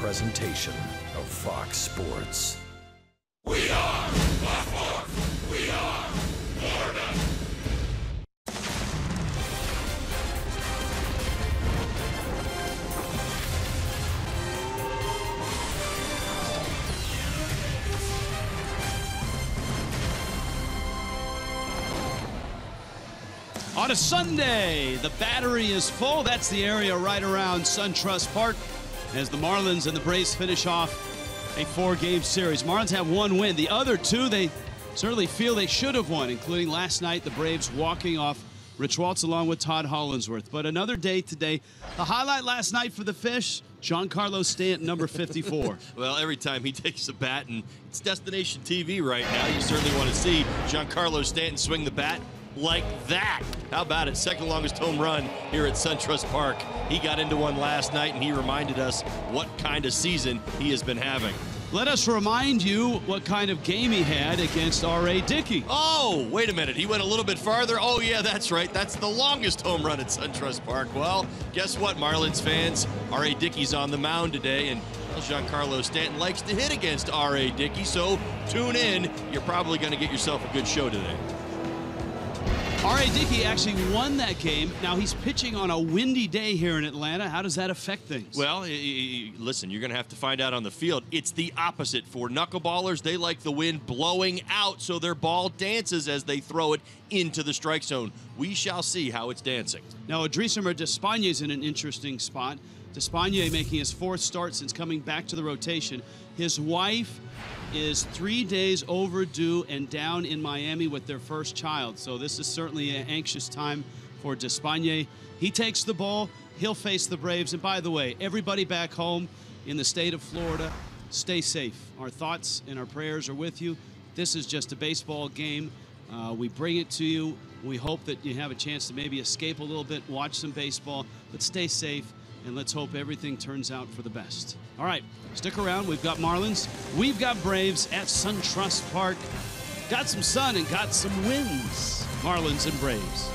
presentation of Fox Sports. We are Baltimore. We are Florida. On a Sunday, the Battery is full. That's the area right around SunTrust Park as the Marlins and the Braves finish off a 4-game series. Marlins have one win. The other two, they certainly feel they should have won, including last night, the Braves walking off Rich Waltz along with Todd Hollinsworth. But another day today. The highlight last night for the Fish, Giancarlo Stanton, number 54. Well, every time he takes a bat, and it's destination TV right now, you certainly want to see Giancarlo Stanton swing the bat like that. How about it? Second longest home run here at SunTrust Park. He got into one last night, and he reminded us what kind of season he has been having. Let us remind you what kind of game he had against R.A. Dickey. Oh, wait a minute. He went a little bit farther. Oh, yeah, that's right. That's the longest home run at SunTrust Park. Well, guess what, Marlins fans? R.A. Dickey's on the mound today, and Giancarlo Stanton likes to hit against R.A. Dickey, so tune in. You're probably going to get yourself a good show today. R.A. Dickey actually won that game. Now he's pitching on a windy day here in Atlanta. How does that affect things? Well, listen, you're going to have to find out on the field. It's the opposite for knuckleballers. They like the wind blowing out, so their ball dances as they throw it into the strike zone. We shall see how it's dancing. Now, Adrisamer Despaigne is in an interesting spot. Despaigne making his 4th start since coming back to the rotation. His wife is 3 days overdue and down in Miami with their first child. So this is certainly an anxious time for Despaigne. He takes the ball. He'll face the Braves. And by the way, everybody back home in the state of Florida, stay safe. Our thoughts and our prayers are with you. This is just a baseball game. We bring it to you. We hope that you have a chance to maybe escape a little bit, watch some baseball, but stay safe. And let's hope everything turns out for the best. All right, stick around. We've got Marlins. We've got Braves at SunTrust Park. Got some sun and got some wins. Marlins and Braves.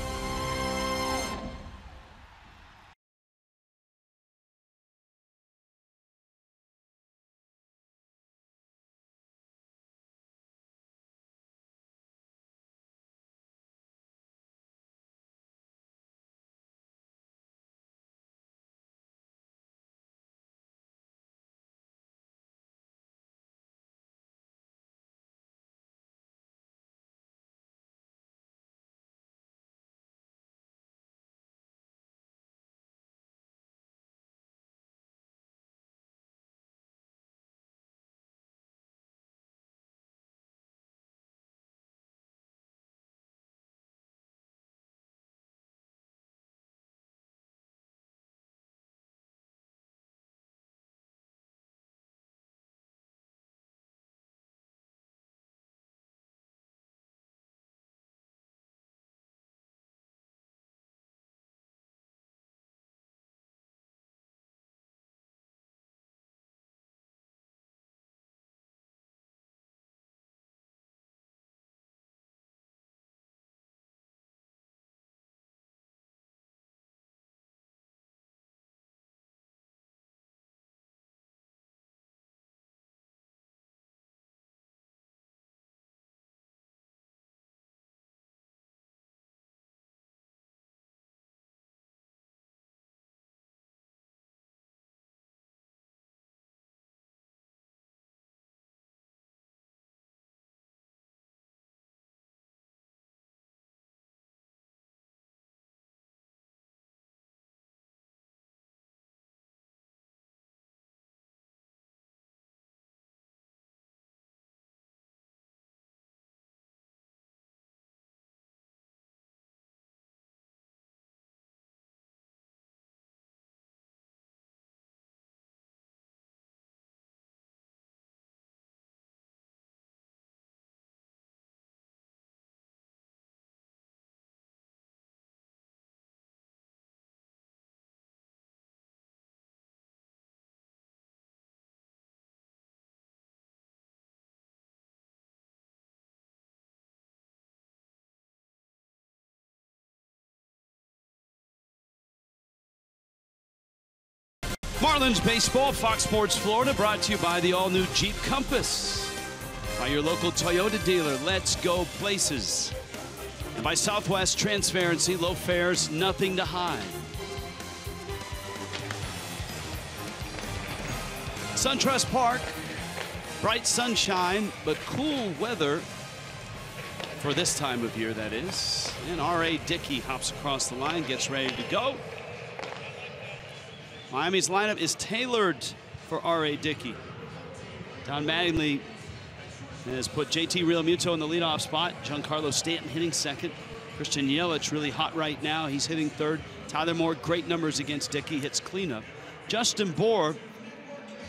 Marlins baseball, Fox Sports Florida, brought to you by the all-new Jeep Compass, by your local Toyota dealer. Let's go places. And by Southwest Transparency, low fares, nothing to hide. SunTrust Park, bright sunshine, but cool weather for this time of year, that is. And R.A. Dickey hops across the line, gets ready to go. Miami's lineup is tailored for R.A. Dickey. Don Mattingly has put J.T. Realmuto in the leadoff spot. Giancarlo Stanton hitting second. Christian Yelich really hot right now. He's hitting third. Tyler Moore, great numbers against Dickey, hits cleanup. Justin Bour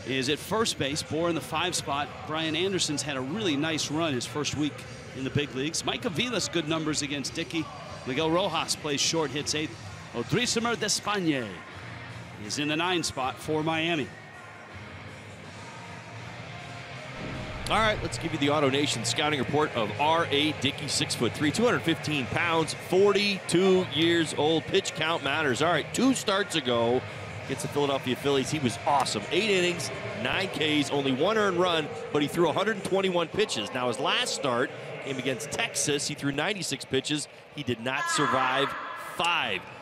is at first base. Bour in the 5 spot. Brian Anderson's had a really nice run his first week in the big leagues. Mike Avilas, good numbers against Dickey. Miguel Rojas plays short, hits 8th. Odrisamer Despaigne is in the 9 spot for Miami. All right, let's give you the Auto Nation scouting report of R.A. Dickey, 6'3", 215 pounds, 42 years old. Pitch count matters. All right, 2 starts ago against the Philadelphia Phillies, he was awesome. 8 innings, 9 Ks, only 1 earned run, but he threw 121 pitches. Now, his last start came against Texas. He threw 96 pitches. He did not survive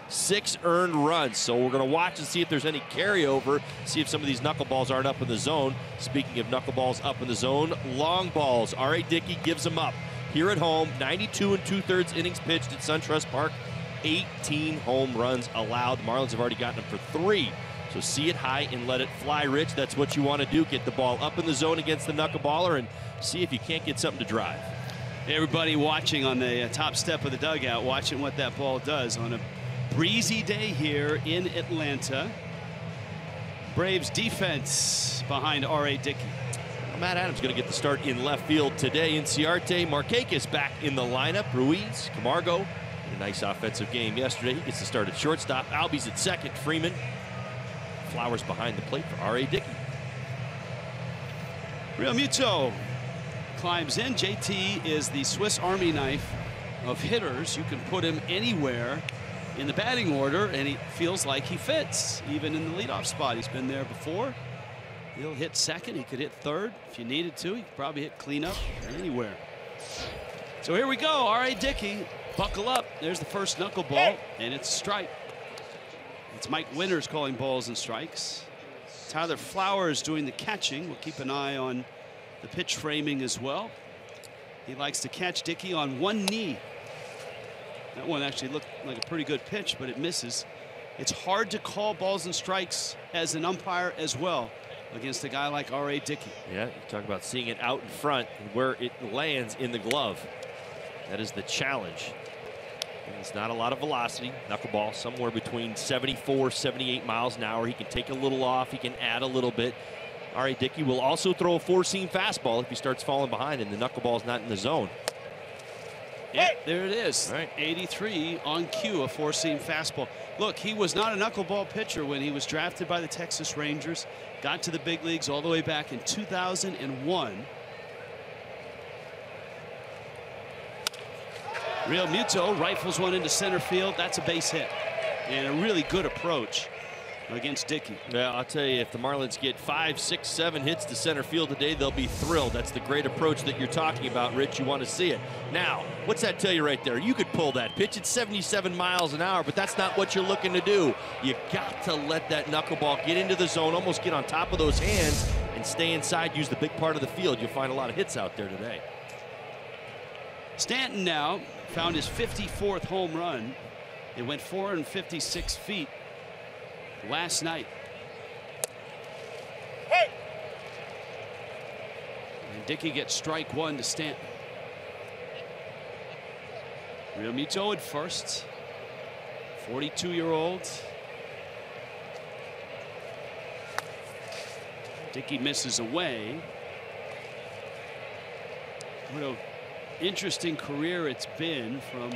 6 earned runs. So we're going to watch and see if there's any carryover, see if some of these knuckleballs aren't up in the zone. Speaking of knuckleballs up in the zone, long balls. R.A. Dickey gives them up here at home. 92 2/3 innings pitched at SunTrust Park. 18 home runs allowed. The Marlins have already gotten them for 3. So see it high and let it fly, Rich. That's what you want to do. Get the ball up in the zone against the knuckleballer and see if you can't get something to drive. Everybody watching on the top step of the dugout, watching what that ball does on a breezy day here in Atlanta. Braves defense behind R.A. Dickey. Matt Adams going to get the start in left field today. Inciarte, Markakis back in the lineup. Ruiz, Camargo, a nice offensive game yesterday. He gets the start at shortstop. Albies at second. Freeman, Flowers behind the plate for R.A. Dickey. Realmuto climbs in. JT is the Swiss Army knife of hitters. You can put him anywhere in the batting order, and he feels like he fits, even in the leadoff spot. He's been there before. He'll hit second. He could hit third if you needed to. He could probably hit cleanup anywhere. So here we go. R.A. Dickey, buckle up. There's the first knuckleball, and it's a strike. It's Mike Winters calling balls and strikes. Tyler Flowers doing the catching. We'll keep an eye on the pitch framing as well. He likes to catch Dickey on one knee. That one actually looked like a pretty good pitch, but it misses. It's hard to call balls and strikes as an umpire as well against a guy like R.A. Dickey. Yeah, you talk about seeing it out in front and where it lands in the glove. That is the challenge. And it's not a lot of velocity. Knuckleball somewhere between 74, 78 miles an hour. He can take a little off. He can add a little bit. R.A. Dickey will also throw a 4-seam fastball if he starts falling behind and the knuckleball's not in the zone. Yeah, there it is. Right. 83 on cue, a 4-seam fastball. Look, he was not a knuckleball pitcher when he was drafted by the Texas Rangers. Got to the big leagues all the way back in 2001. Realmuto rifles one into center field. That's a base hit. And a really good approach against Dickey. Yeah, I'll tell you, if the Marlins get 5, 6, 7 hits to center field today, they'll be thrilled. That's the great approach that you're talking about, Rich. You want to see it. Now, what's that tell you right there? You could pull that pitch at 77 miles an hour, but that's not what you're looking to do. You got to let that knuckleball get into the zone, almost get on top of those hands, and stay inside, use the big part of the field. You'll find a lot of hits out there today. Stanton now found his 54th home run. It went 456 feet last night. And Dickey gets strike 1 to Stanton. Realmuto at first. 42-year-old. Dickey misses away. What an interesting career it's been, from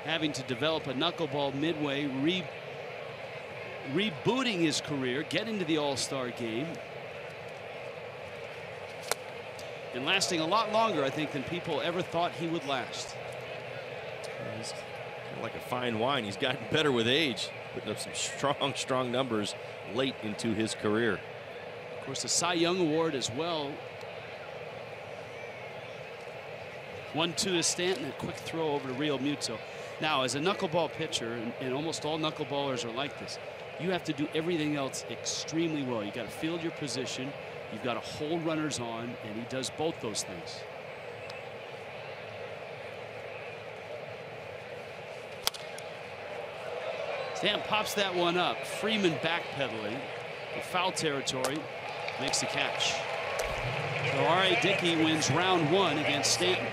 having to develop a knuckleball midway, rebooting his career, getting to the All-Star game, and lasting a lot longer, I think, than people ever thought he would last. He's kind of like a fine wine. He's gotten better with age. putting up some strong numbers late into his career. Of course, the Cy Young Award as well. 1-2 to Stanton, a quick throw over to Real Muto. Now, as a knuckleball pitcher, and almost all knuckleballers are like this, you have to do everything else extremely well. You got to field your position, you've got to hold runners on, and he does both those things. Stanton pops that one up. Freeman backpedaling in foul territory, makes the catch. So R.A. Dickey wins round 1 against Stanton.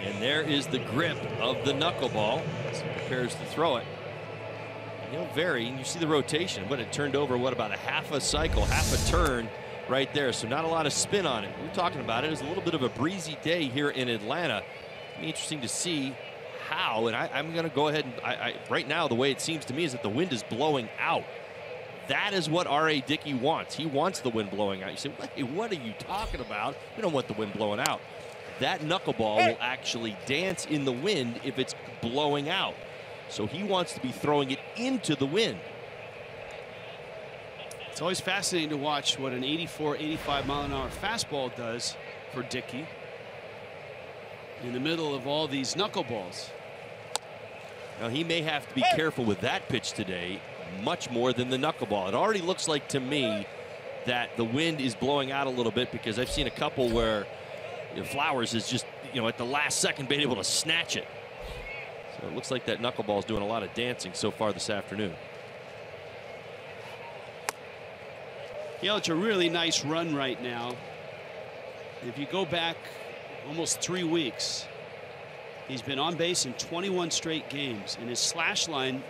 And there is the grip of the knuckleball as he prepares to throw it. And he'll vary, and you see the rotation, but it turned over, what, about a half a cycle, half a turn right there. So not a lot of spin on it. We're talking about it as a little bit of a breezy day here in Atlanta. It'll be interesting to see how, and I'm going to go ahead and right now the way it seems to me is that the wind is blowing out. That is what R.A. Dickey wants. He wants the wind blowing out. You say, hey, what are you talking about? We don't want the wind blowing out. That knuckleball will actually dance in the wind if it's blowing out. So he wants to be throwing it into the wind. It's always fascinating to watch what an 84, 85 mile an hour fastball does for Dickey in the middle of all these knuckleballs. Now he may have to be careful with that pitch today much more than the knuckleball. It already looks like to me that the wind is blowing out a little bit, because I've seen a couple where Flowers is just, at the last second been able to snatch it. So it looks like that knuckleball is doing a lot of dancing so far this afternoon. It's a really nice run right now. If you go back almost 3 weeks, he's been on base in 21 straight games, and his slash line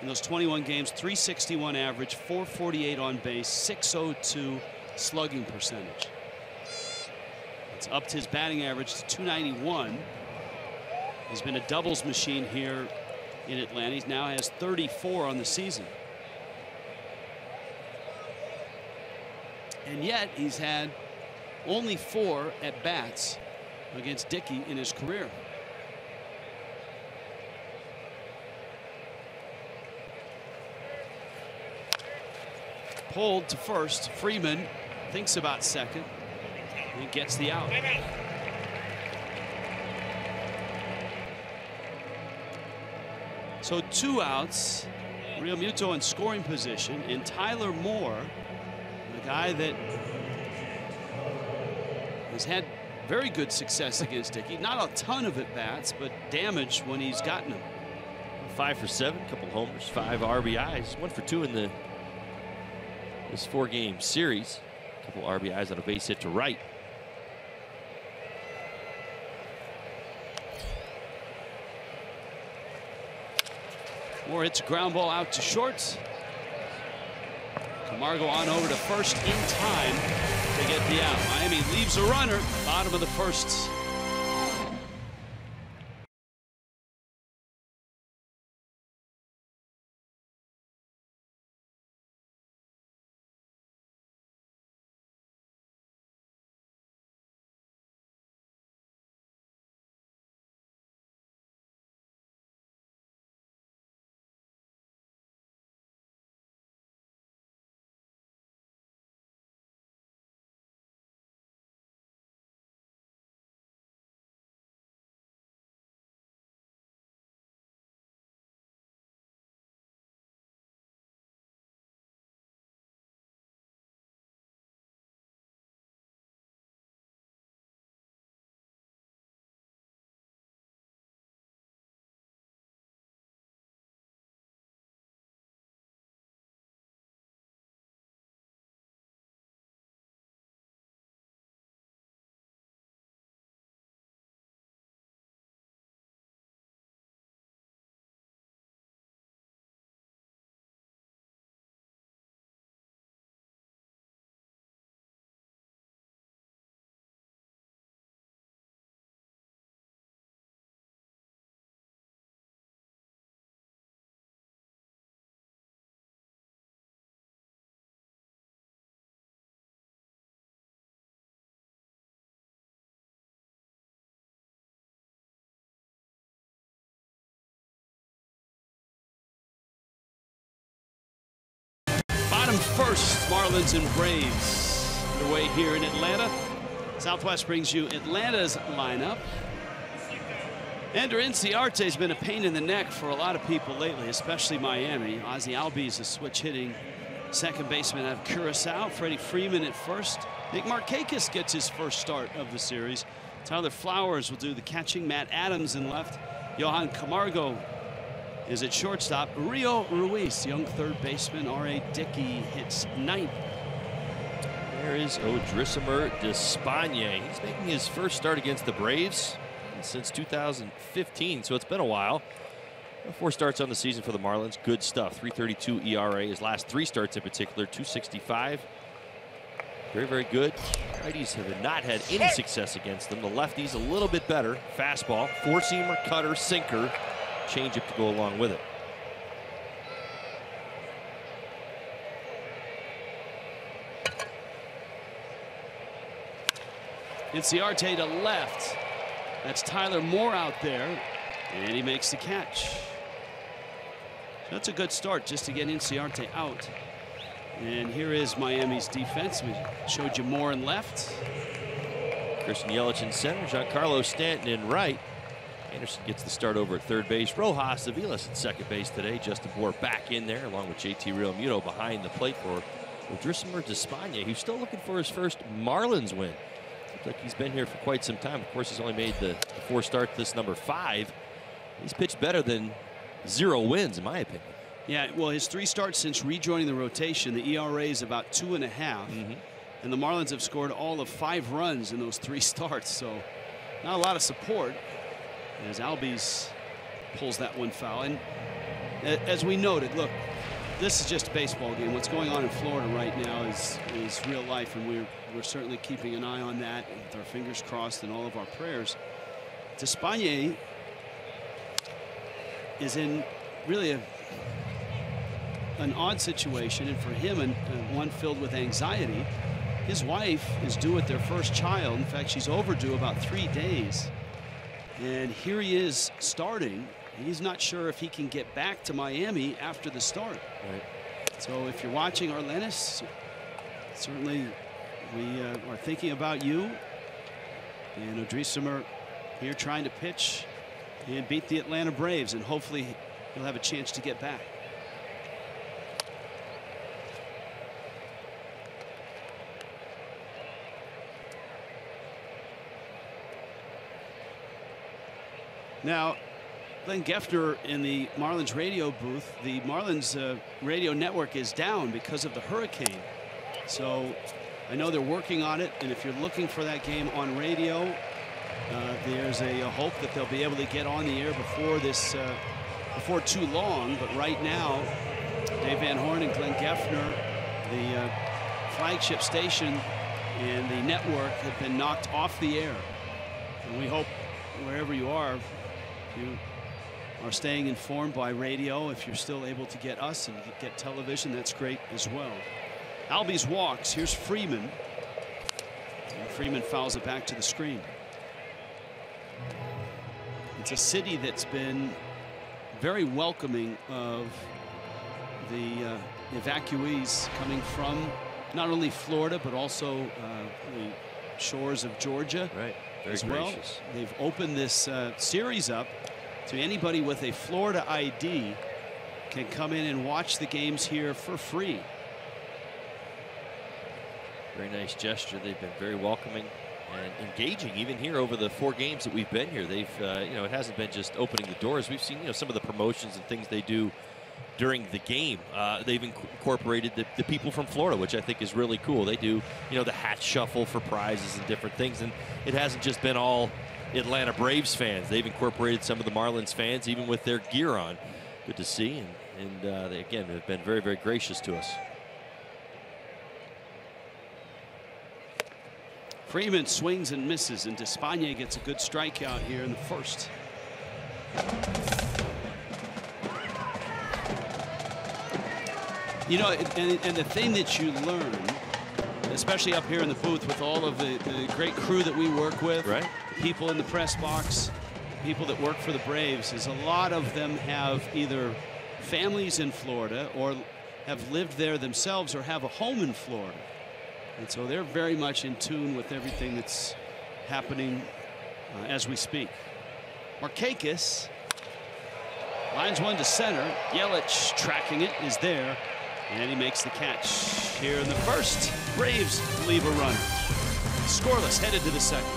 in those 21 games, 361 average, 448 on base, 602 slugging percentage. It's upped his batting average to 291. He's been a doubles machine here in Atlanta. He now has 34 on the season. And yet he's had only 4 at-bats against Dickey in his career. Pulled to first. Freeman thinks about second and gets the out. So 2 outs. Real Muto in scoring position, and Tyler Moore, the guy that has had very good success against Dickey. Not a ton of at-bats, but damage when he's gotten them. 5 for 7, couple homers, 5 RBIs, 1 for 2 in this 4-game series. A couple RBIs on a base hit to right. Moore hits a ground ball out to short. Camargo on over to first in time to get the out. Miami leaves a runner, bottom of the first. 1-1 Marlins and Braves underway here in Atlanta. Southwest brings you Atlanta's lineup. Ender Inciarte has been a pain in the neck for a lot of people lately, especially Miami. Ozzie Albies is switch hitting second baseman out of Curacao. Freddie Freeman at first. Nick Markakis gets his first start of the series. Tyler Flowers will do the catching. Matt Adams in left. Johan Camargo is at shortstop. Rio Ruiz, young third baseman. R.A. Dickey hits ninth. There is Odrisamer Despaigne. He's making his first start against the Braves since 2015, so it's been a while. 4 starts on the season for the Marlins. Good stuff. 3.32 ERA. His last 3 starts in particular, 2.65. Very, very good. Righties have not had any success against them. The lefties a little bit better. Fastball, 4-seamer, cutter, sinker, changeup to go along with it. Inciarte to left. That's Tyler Moore out there, and he makes the catch. That's a good start just to get Inciarte out. And here is Miami's defense. We showed you Moore in left. Christian Yelich in center. Giancarlo Stanton in right. Anderson gets the start over at third base. Rojas Aviles at second base today. Justin Bour back in there along with JT Realmuto behind the plate for Odrisamer Despaigne, who's still looking for his first Marlins win. Looks like he's been here for quite some time. Of course, he's only made the 4 start, this number 5. He's pitched better than 0 wins, in my opinion. Yeah, well, his 3 starts since rejoining the rotation, the ERA is about 2.5. And the Marlins have scored all of 5 runs in those 3 starts, so not a lot of support as Albies pulls that one foul. And as we noted, look, this is just a baseball game. What's going on in Florida right now is real life, and we're certainly keeping an eye on that with our fingers crossed and all of our prayers. Despaigne is in really an odd situation, and for him, one filled with anxiety. His wife is due with their first child. In fact, she's overdue about 3 days. And here he is starting. He's not sure if he can get back to Miami after the start. Right. So if you're watching Arlenis, certainly we are thinking about you. And Odrisamer here trying to pitch and beat the Atlanta Braves, and hopefully he'll have a chance to get back. Now, Glenn Geffner in the Marlins radio booth. The Marlins radio network is down because of the hurricane. So I know they're working on it, and if you're looking for that game on radio, there's a hope that they'll be able to get on the air before too long. But right now, Dave Van Horn and Glenn Geffner, the flagship station and the network, have been knocked off the air. And we hope wherever you are staying informed by radio. If you're still able to get us and get television, that's great as well. Albies walks. Here's Freeman. And Freeman fouls it back to the screen. It's a city that's been very welcoming of the evacuees coming from not only Florida but also the shores of Georgia. Right. Very as well. gracious. They've opened this series up to anybody with a Florida ID can come in and watch the games here for free. Very nice gesture. They've been very welcoming and engaging even here over the 4 games that we've been here. They've it hasn't been just opening the doors. We've seen some of the promotions and things they do during the game. They've incorporated the people from Florida, which I think is really cool. They do the hat shuffle for prizes and different things, and it hasn't just been all Atlanta Braves fans. They've incorporated some of the Marlins fans even with their gear on. Good to see, and they again have been very, very gracious to us. Freeman swings and misses, and Despaigne gets a good strikeout here in the first. And the thing that you learn, especially up here in the booth with all of the great crew that we work with, right? People in the press box, people that work for the Braves, is a lot of them have either families in Florida or have lived there themselves or have a home in Florida. And so they're very much in tune with everything that's happening as we speak. Markakis lines one to center. Yelich tracking it is there, and he makes the catch here in the first. Braves leave a runner. Scoreless, headed to the second.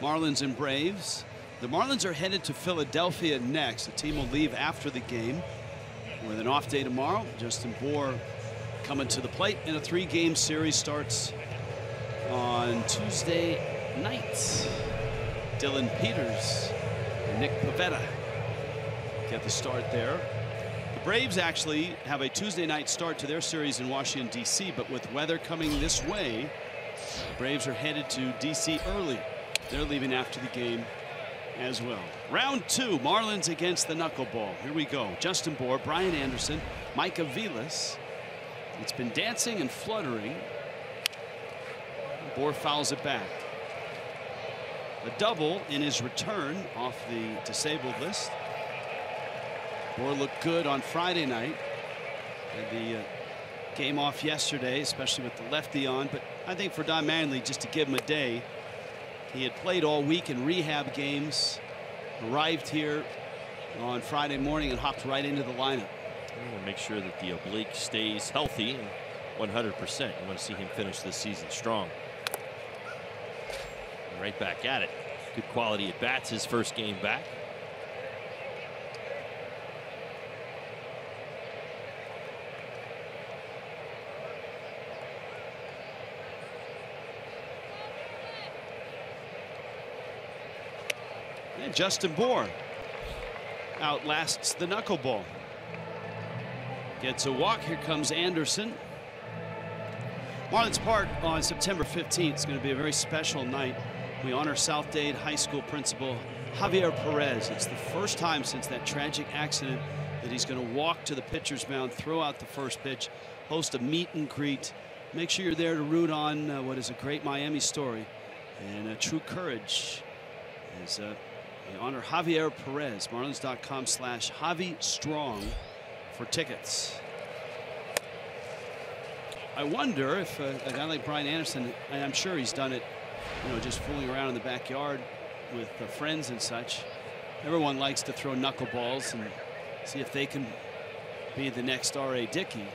Marlins and Braves. The Marlins are headed to Philadelphia next. The team will leave after the game with an off day tomorrow. Justin Bour coming to the plate, and a 3-game series starts on Tuesday night. Dylan Peters and Nick Pivetta get the start there. The Braves actually have a Tuesday night start to their series in Washington, D.C., but with weather coming this way, the Braves are headed to D.C. early. They're leaving after the game as well. Round 2, Marlins against the knuckleball. Here we go. Justin Bour, Brian Anderson, Mike Aviles. It's been dancing and fluttering. Bour fouls it back. A double in his return off the disabled list. Bour looked good on Friday night. Had the game off yesterday, especially with the lefty on. But I think for Don Manley, just to give him a day, he had played all week in rehab games, arrived here on Friday morning and hopped right into the lineup. I want to make sure that the oblique stays healthy and 100%. You want to see him finish this season strong. And right back at it. Good quality at bats his first game back. And Justin Bour outlasts the knuckleball. Gets a walk. Here comes Anderson. Marlins Park on September 15th is going to be a very special night. We honor South Dade High School principal Javier Perez. It's the first time since that tragic accident that he's going to walk to the pitcher's mound, throw out the first pitch, host a meet and greet. Make sure you're there to root on what is a great Miami story and a true courage. As we honor Javier Perez. Marlins.com/JaviStrong for tickets. I wonder if a guy like Brian Anderson, and I'm sure he's done it, you know, just fooling around in the backyard with friends and such. Everyone likes to throw knuckleballs and see if they can be the next R.A. Dickey.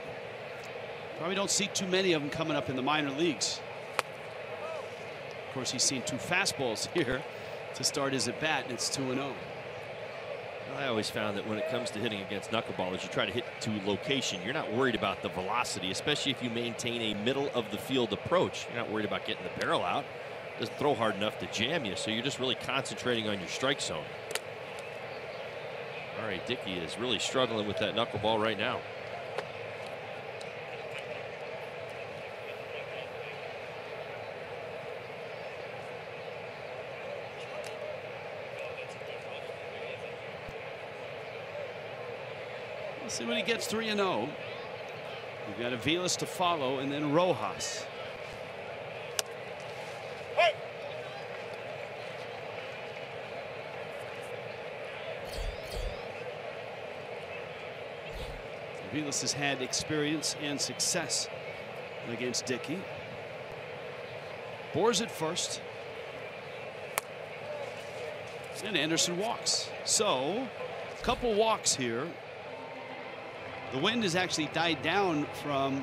Probably don't see too many of them coming up in the minor leagues. Of course, he's seen 2 fastballs here to start his at bat, and it's 2-0. I always found that when it comes to hitting against knuckleballers, you try to hit to location. You're not worried about the velocity, especially if you maintain a middle of the field approach. You're not worried about getting the barrel out. Doesn't throw hard enough to jam you, so you're just really concentrating on your strike zone. R.A. Dickey is really struggling with that knuckleball right now. Let's see when he gets 3-0. We've got Aviles to follow, and then Rojas. Aviles has had experience and success against Dickey. Bohr's at first. And Anderson walks. So, a couple walks here. The wind has actually died down from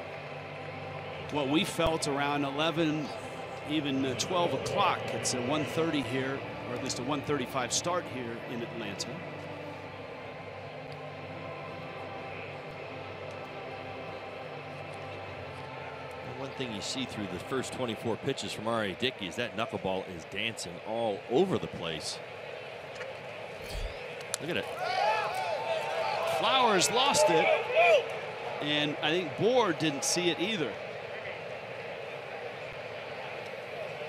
what we felt around 11, even 12 o'clock. It's a 1:30 here, or at least a 1:35 start here in Atlanta. One thing you see through the first 24 pitches from R.A. Dickey is that knuckleball is dancing all over the place. Look at it. Flowers lost it, and I think Bohr didn't see it either.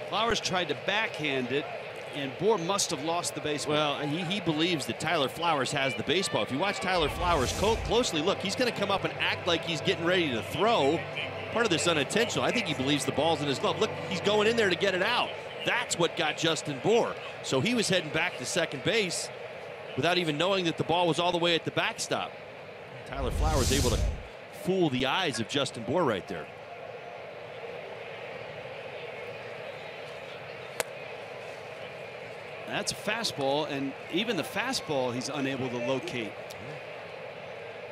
Flowers tried to backhand it, and Bohr must have lost the baseball. Well, he believes that Tyler Flowers has the baseball. If you watch Tyler Flowers closely, look, he's going to come up and act like he's getting ready to throw. Part of this unintentional. I think he believes the ball's in his glove. Look, he's going in there to get it out. That's what got Justin Bohr. So he was heading back to second base without even knowing that the ball was all the way at the backstop. Tyler Flowers able to fool the eyes of Justin Bohr right there. That's a fastball, and even the fastball he's unable to locate.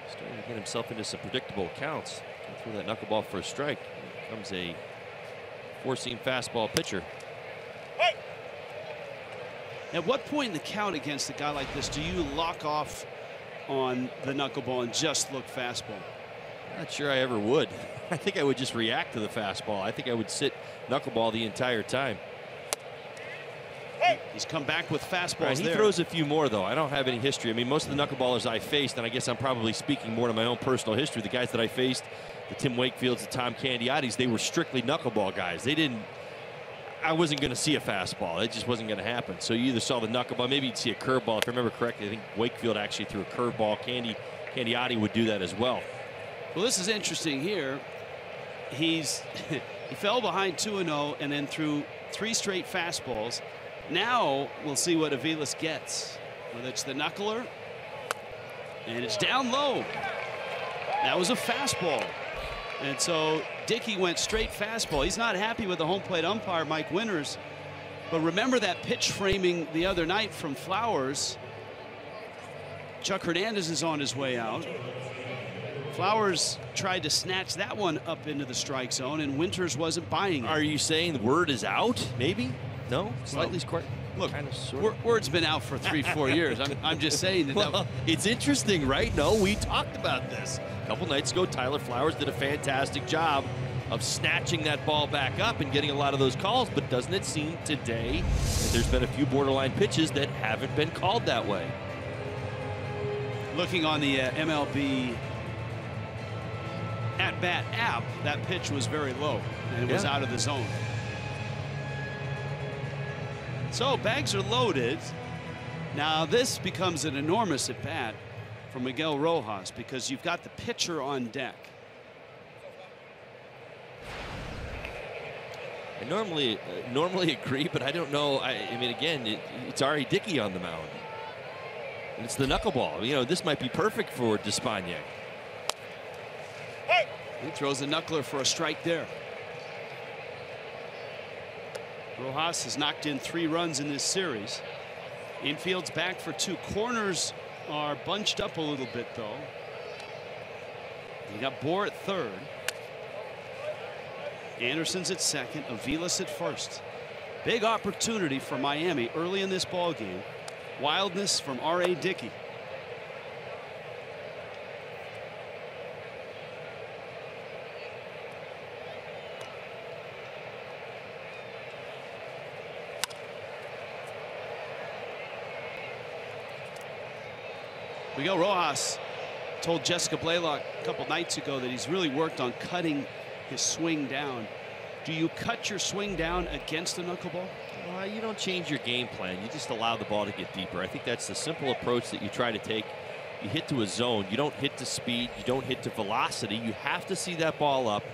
Starting to get himself into some predictable counts. Throw that knuckleball for a strike. Here comes a four-seam fastball pitcher. At what point in the count against a guy like this do you lock off on the knuckleball and just look fastball? Not sure I ever would. I think I would just react to the fastball. I think I would sit knuckleball the entire time. He's come back with fastballs. Right, he throws a few more, though. I don't have any history. I mean, most of the knuckleballers I faced, and I guess I'm probably speaking more to my own personal history, the guys that I faced, the Tim Wakefields, the Tom Candiottis, they were strictly knuckleball guys. They didn't. I wasn't going to see a fastball. It just wasn't going to happen. So you either saw the knuckleball, maybe you'd see a curveball. If I remember correctly, I think Wakefield actually threw a curveball. Candiotti would do that as well. Well, this is interesting here. He fell behind 2-0 and then threw 3 straight fastballs. Now we'll see what Aviles gets. Whether it's the knuckler, and it's down low. That was a fastball. And so Dickey went straight fastball. He's not happy with the home plate umpire, Mike Winters. But remember that pitch framing the other night from Flowers. Chuck Hernandez is on his way out. Flowers tried to snatch that one up into the strike zone, and Winters wasn't buying it. Are you saying the word is out? Maybe? No? Slightly well, look, kind of, sort of. Word's been out for 3-4 years. I'm just saying that. Well, it's interesting, right? No, we talked about this. A couple nights ago, Tyler Flowers did a fantastic job of snatching that ball back up and getting a lot of those calls, but doesn't it seem today that there's been a few borderline pitches that haven't been called that way? Looking on the MLB at-bat app, that pitch was very low, and it was out of the zone. So bags are loaded. Now this becomes an enormous at-bat for Miguel Rojas because you've got the pitcher on deck. I normally agree, but I don't know. I mean, again, it's R.A. Dickey on the mound. And it's the knuckleball. You know, this might be perfect for Despagne. He throws a knuckler for a strike there. Rojas has knocked in 3 runs in this series. Infield's back for 2. Corners are bunched up a little bit, though. You got Bohr at third. Anderson's at second. Aviles at first. Big opportunity for Miami early in this ball game. Wildness from R.A. Dickey. we go. Rojas told Jessica Blaylock a couple nights ago that he's really worked on cutting his swing down. Do you cut your swing down against a knuckleball? You don't change your game plan. You just allow the ball to get deeper. I think that's the simple approach that you try to take. You hit to a zone. You don't hit to speed. You don't hit to velocity. You have to see that ball up.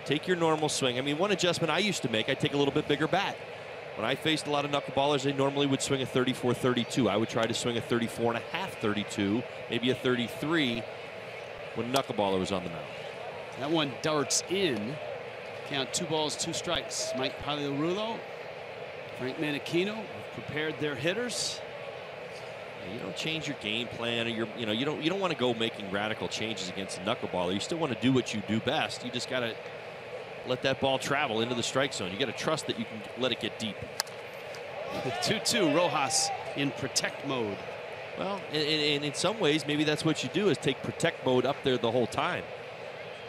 Take your normal swing. I mean, one adjustment I used to make, I'd take a little bit bigger bat. When I faced a lot of knuckleballers, they normally would swing a 34-32. I would try to swing a 34.5-32, maybe a 33 when a knuckleballer was on the mound. That one darts in. Count 2 balls, 2 strikes. Mike Pagliarulo, Frank Manichino have prepared their hitters. You don't change your game plan, or you don't want to go making radical changes against a knuckleballer. You still want to do what you do best. You just got to let that ball travel into the strike zone. You got to trust that you can let it get deep. 2-2, Rojas in protect mode. Well, and in some ways, maybe that's what you do, is take protect mode up there the whole time.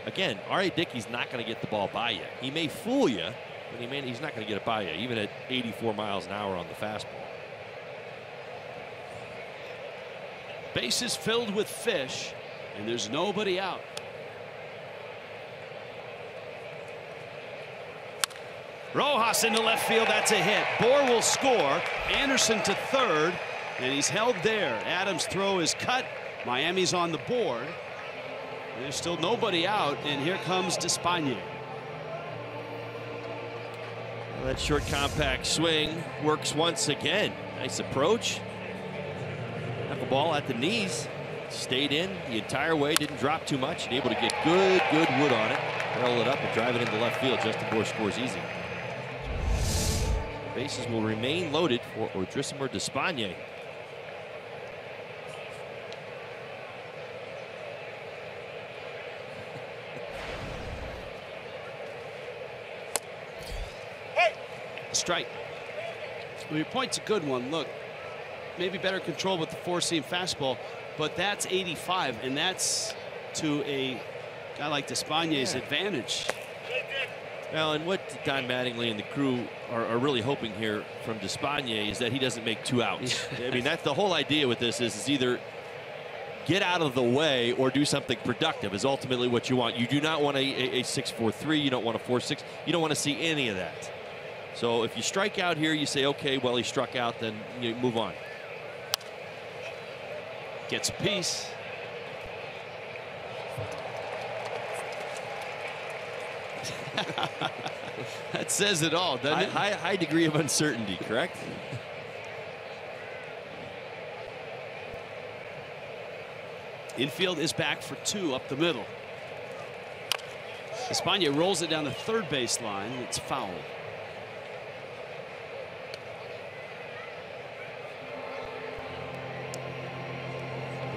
Again, R.A. Dickey's not going to get the ball by you. He may fool you, but he's not going to get it by you, even at 84 miles an hour on the fastball. Bases filled with fish, and there's nobody out. Rojas into left field. That's a hit. Bohr will score. Anderson to third, and he's held there. Adams' throw is cut. Miami's on the board. There's still nobody out, and here comes Despaigne. Well, that short compact swing works once again. Nice approach. Knuckleball at the knees. Stayed in the entire way, didn't drop too much, and able to get good wood on it. Barrel it up and drive it into left field. Justin Bohr scores easy. The bases will remain loaded for Odrisamer Despaigne. Strike. Well, your point's a good one. Look, maybe better control with the 4-seam fastball, but that's 85, and that's to a guy like Despaign's advantage. Well, and what Don Mattingly and the crew are really hoping here from Despaigne is that he doesn't make 2 outs. I mean, that's the whole idea with this, is either get out of the way or do something productive is ultimately what you want. You do not want a 6-4-3. You don't want a 4-6. You don't want to see any of that. So if you strike out here, you say, okay, well, he struck out, then you move on. Gets a piece. That says it all, doesn't it? High degree of uncertainty, correct? Infield is back for 2 up the middle. Despaigne rolls it down the third base line. It's foul.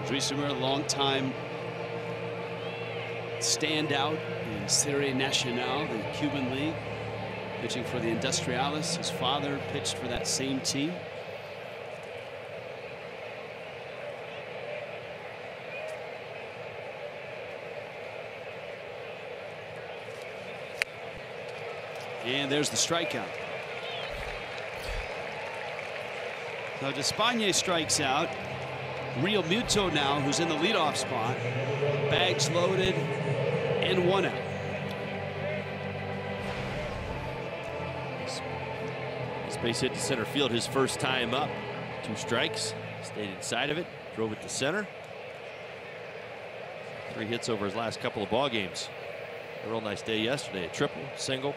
Odrisamer, long-time standout in Serie Nacional, the Cuban league, pitching for the Industriales. His father pitched for that same team. And there's the strikeout. Now Despaigne strikes out. Real Muto now, who's in the leadoff spot. Bags loaded and 1 out. This base hit to center field his first time up. 2 strikes. Stayed inside of it. Drove it to center. 3 hits over his last couple of ball games. A real nice day yesterday. A triple, single.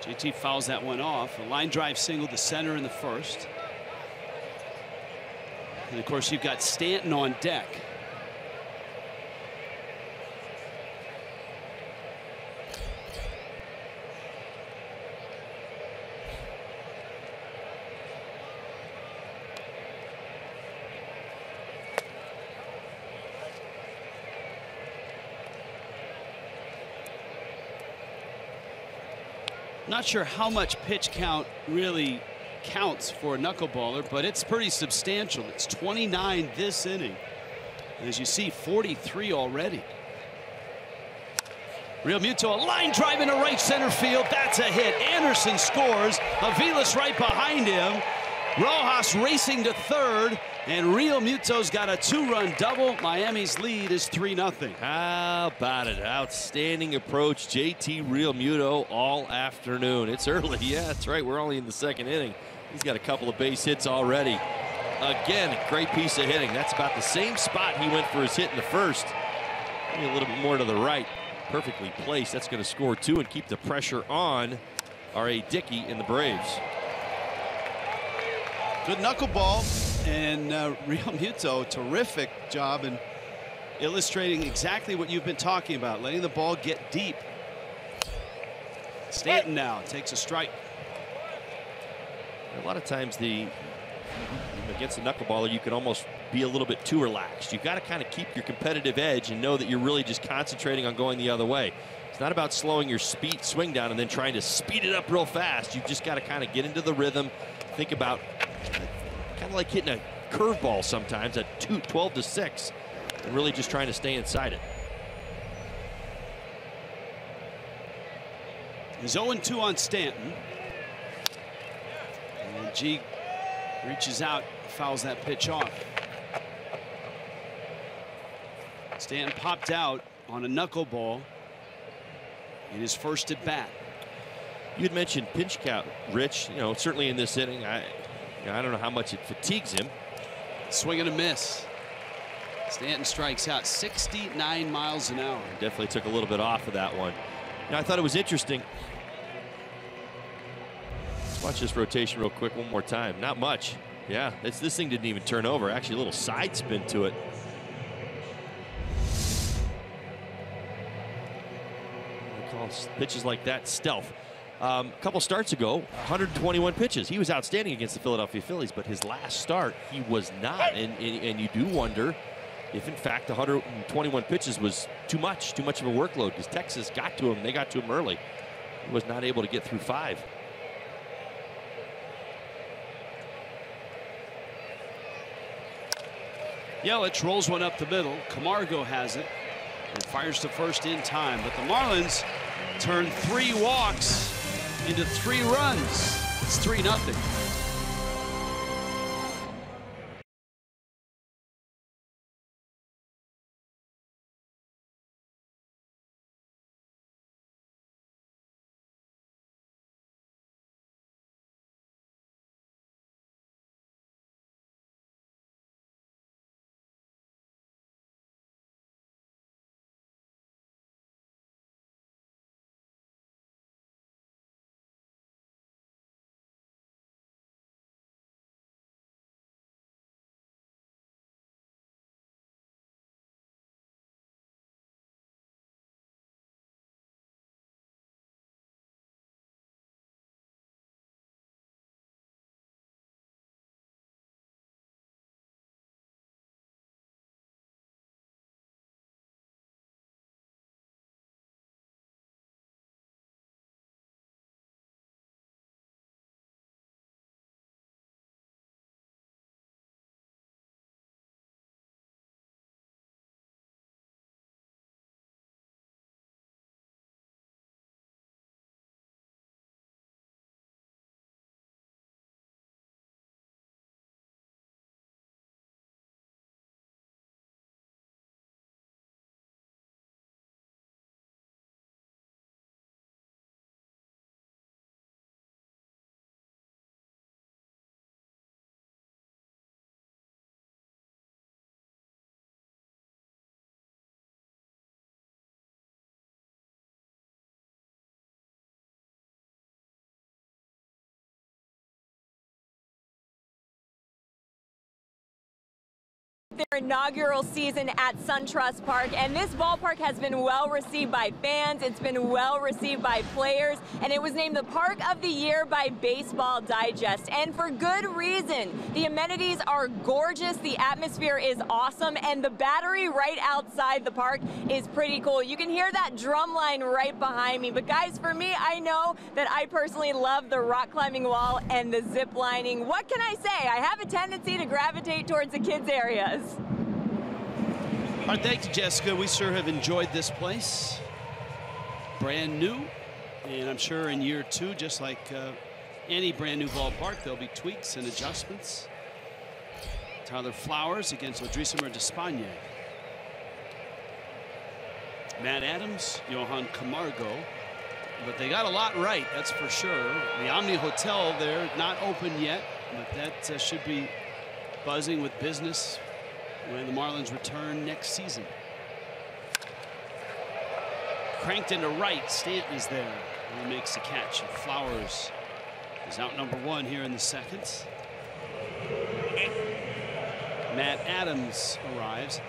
JT fouls that one off. A line drive single to center in the first. And of course, you've got Stanton on deck. Not sure how much pitch count really counts for a knuckleballer, but it's pretty substantial. It's 29 this inning. And as you see, 43 already. Real Muto, a line drive into right center field. That's a hit. Anderson scores. Aviles right behind him. Rojas racing to third, and Real Muto's got a 2-run double. Miami's lead is 3-0. How about it? Outstanding approach, JT Real Muto all afternoon. It's early. Yeah, that's right. We're only in the second inning. He's got a couple of base hits already. Again, a great piece of hitting. That's about the same spot he went for his hit in the first. Maybe a little bit more to the right. Perfectly placed. That's going to score 2 and keep the pressure on R.A. Dickey in the Braves. Good knuckleball, and Real Muto, terrific job in illustrating exactly what you've been talking about, letting the ball get deep. Stanton now takes a strike. A lot of times against a knuckleballer, you can almost be a little bit too relaxed. You've got to kind of keep your competitive edge and know that you're really just concentrating on going the other way. It's not about slowing your swing down and then trying to speed it up real fast. You've just got to kind of get into the rhythm, think about kind of like hitting a curveball sometimes at 12-6 and really just trying to stay inside it. He's 0-2 on Stanton. And G reaches out, fouls that pitch off. Stanton popped out on a knuckleball in his first at bat. You had mentioned pinch count, Rich. You know, certainly in this inning, I don't know how much it fatigues him. Swing and a miss. Stanton strikes out 69 miles an hour. Definitely took a little bit off of that one. Now, I thought it was interesting. Let's watch this rotation real quick one more time. Not much. Yeah, this thing didn't even turn over. Actually, a little side spin to it. They call pitches like that stealth. A couple starts ago, 121 pitches. He was outstanding against the Philadelphia Phillies, but his last start, he was not. And you do wonder if, in fact, 121 pitches was too much of a workload, because Texas got to him. They got to him early. He was not able to get through 5. Yelich rolls one up the middle. Camargo has it and fires to first in time. But the Marlins turn 3 walks into 3 runs. It's 3-0. Their inaugural season at SunTrust Park, and this ballpark has been well received by fans. It's been well received by players, and it was named the Park of the Year by Baseball Digest, and for good reason. The amenities are gorgeous, the atmosphere is awesome, and the battery right outside the park is pretty cool. You can hear that drum line right behind me, but guys, for me, I know that I personally love the rock climbing wall and the zip lining. What can I say? I have a tendency to gravitate towards the kids areas. All right, thank you, Jessica. We sure have enjoyed this place. Brand new, and I'm sure in year 2, just like any brand new ballpark, there'll be tweaks and adjustments. Tyler Flowers against Odrisamer Despaigne. Matt Adams, Johan Camargo. But they got a lot right, that's for sure. The Omni Hotel there, not open yet, but that should be buzzing with business when the Marlins return next season. Cranked into right, Stanton is there. And he makes the catch. And Flowers is out number 1 here in the second. Matt Adams arrives.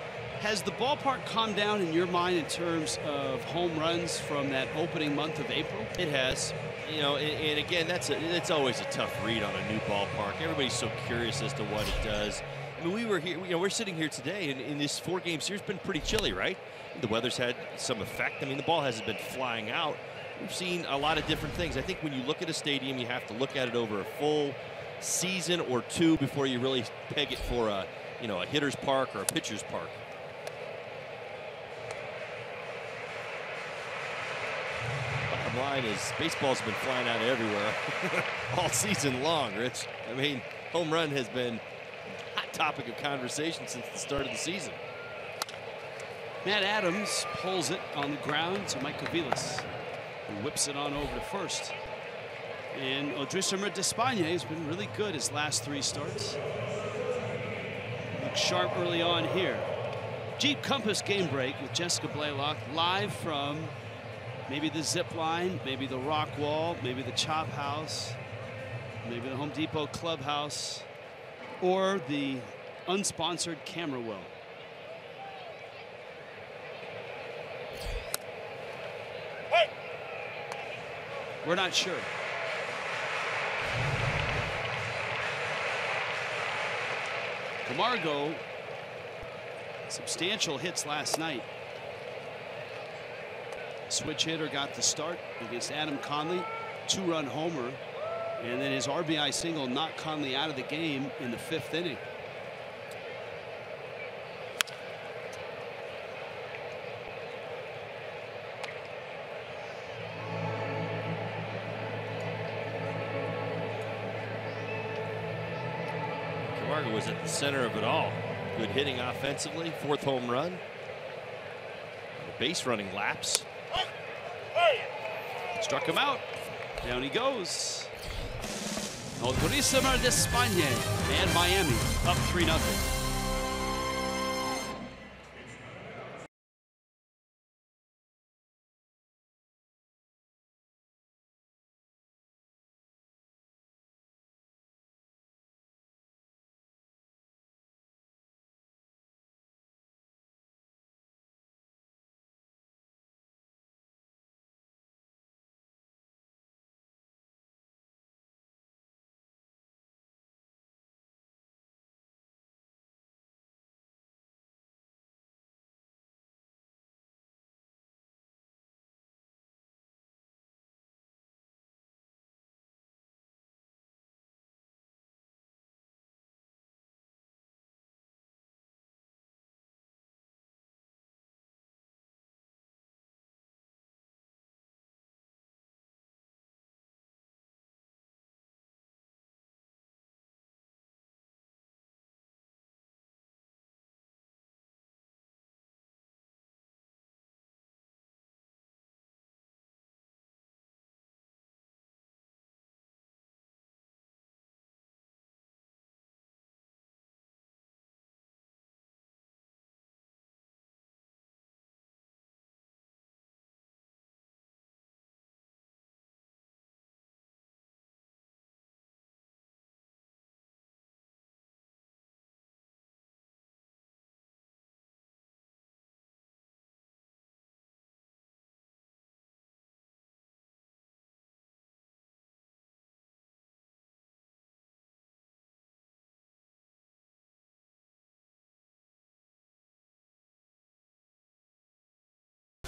Has the ballpark calmed down in your mind in terms of home runs from that opening month of April? It has. You know, and again, it's always a tough read on a new ballpark. Everybody's so curious as to what it does. I mean, we were here, you know, we're sitting here today, and in this 4-game series, been pretty chilly, right? The weather's had some effect. I mean, the ball hasn't been flying out. We've seen a lot of different things. I think when you look at a stadium, you have to look at it over a full season or 2 before you really peg it for a, you know, a hitter's park or a pitcher's park. Bottom line is baseball's been flying out everywhere all season long, Rich. I mean, home run has been a hot topic of conversation since the start of the season. Matt Adams pulls it on the ground to Mike Cavilas, who whips it on over to first. And Odrisamer Despaigne has been really good his last 3 starts. Looks sharp early on here. Jeep Compass Game Break with Jessica Blaylock, live from maybe the zip line, maybe the rock wall, maybe the chop house, maybe the Home Depot clubhouse, or the unsponsored camera well. We're not sure. Camargo, substantial hits last night. Switch hitter got the start against Adam Conley, 2-run homer, and then his RBI single knocked Conley out of the game in the 5th inning. Was at the center of it all. Good hitting offensively, 4th home run. Base running laps. Struck him out. Down he goes. Odrisamer Despaigne and Miami up 3-0.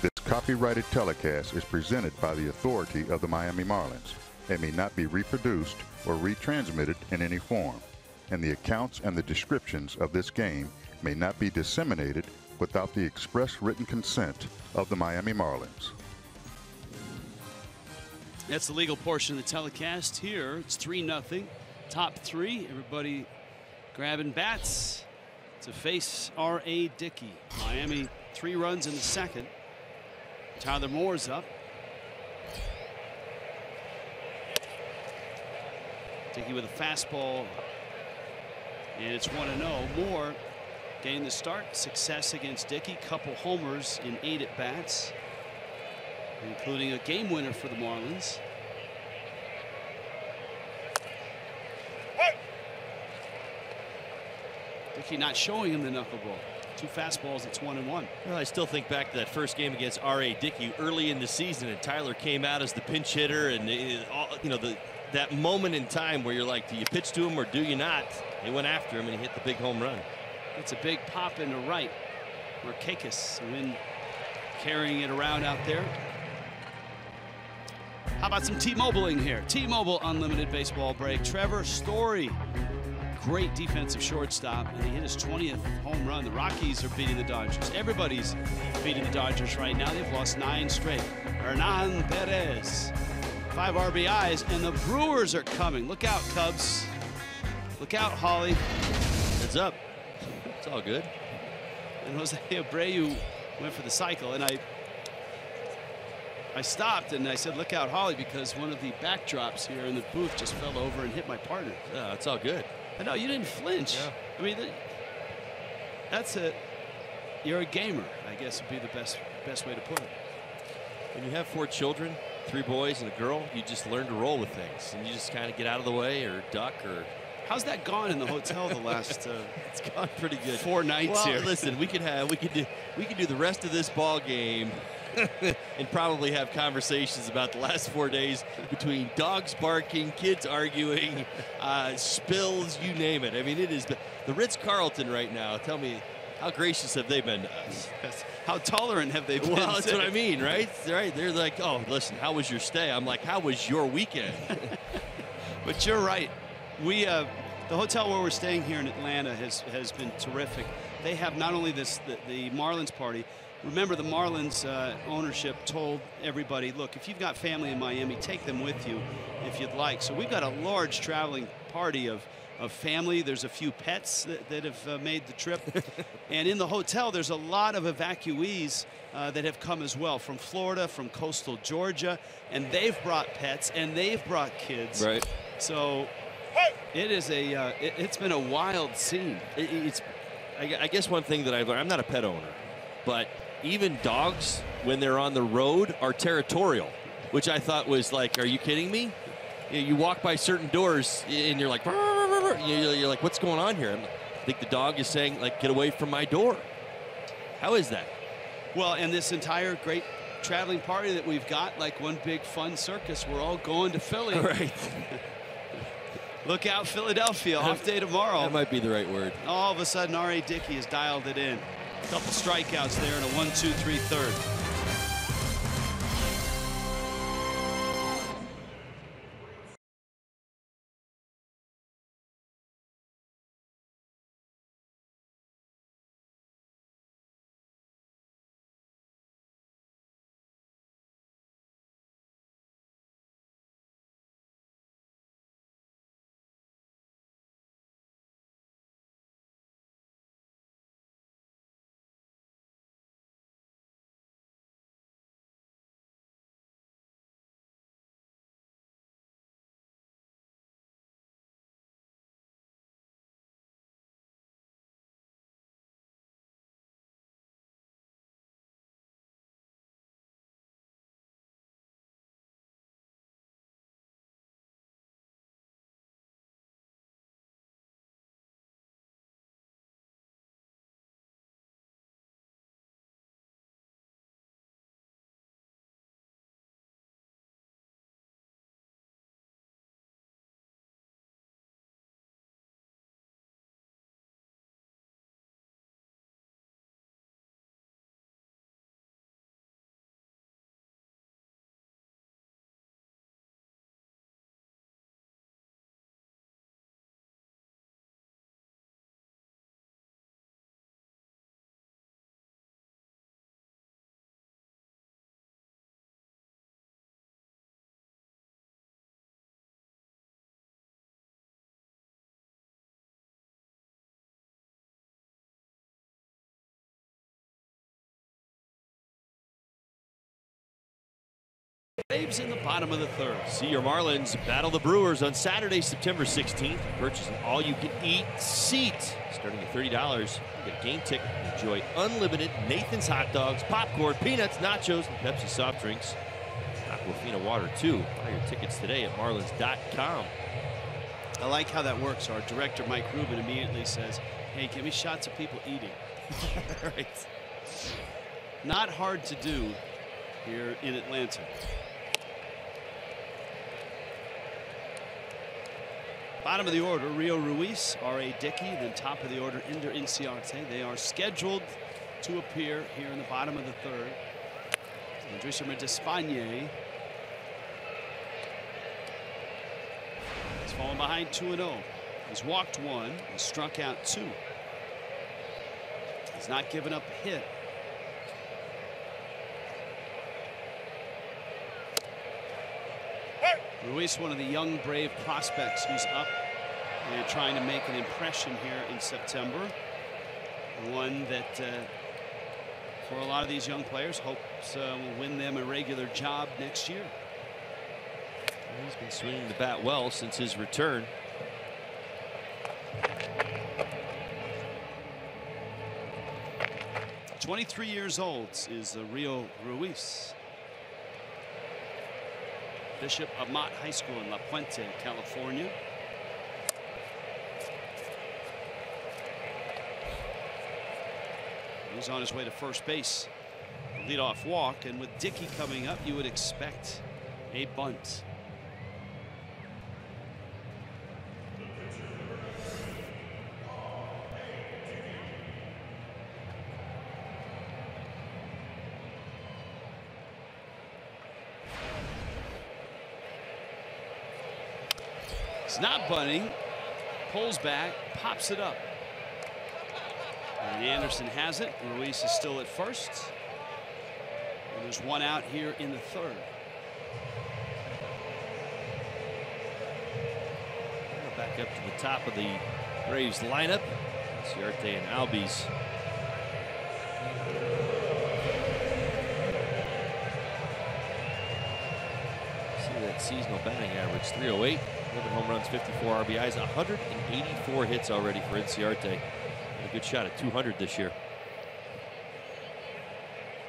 This copyrighted telecast is presented by the authority of the Miami Marlins and may not be reproduced or retransmitted in any form, and the accounts and the descriptions of this game may not be disseminated without the express written consent of the Miami Marlins. That's the legal portion of the telecast. Here it's 3-0. Top three. Everybody grabbing bats to face R.A. Dickey. Miami 3 runs in the second. Tyler Moore's up. Dickey with a fastball. And it's 1-0. Moore getting the start. Success against Dickey. Couple homers in 8 at-bats, including a game winner for the Marlins. Dickey not showing him the knuckleball. 2 fastballs, it's 1-1. Well, I still think back to that first game against R.A. Dickey early in the season, and Tyler came out as the pinch hitter, and that moment in time where you're like, do you pitch to him or do you not? They went after him and he hit the big home run. It's a big pop into right. Markakis, the wind carrying it around out there. How about some T-Mobiling here? T-Mobile Unlimited Baseball Break. Trevor Story, great defensive shortstop, and he hit his 20th home run. The Rockies are beating the Dodgers. Everybody's beating the Dodgers right now. They've lost 9 straight. Hernan Perez, 5 RBIs, and the Brewers are coming. Look out, Cubs. Look out, Holly. Heads up. It's all good. And Jose Abreu went for the cycle, and I stopped and I said, look out, Holly, because one of the backdrops here in the booth just fell over and hit my partner. Yeah, it's all good. I know, you didn't flinch. Yeah. I mean, that's it. You're a gamer, I guess would be the best way to put it. When you have 4 children, 3 boys and a girl, you just learn to roll with things, and you just kind of get out of the way or duck or. How's that gone in the hotel the last? It's gone pretty good. 4 nights here. Listen, we could do the rest of this ball game and probably have conversations about the last 4 days between dogs barking, kids arguing, spills, you name it. I mean, it is the Ritz-Carlton right now. Tell me, how gracious have they been to us? How tolerant have they been? Well, that's what I mean, right? Right? They're like, oh, listen, how was your stay? I'm like, how was your weekend? But you're right. We the hotel where we're staying here in Atlanta has been terrific. They have not only the Marlins party. Remember, the Marlins ownership told everybody, look, if you've got family in Miami, take them with you if you'd like. So we've got a large traveling party of family. There's a few pets that have made the trip. And in the hotel, there's a lot of evacuees that have come as well from Florida, from coastal Georgia, and they've brought pets and they've brought kids. Right. So it is it's been a wild scene. I guess one thing that I've learned, I'm not a pet owner, but even dogs, when they're on the road, are territorial, which I thought was like, are you kidding me? You walk by certain doors and you're like, you're like, what's going on here? I think the dog is saying, like, get away from my door. How is that? Well, and this entire great traveling party that we've got, like one big fun circus, we're all going to Philly. Right. Look out, Philadelphia, off day tomorrow. That might be the right word. All of a sudden, R.A. Dickey has dialed it in. A couple strikeouts there in a 1-2-3 third. Braves in the bottom of the third. See your Marlins battle the Brewers on Saturday, September 16th. Purchase an all-you-can-eat seat. Starting at $30, you get a game ticket and enjoy unlimited Nathan's hot dogs, popcorn, peanuts, nachos, and Pepsi soft drinks. Aquafina water, too. Buy your tickets today at marlins.com. I like how that works. Our director, Mike Rubin, immediately says, hey, give me shots of people eating. Right. Not hard to do here in Atlanta. Bottom of the order, Rio Ruiz, R.A. Dickey. Then top of the order, Ender Inciarte. They are scheduled to appear here in the bottom of the third. Andres Despagne. He's fallen behind 2-0. He's walked 1. He's struck out 2. He's not given up a hit. Ruiz, one of the young Brave prospects who's up and trying to make an impression here in September. One that for a lot of these young players hopes will win them a regular job next year. He's been swinging the bat well since his return. "23 years old is Rio Ruiz. Bishop of Mott High School in La Puente, California. He's on his way to first base. Leadoff walk, and with Dickey coming up, you would expect a bunt. It's not bunting. Pulls back, pops it up. And Anderson has it. Ruiz is still at first. And there's one out here in the third. Back up to the top of the Braves lineup. Inciarte and Albies. See that seasonal batting average, 308. 11 home runs, 54 RBIs, 184 hits already for Inciarte. And a good shot at 200 this year.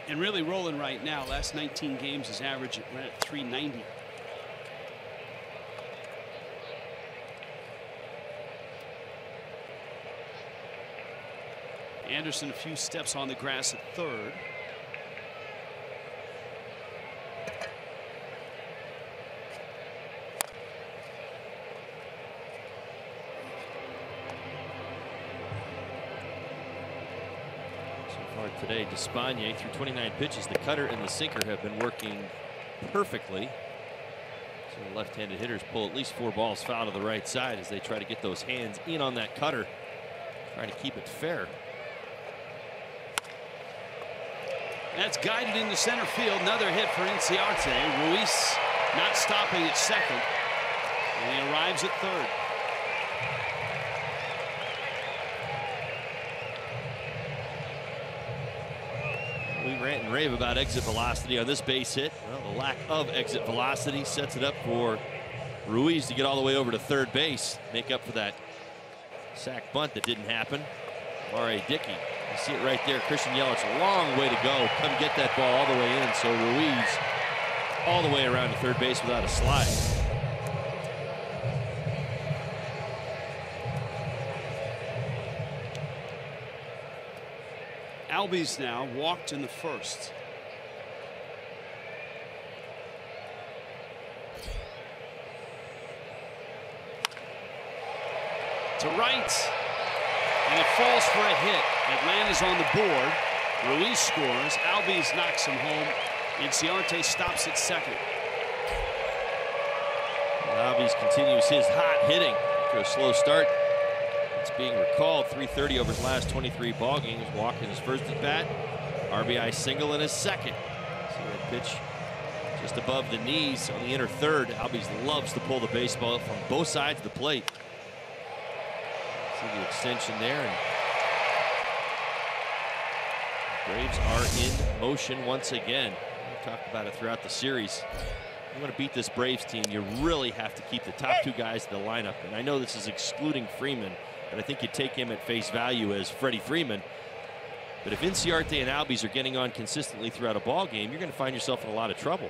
And really rolling right now. Last 19 games, his average right at 390. Anderson a few steps on the grass at third. Today, Despagne through 29 pitches. The cutter and the sinker have been working perfectly. So the left-handed hitters pull at least 4 balls foul to the right side as they try to get those hands in on that cutter, trying to keep it fair. That's guided into center field. Another hit for Inciarte. Ruiz not stopping at second, and he arrives at third. We rant and rave about exit velocity on this base hit. Well, the lack of exit velocity sets it up for Ruiz to get all the way over to third base, make up for that sac bunt that didn't happen. R.A. Dickey, you see it right there. Christian Yelich, a long way to go. Come get that ball all the way in. So Ruiz all the way around to third base without a slide. Albies now walked in the first. To right, and it falls for a hit. Atlanta's on the board. Ruiz scores. Albies knocks him home. Inciarte stops at second. Albies continues his hot hitting after a slow start. It's being recalled. 330 over his last 23 ball games. Walking his first at bat. RBI single in his second. See that pitch just above the knees on the inner third. Albies loves to pull the baseball from both sides of the plate. See the extension there. And Braves are in motion once again. talked about it throughout the series. You want to beat this Braves team, you really have to keep the top two guys in the lineup. And I know this is excluding Freeman, but I think you take him at face value as Freddie Freeman. But if Inciarte and Albies are getting on consistently throughout a ball game, you're going to find yourself in a lot of trouble.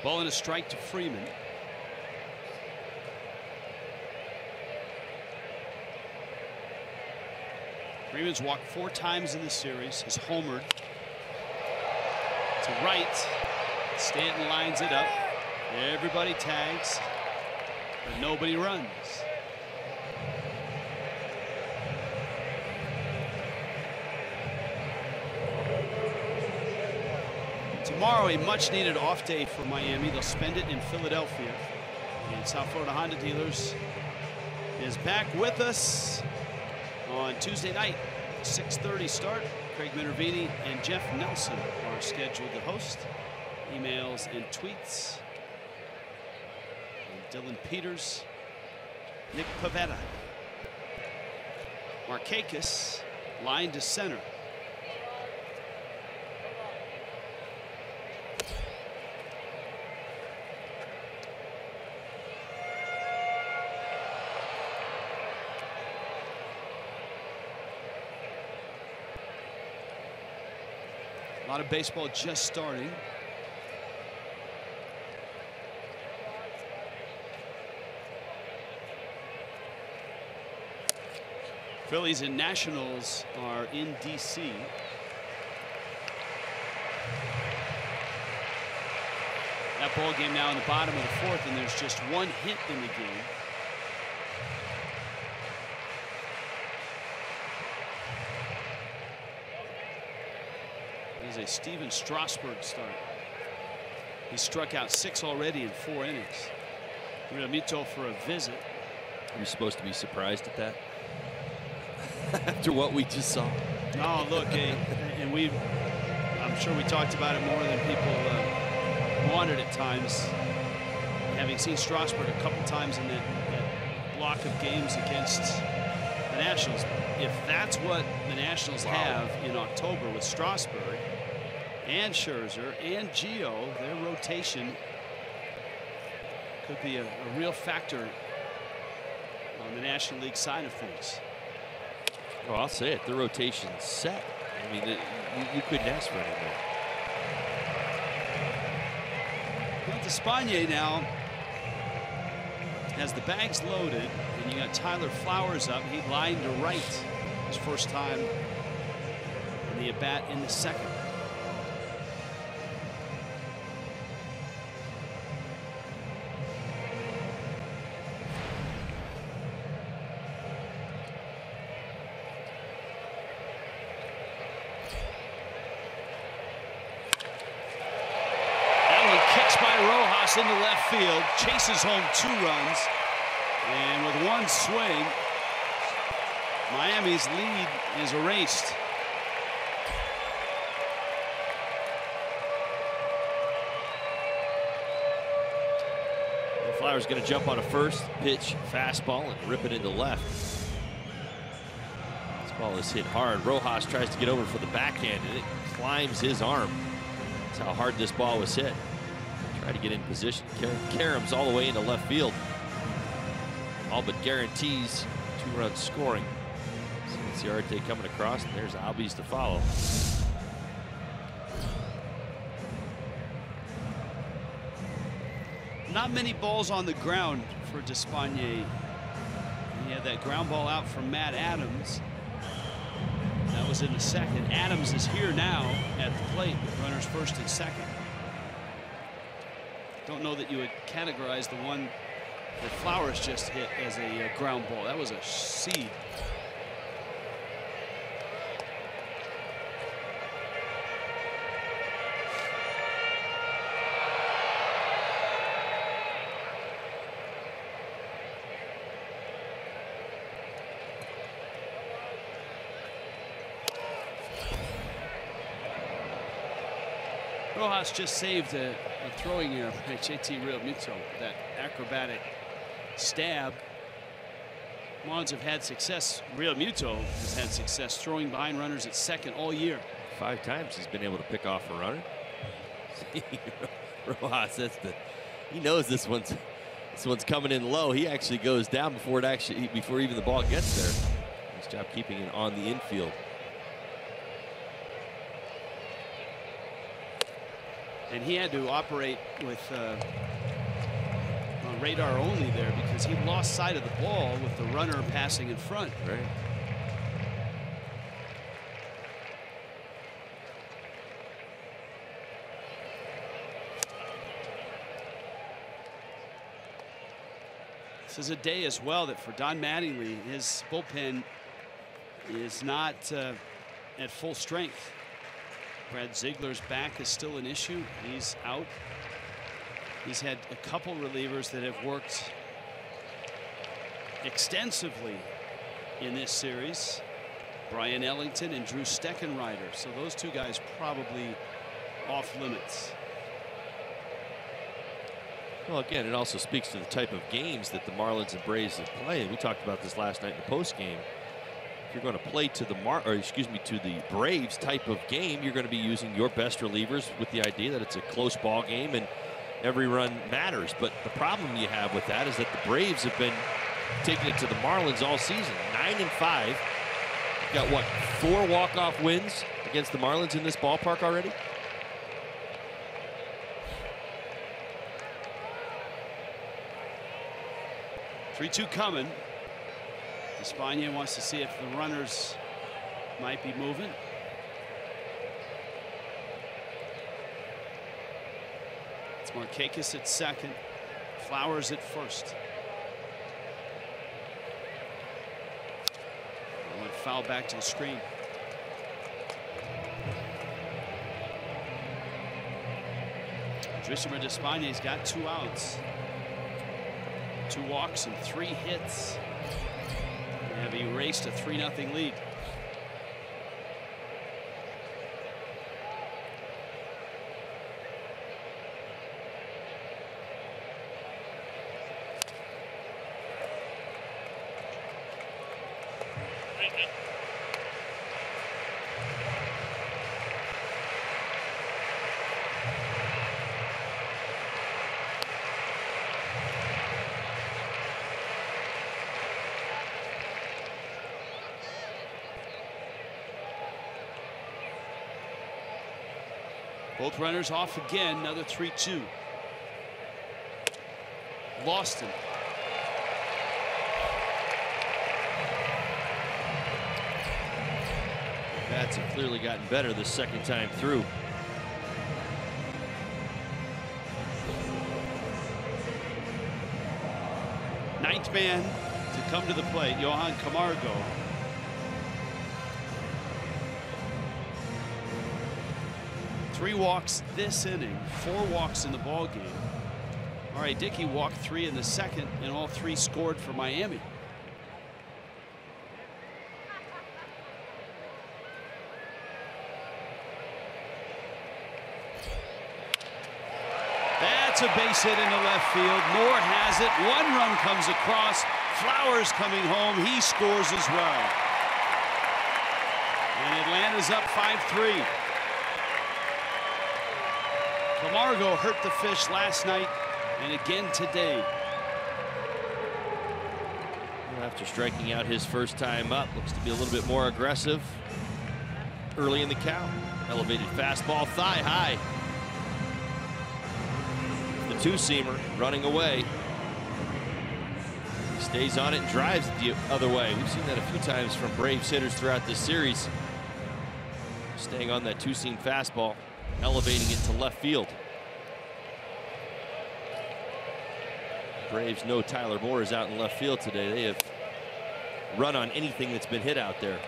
Ball and a strike to Freeman. Freeman's walked 4 times in this series. Has homered to right. Stanton lines it up. Everybody tags, but nobody runs. Tomorrow, a much-needed off day for Miami. They'll spend it in Philadelphia. And South Florida Honda Dealers is back with us on Tuesday night, 6:30 start. Craig Minervini and Jeff Nelson are scheduled to host. Emails and tweets. And Dylan Peters, Nick Pavetta, Markakis, line to center. A lot of baseball just starting. Phillies and Nationals are in D.C. That ball game now in the bottom of the 4th, and there's just 1 hit in the game. A Steven Strasburg start. He struck out 6 already in 4 innings. Realmuto for a visit. Are you supposed to be surprised at that? After what we just saw? No, look, and I'm sure we talked about it more than people wanted at times. Having seen Strasburg a couple times in that block of games against the Nationals. If that's what the Nationals have in October with Strasburg and Scherzer and Gio, their rotation could be a real factor on the National League side of things. Well, I'll say it, the rotation's set. I mean, you couldn't ask for anything. Well, Despaigne now has the bags loaded, and you got Tyler Flowers up. He lined to right his first time in the at-bat in the 2nd. Into left field, chases home 2 runs, and with 1 swing, Miami's lead is erased. Flowers going to jump on a first pitch fastball and rip it into left. This ball is hit hard. Rojas tries to get over for the backhand, and it climbs his arm. That's how hard this ball was hit. Try to get in position. Karam's all the way into left field. All but guarantees 2-run scoring. Inciarte coming across, and there's Albies to follow. Not many balls on the ground for Despaigne. He had that ground ball out from Matt Adams. That was in the 2nd. Adams is here now at the plate. Runners 1st and 2nd. Don't know that you would categorize the one that Flowers just hit as a ground ball. That was a seed. Rojas just saved a throwing error by JT Realmuto. That acrobatic stab. Marlins have had success. Realmuto has had success throwing behind runners at second all year. 5 times he's been able to pick off a runner. Rojas, he knows this one's coming in low. He actually goes down before even the ball gets there. Nice job keeping it on the infield. And he had to operate with on radar only there because he lost sight of the ball with the runner passing in front. Right. This is a day as well that for Don Mattingly, his bullpen is not at full strength. Brad Ziegler's back is still an issue. He's out. He's had a couple relievers that have worked extensively in this series. Brian Ellington and Drew Steckenrider. So those 2 guys probably off limits. Well, again, it also speaks to the type of games that the Marlins and Braves have played. We talked about this last night in the post game. If you're going to play to the Braves type of game, you're going to be using your best relievers with the idea that it's a close ball game and every run matters. But the problem you have with that is that the Braves have been taking it to the Marlins all season. 9-5. You've got what, 4 walk-off wins against the Marlins in this ballpark already? Three-2 coming. Despaigne wants to see if the runners might be moving. It's Markakis at second. Flowers at first. Went foul back to the screen. Drismer Despaigne's got 2 outs. 2 walks and 3 hits. They have erased a 3-0 lead. Both runners off again. Another 3-2. Lost him. Bats have clearly gotten better the second time through. Ninth man to come to the plate, Johan Camargo. Three walks this inning, 4 walks in the ball game. All right, Dickey walked 3 in the second, and all 3 scored for Miami. That's a base hit into left field. Moore has it. 1 run comes across. Flowers coming home. He scores as well. And Atlanta's up 5-3. Camargo hurt the fish last night and again today. After striking out his first time up, looks to be a little bit more aggressive early in the count. Elevated fastball, thigh high. The 2-seamer running away. He stays on it and drives it the other way. We've seen that a few times from Braves hitters throughout this series. Staying on that 2-seam fastball, elevating it to left field. Braves know Tyler Moore is out in left field today. They have run on anything that's been hit out there.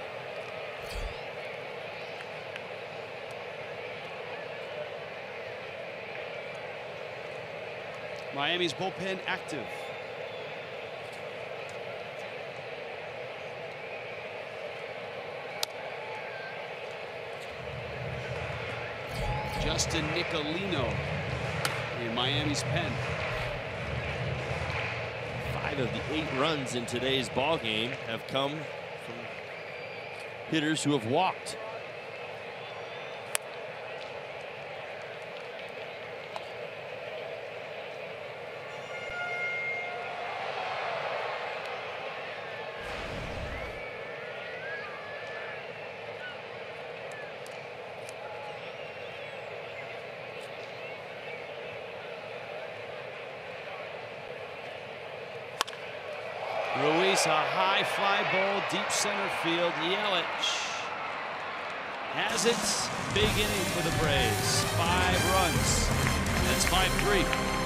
Miami's bullpen active. Austin Nicolino in Miami's pen. 5 of the 8 runs in today's ball game have come from hitters who have walked. Ruiz, a high fly ball, deep center field. Yelich has it. Big inning for the Braves. 5 runs. That's 5-3.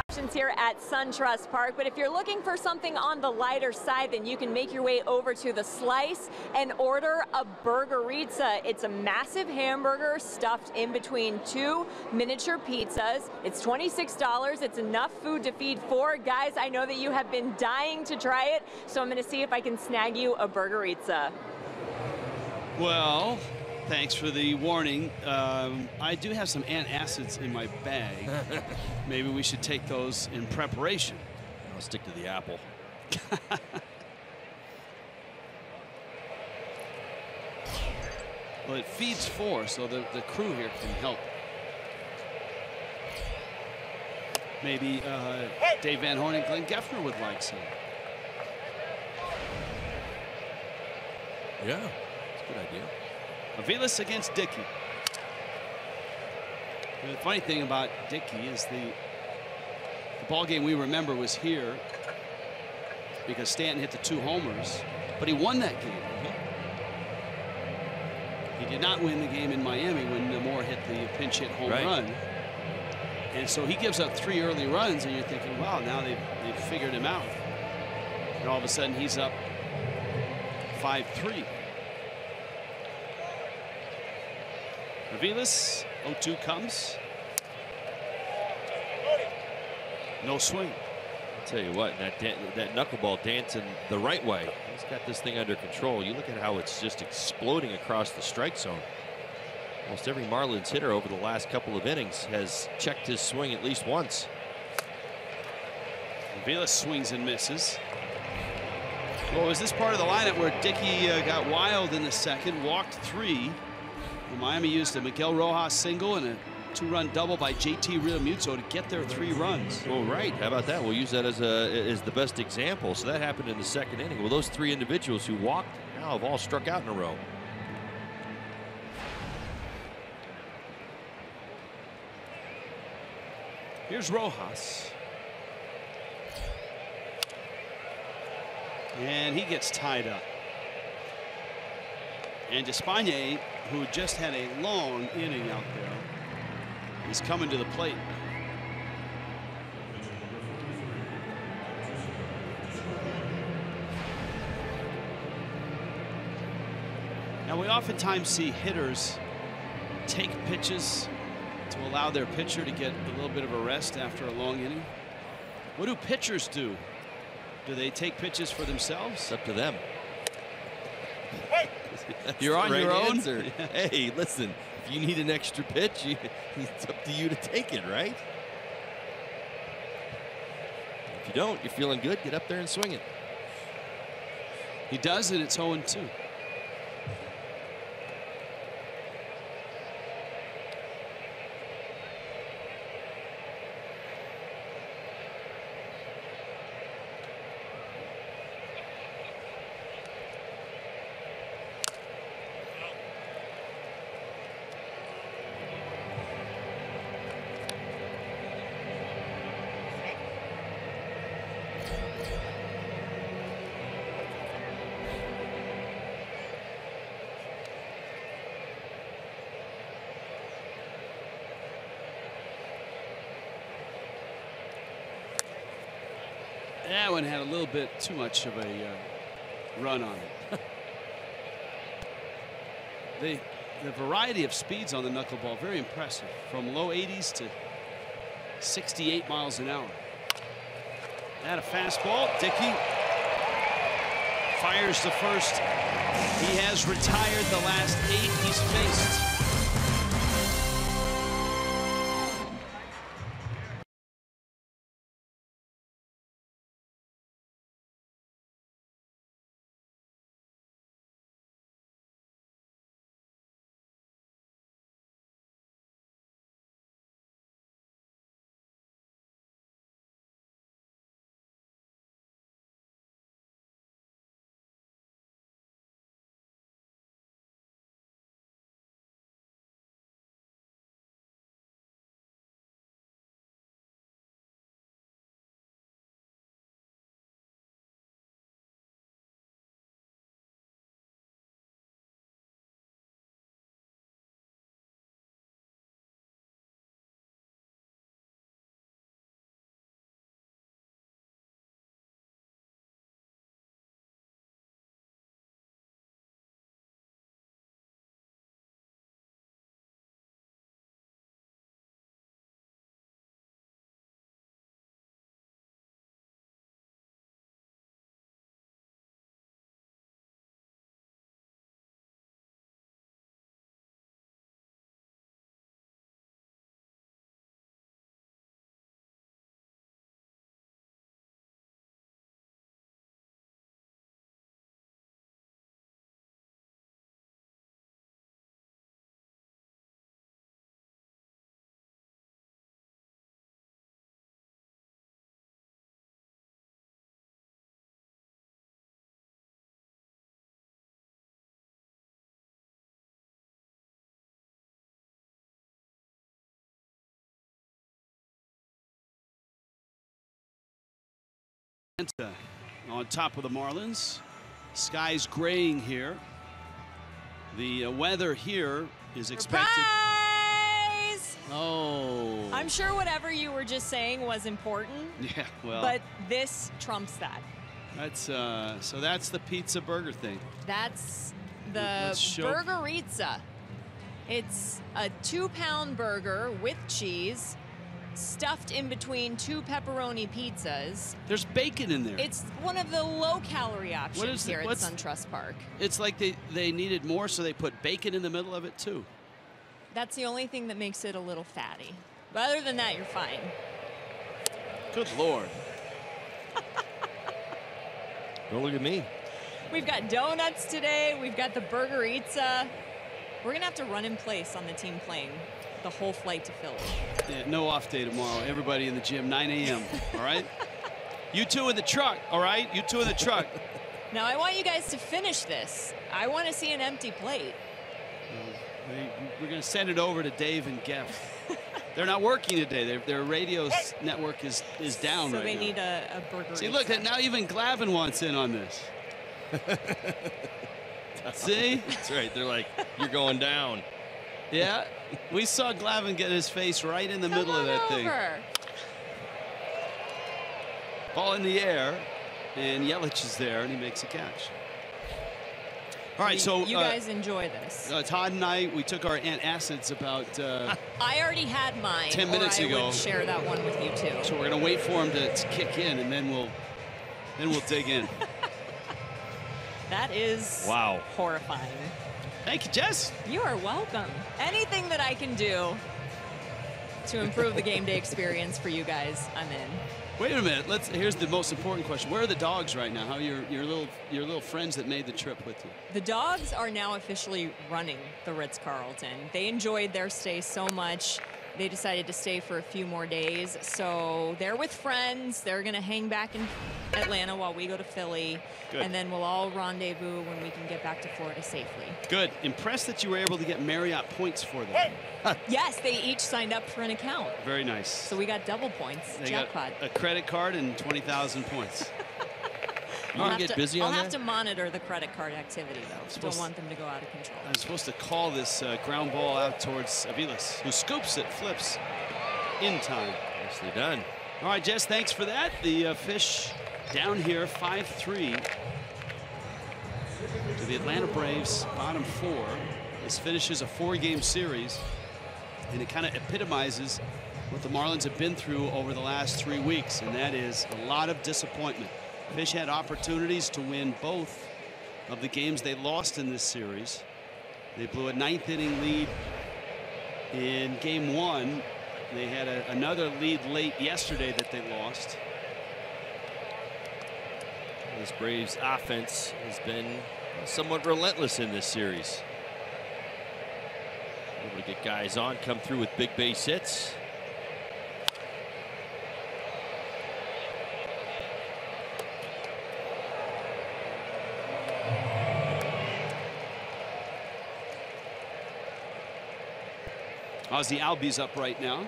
Options here at SunTrust Park, but if you're looking for something on the lighter side, then you can make your way over to the Slice and order a burgerizza. It's a massive hamburger stuffed in between 2 miniature pizzas. It's $26. It's enough food to feed 4. Guys, I know that you have been dying to try it, so I'm going to see if I can snag you a burgerizza. Well, thanks for the warning. I do have some antacids in my bag. Maybe we should take those in preparation. I'll stick to the apple. Well, it feeds 4, so the crew here can help. Maybe Dave Van Horn and Glenn Geffner would like some. Yeah, that's a good idea. Aviles against Dickey. The funny thing about Dickey is the ball game we remember was here because Stanton hit the 2 homers, but he won that game. He did not win the game in Miami when Moore hit the pinch hit home run. And so he gives up 3 early runs, and you're thinking, wow, now they've figured him out. And all of a sudden he's up 5-3. Aviles, 0-2 comes. No swing. I'll tell you what, that knuckleball dancing the right way. He's got this thing under control. You look at how it's just exploding across the strike zone. Almost every Marlins hitter over the last couple of innings has checked his swing at least once. Aviles swings and misses. Well, was this part of the lineup where Dickey got wild in the second, walked 3? Miami used a Miguel Rojas single and a 2-run double by JT Realmuto to get their 3 runs. Well, right. How about that? We'll use that as the best example. So that happened in the second inning. Well, those 3 individuals who walked now have all struck out in a row. Here's Rojas. And he gets tied up. And Despaigne, who just had a long inning out there, is coming to the plate. Now, we oftentimes see hitters take pitches to allow their pitcher to get a little bit of a rest after a long inning. What do pitchers do? Do they take pitches for themselves? It's up to them. You're on your own. Answer. Hey, listen, if you need an extra pitch, it's up to you to take it, right? If you don't, you're feeling good, get up there and swing it. He does, and it's 0-2. That one had a little bit too much of a run on it. The variety of speeds on the knuckleball, very impressive. From low 80s to 68 miles an hour. And a fastball. Dickey fires the first. He has retired the last 8 he's faced. On top of the Marlins. Skies graying here. The weather here is expected. Surprise! Oh. I'm sure whatever you were just saying was important. Yeah, well. But this trumps that. That's so that's the pizza burger thing. That's the burgerizza. It's a 2-pound burger with cheese, stuffed in between 2 pepperoni pizzas. There's bacon in there. It's one of the low-calorie options here at SunTrust Park. It's like they needed more, so they put bacon in the middle of it, too. That's the only thing that makes it a little fatty. But other than that, you're fine. Good Lord. Don't look at me. We've got donuts today. We've got the burgerizza. We're going to have to run in place on the team plane the whole flight to Philly. Yeah, no off day tomorrow. Everybody in the gym, 9 a.m., all right? You two in the truck, all right? You two in the truck. Now, I want you guys to finish this. I want to see an empty plate. We're going to send it over to Dave and Geff. They're not working today. Their radio network is down right now. So they need a burger. See, look, now even Glavin wants in on this. down. See? That's right. They're like, you're going down. Yeah. We saw Glavine get his face right in the middle of that thing. Ball in the air, and Yelich is there, and he makes a catch. All right, so you guys enjoy this. Todd and I, we took our antacids about I already had mine. 10 minutes or I ago. would share that one with you too. So we're gonna wait for him to kick in, and then we'll dig in. That is horrifying. Thank you, Jess. You are welcome. Anything that I can do to improve the game day experience for you guys, I'm in. Wait a minute. Here's the most important question. Where are the dogs right now? How are your little friends that made the trip with you? The dogs are now officially running the Ritz-Carlton. They enjoyed their stay so much. They decided to stay for a few more days. So they're with friends. They're going to hang back in Atlanta while we go to Philly. Good. And then we'll all rendezvous when we can get back to Florida safely. Good. Impressed that you were able to get Marriott points for them. Yes, they each signed up for an account. Very nice. So we got double points. They Jackpot. got a credit card and 20,000 points. You want to get busy on that? I'll have to monitor the credit card activity, though. Don't want them to go out of control. I'm supposed to call this ground ball out towards Aviles, who scoops it, flips in time. Nicely done. All right, Jess, thanks for that. The Fish down here, 5-3 to the Atlanta Braves, bottom 4. This finishes a 4-game series, and it kind of epitomizes what the Marlins have been through over the last 3 weeks, and that is a lot of disappointment. Fish had opportunities to win both of the games they lost in this series. They blew a 9th inning lead in game 1. They had another lead late yesterday that they lost. This Braves offense has been somewhat relentless in this series. Able to get guys on, come through with big base hits. Ozzy Albies up right now.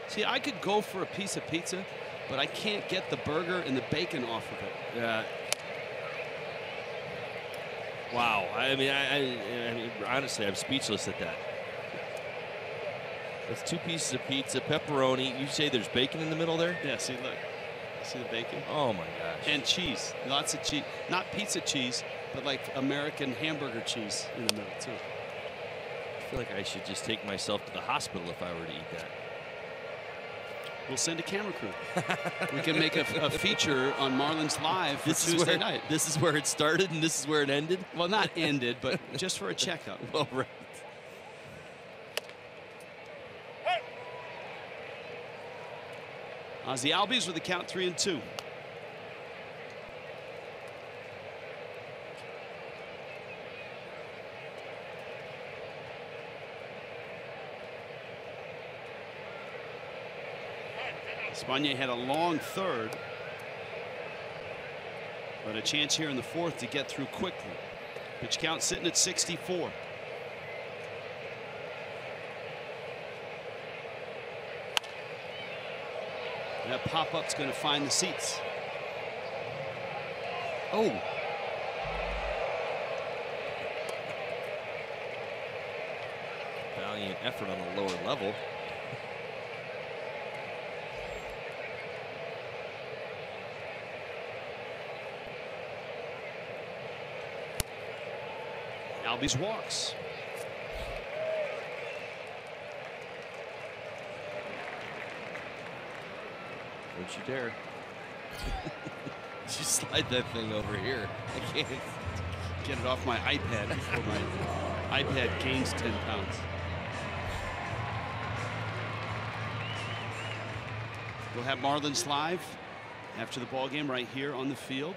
See, I could go for a piece of pizza, but I can't get the burger and the bacon off of it. Wow. I mean, honestly, I'm speechless at that. That's 2 pieces of pizza, pepperoni. You say there's bacon in the middle there? Yeah, see, look. See the bacon? Oh, my gosh. And cheese. Lots of cheese. Not pizza cheese, but like American hamburger cheese in the middle, too. I feel like I should just take myself to the hospital if I were to eat that. We'll send a camera crew. We can make a feature on Marlins Live for Tuesday night. This is where it started and this is where it ended? Well, not ended, but just for a checkup. Well, right. Ozzy Albies with the count 3-2. Espana had a long 3rd, but a chance here in the 4th to get through quickly. Pitch count sitting at 64. That pop-up's going to find the seats. Oh. Valiant effort on the lower level. Albies walks. Don't you dare. You slide that thing over here. I can't get it off my iPad before my iPad gains 10 pounds. We'll have Marlins Live after the ball game right here on the field.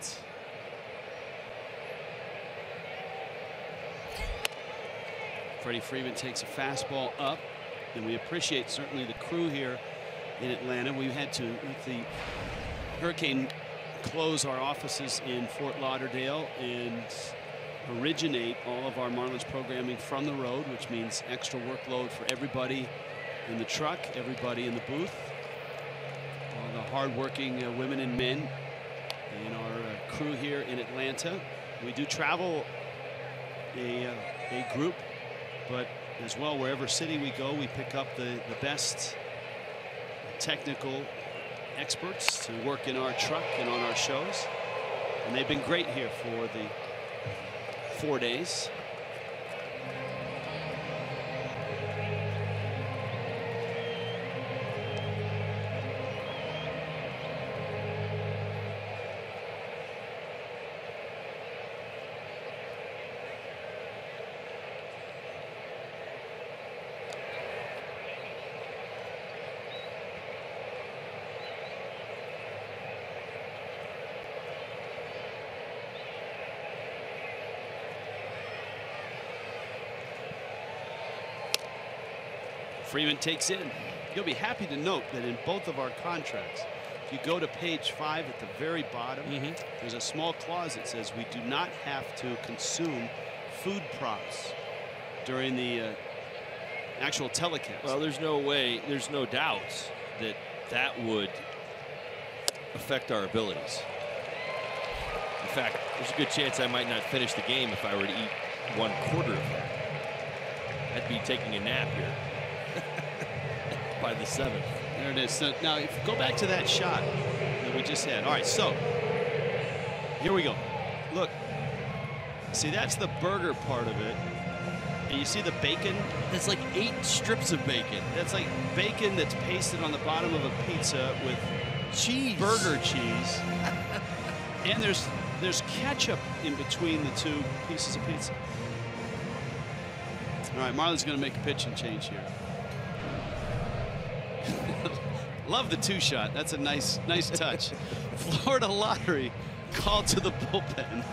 Freddie Freeman takes a fastball up, and we appreciate certainly the crew here in Atlanta. We had to, with the hurricane, close our offices in Fort Lauderdale and originate all of our Marlins programming from the road, which means extra workload for everybody in the truck, everybody in the booth, all the hardworking women and men and our crew here in Atlanta. We do travel a group, but as well, wherever city we go, we pick up the best technical experts to work in our truck and on our shows. And they've been great here for the 4 days. Freeman takes in. You'll be happy to note that in both of our contracts, if you go to page 5 at the very bottom, there's a small clause that says we do not have to consume food props during the actual telecast. Well, there's no way, there's no doubt that that would affect our abilities. In fact, there's a good chance I might not finish the game if I were to eat 1/4 of that. I'd be taking a nap here. By the 7th. There it is. So now, if you go back to that shot that we just had. All right, so here we go. Look, see, that's the burger part of it. And you see the bacon? That's like 8 strips of bacon. That's like bacon that's pasted on the bottom of a pizza with cheese, burger cheese. And there's ketchup in between the 2 pieces of pizza. All right, Marlins going to make a pitching change here. Love the 2-shot. That's a nice touch. Florida Lottery called to the bullpen.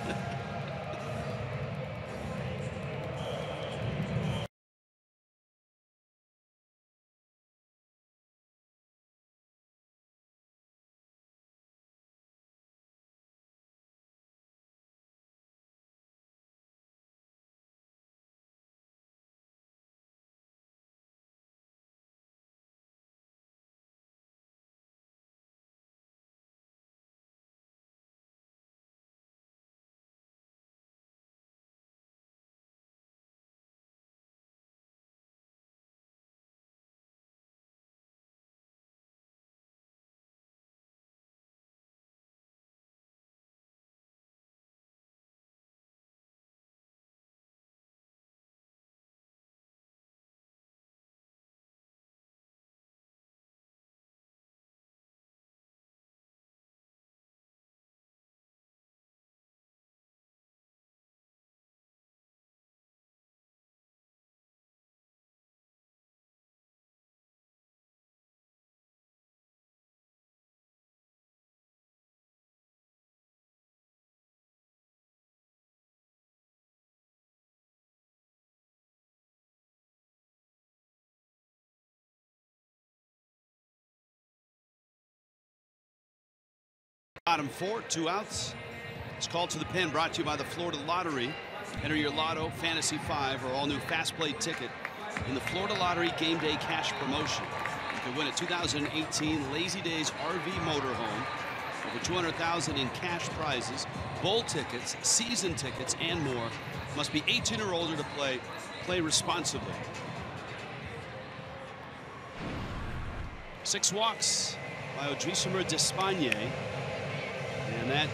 Bottom 4, 2 outs. It's called to the pen, brought to you by the Florida Lottery. Enter your Lotto Fantasy 5 or all new Fast Play ticket in the Florida Lottery Game Day Cash Promotion. You can win a 2018 Lazy Days RV motorhome, over $200,000 in cash prizes, bowl tickets, season tickets, and more. Must be 18 or older to play. Play responsibly. 6 walks by Odrisamer Despaigne. And that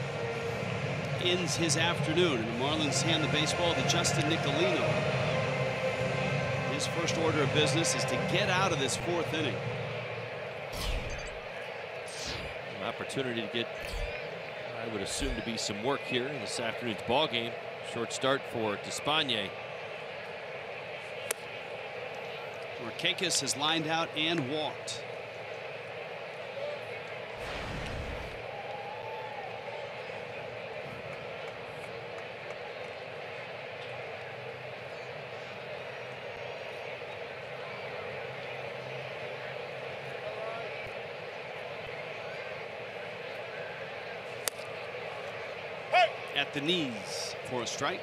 ends his afternoon. And the Marlins hand the baseball to Justin Nicolino. His first order of business is to get out of this 4th inning. An opportunity to get, I would assume, to be some work here in this afternoon's ball game. Short start for Despaigne. Markakis has lined out and walked. At the knees for a strike.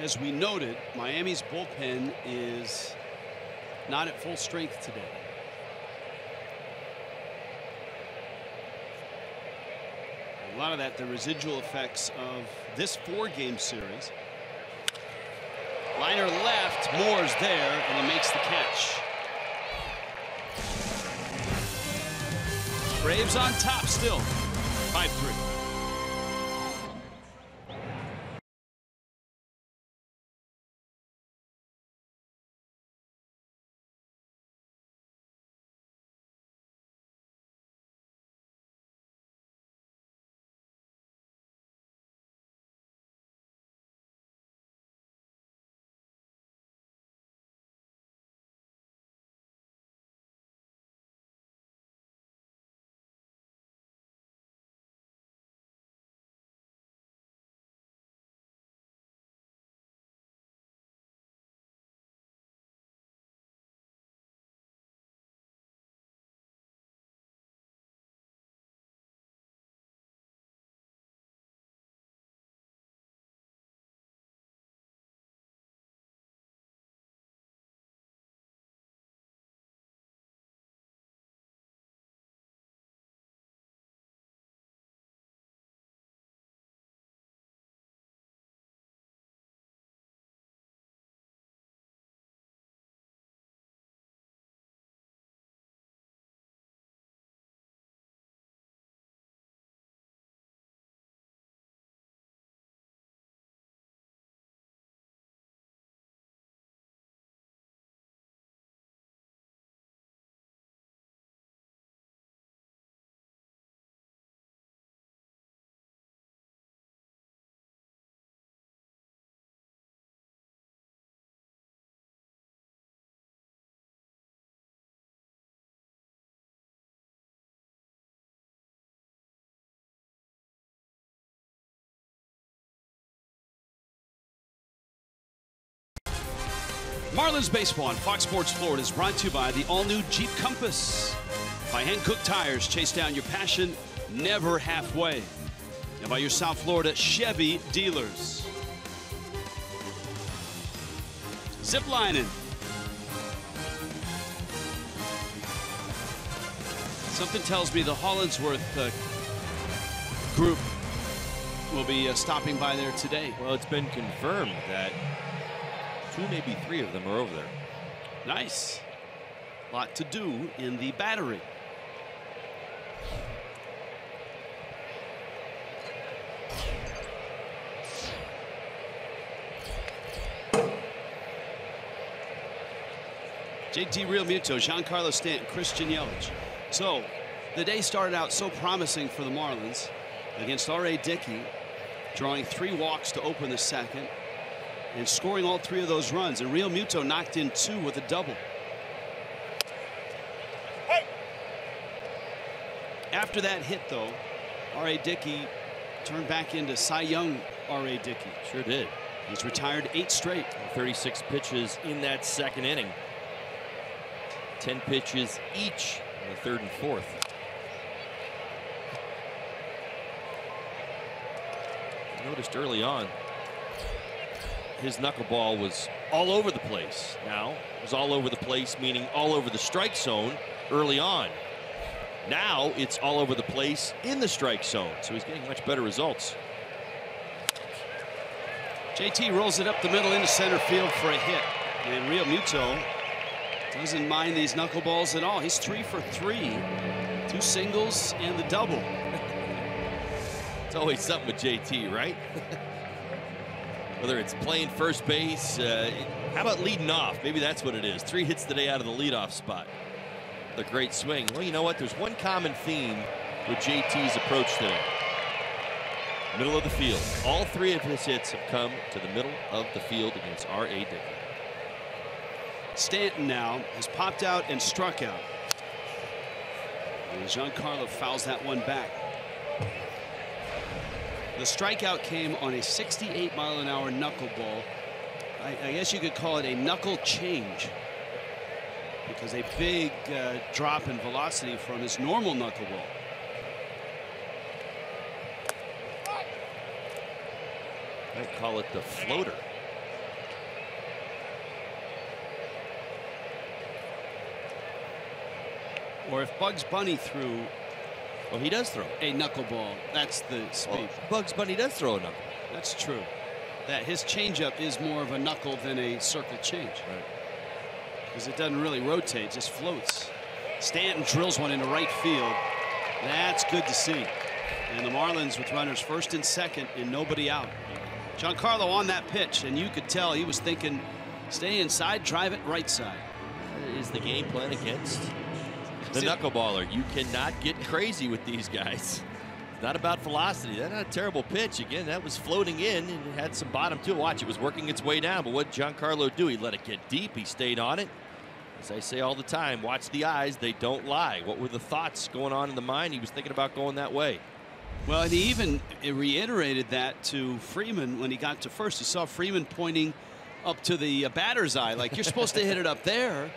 As we noted, Miami's bullpen is not at full strength today. A lot of that, the residual effects of this 4-game series. Liner left, Moore's there, and he makes the catch. Braves on top still, 5-3. Marlins baseball on Fox Sports Florida is brought to you by the all-new Jeep Compass. By Hankook Tires, chase down your passion, never halfway. And by your South Florida Chevy dealers. Ziplining. Something tells me the Hollinsworth group will be stopping by there today. Well, it's been confirmed that 2, maybe 3 of them are over there. Nice. Lot to do in the battery. JT Realmuto, Giancarlo Stanton, Christian Yelich. So the day started out so promising for the Marlins against R.A. Dickey, drawing 3 walks to open the second and scoring all 3 of those runs. And Realmuto knocked in 2 with a double. After that hit, though, R.A. Dickey turned back into Cy Young R.A. Dickey. Sure did. He's retired 8 straight. 36 pitches in that second inning. 10 pitches each in the 3rd and 4th. I noticed early on his knuckleball was all over the place. Now it was all over the place, meaning all over the strike zone early on. Now it's all over the place in the strike zone, so he's getting much better results. JT rolls it up the middle into center field for a hit, and Realmuto doesn't mind these knuckleballs at all. He's 3 for 3, 2 singles and the double. It's always something with JT, right? Whether it's playing first base, how about leading off? Maybe that's what it is. 3 hits today out of the leadoff spot. The great swing. Well, you know what? There's one common theme with JT's approach today. Middle of the field. All 3 of his hits have come to the middle of the field against R.A. Dickey. Stanton now has popped out and struck out. And Giancarlo fouls that one back. The strikeout came on a 68-mile-an-hour knuckleball. I guess you could call it a knuckle change, because a big drop in velocity from his normal knuckleball. I'd call it the floater. Or if Bugs Bunny threw, well, he does throw a knuckleball. That's the speed. Well, Bugs Bunny does throw a knuckle. That's true. That his changeup is more of a knuckle than a circle change. Right. Because it doesn't really rotate, it just floats. Stanton drills one into right field. That's good to see. And the Marlins with runners first and second and nobody out. Giancarlo on that pitch, and you could tell he was thinking, stay inside, drive it right side. That is the game plan against the knuckleballer. You cannot get crazy with these guys. It's not about velocity. That's not a terrible pitch. Again, that was floating in and it had some bottom to it. Watch, it was working its way down, but what did Giancarlo do? He let it get deep. He stayed on it. As I say all the time, watch the eyes. They don't lie. What were the thoughts going on in the mind? He was thinking about going that way. Well, and he even reiterated that to Freeman when he got to first. He saw Freeman pointing up to the batter's eye, like, you're supposed to hit it up there.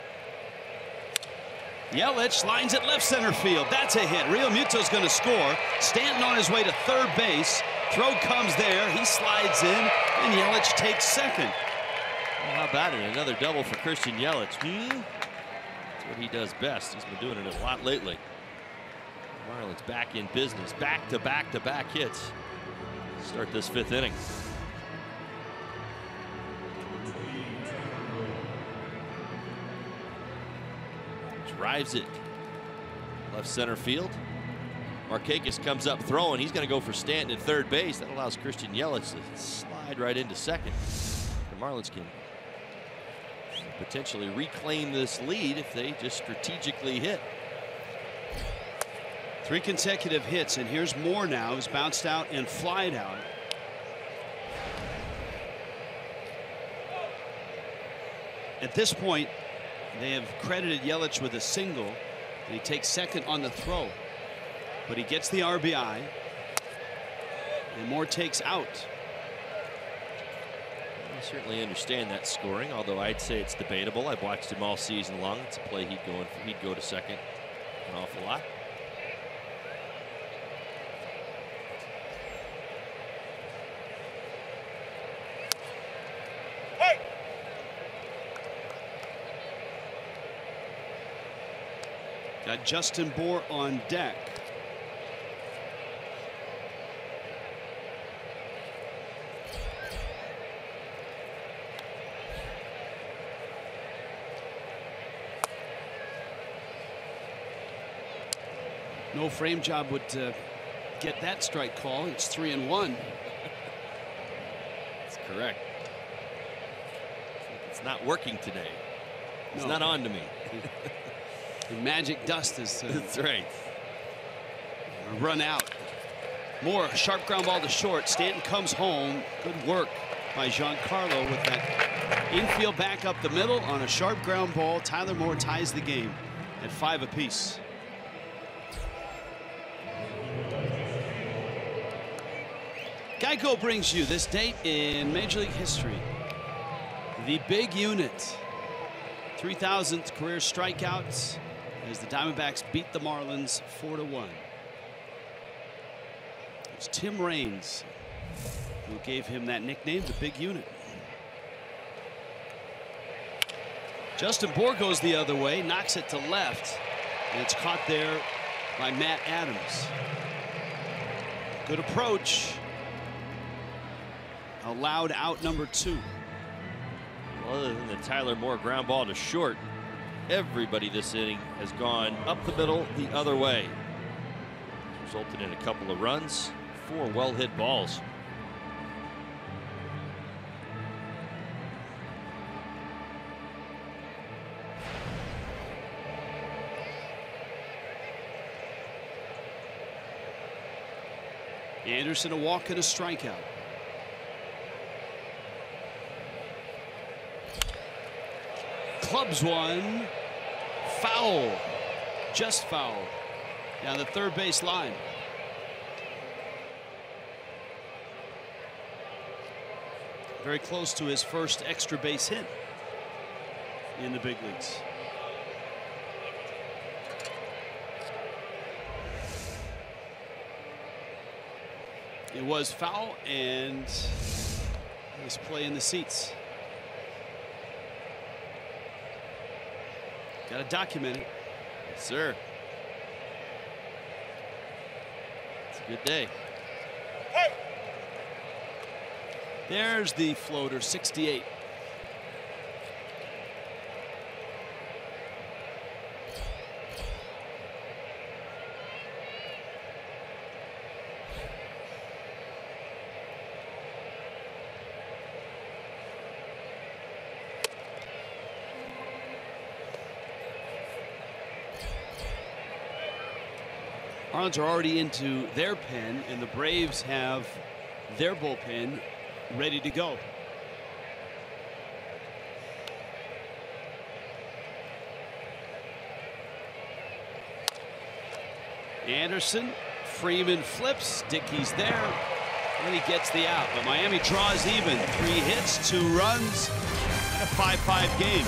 Yelich lines it left center field. That's a hit. Real Muto's going to score. Stanton on his way to third base. Throw comes there. He slides in, and Yelich takes second. Well, how about it? Another double for Christian Yelich. That's what he does best. He's been doing it a lot lately. Marlins back in business. Back-to-back hits. Start this fifth inning. Drives it left center field. Markakis comes up throwing. He's going to go for Stanton at third base. That allows Christian Yelich to slide right into second. The Marlins can potentially reclaim this lead if they just strategically hit. 3 consecutive hits, and here's Moore now, who's bounced out and flied out. At this point, they have credited Yelich with a single, and he takes second on the throw. But he gets the RBI, and Moore takes out. I certainly understand that scoring, although I'd say it's debatable. I've watched him all season long. It's a play he'd go to second an awful lot. Got Justin Bour on deck. No frame job would get that strike call. It's 3-1. That's correct. It's not working today. It's No. not on to me. The magic dust is That's right. run out. Moore, sharp ground ball to short. Stanton comes home. Good work by Giancarlo with that infield back up the middle on a sharp ground ball. Tyler Moore ties the game at 5 apiece. Geico brings you this date in Major League history. The big unit. 3,000th career strikeouts as the Diamondbacks beat the Marlins 4-1. It's Tim Raines who gave him that nickname, the big unit. Justin Bour goes the other way, knocks it to left, and it's caught there by Matt Adams. Good approach. Allowed out number 2. Well, other than the Tyler Moore ground ball to short, everybody this inning has gone up the middle the other way. It's resulted in a couple of runs, 4 well-hit balls. Anderson a walk and a strikeout. Clubs one. Foul. Just foul. Down the third base line. Very close to his first extra base hit in the big leagues. It was foul, and nice play in the seats. Got to document it. Yes, sir. Good day. There's the floater, 68. Marlins are already into their pen, and the Braves have their bullpen ready to go. Anderson, Freeman flips, Dickey's there, and he gets the out. But Miami draws even. 3 hits, 2 runs, and a 5-5 game.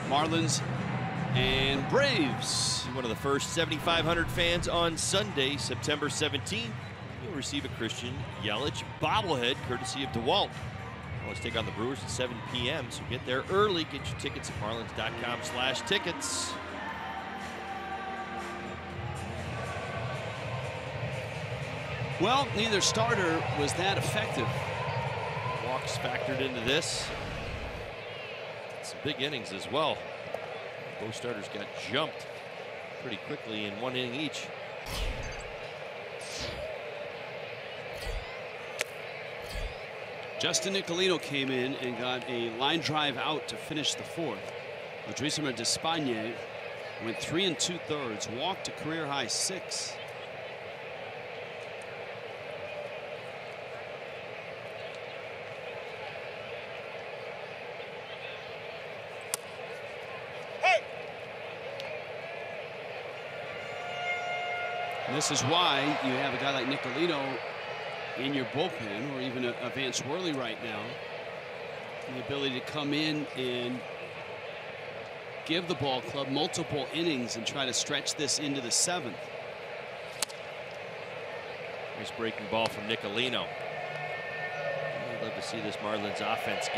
Marlins and Braves. One of the first 7,500 fans on Sunday, September 17th. You'll receive a Christian Yelich bobblehead courtesy of DeWalt. Let's take on the Brewers at 7 p.m. So get there early. Get your tickets at marlins.com/tickets. Well, neither starter was that effective. Walks factored into this. Some big innings as well. Both starters got jumped pretty quickly in 1 inning each. Justin Nicolino came in and got a line drive out to finish the 4th. Odrisamer Despaigne went 3 2/3, walked a career high 6. And this is why you have a guy like Nicolino in your bullpen, or even a Vance Worley right now. The ability to come in and give the ball club multiple innings and try to stretch this into the 7th. Nice breaking ball from Nicolino. I'd love to see this Marlins offense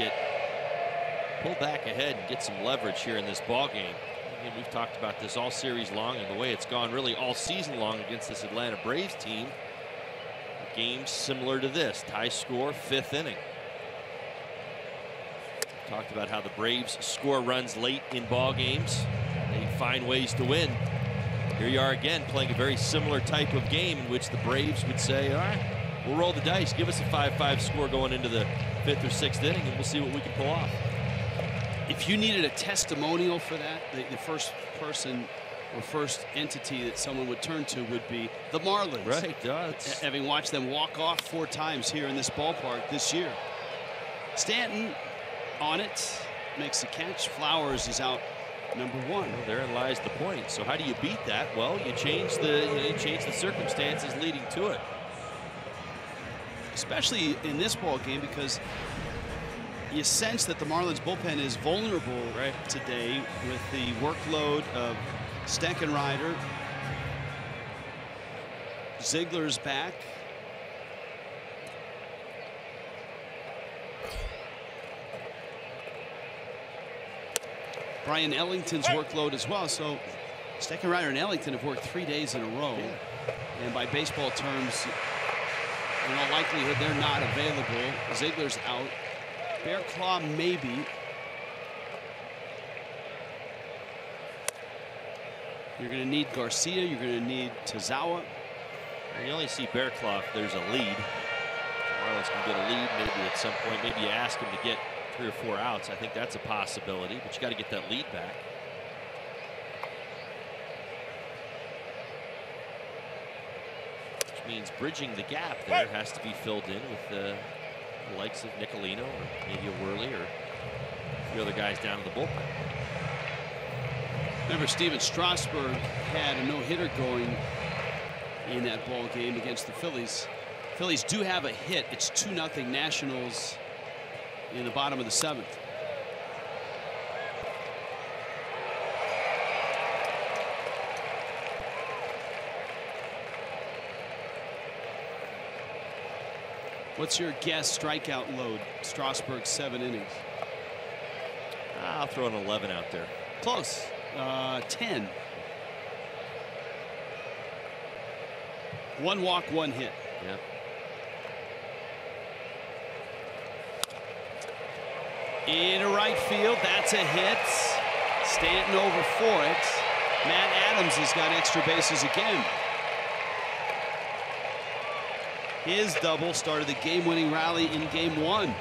pull back ahead and get some leverage here in this ball game. Again, we've talked about this all series long, and the way it's gone really all season long against this Atlanta Braves team. Games similar to this, tie score, 5th inning. We've talked about how the Braves score runs late in ball games. They find ways to win. Here you are again playing a very similar type of game in which the Braves would say, all right, we'll roll the dice, give us a 5-5 score going into the 5th or 6th inning, and we'll see what we can pull off. If you needed a testimonial for that, the first person or first entity that someone would turn to would be the Marlins. Right. Having watched them walk off 4 times here in this ballpark this year. Stanton on it, makes the catch. Flowers is out number 1. Well, therein lies the point. So how do you beat that? Well, you change the circumstances leading to it. Especially in this ball game, because you sense that the Marlins bullpen is vulnerable today with the workload of Steckenrider. Ziegler's back. Brian Ellington's workload as well. So Steckenrider and Ellington have worked 3 days in a row. And by baseball terms, in all likelihood, they're not available. Ziegler's out. Bear Claw maybe. You're going to need Garcia. You're going to need Tazawa. You only see Bear Claw if there's a lead. Marlins can get a lead maybe at some point. Maybe you ask him to get 3 or 4 outs. I think that's a possibility, but you got to get that lead back. Which means bridging the gap there has to be filled in with the likes of Nicolino or maybe a Worley or a few other guys down in the bullpen. Remember, Steven Strasburg had a no-hitter going in that ball game against the Phillies. Phillies do have a hit. It's 2-0 Nationals in the bottom of the 7th. What's your guess strikeout load? Strasburg's 7 innings. I'll throw an 11 out there. Close. 10. 1 walk, 1 hit. Yep. Into right field. That's a hit. Stanton over for it. Matt Adams has got extra bases again. His double started the game-winning rally in Game 1.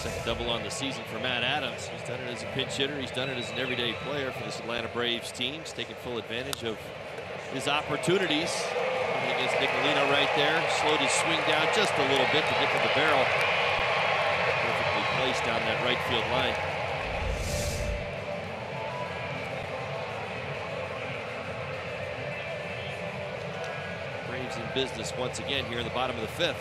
22nd double on the season for Matt Adams. He's done it as a pinch hitter. He's done it as an everyday player for this Atlanta Braves team. He's taking full advantage of his opportunities. Coming against Nicolino right there. Slowed his swing down just a little bit to get to the barrel. Perfectly placed down that right field line. Braves in business once again here in the bottom of the 5th.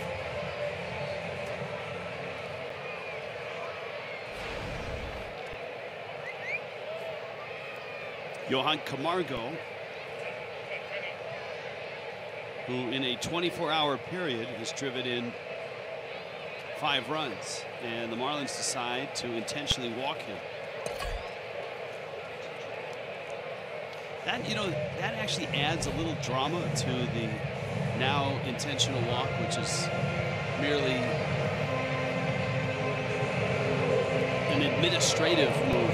Johan Camargo, who in a 24-hour period has driven in 5 runs, and the Marlins decide to intentionally walk him. That, that actually adds a little drama to the now intentional walk, which is merely an administrative move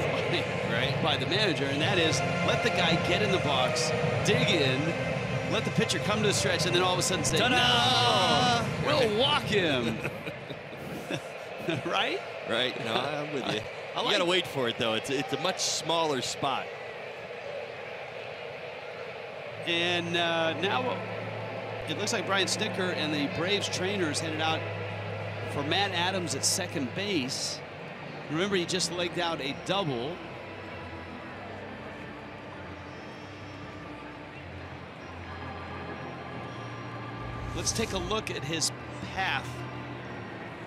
by the manager, and that is let the guy get in the box, dig in, let the pitcher come to the stretch, and then all of a sudden say, "No, we'll walk him." Right? Right. No, I'm with you. You got to wait for it, though. It's a much smaller spot. And now it looks like Brian Snitker and the Braves trainers headed out for Matt Adams at second base. Remember, he just legged out a double. Let's take a look at his path.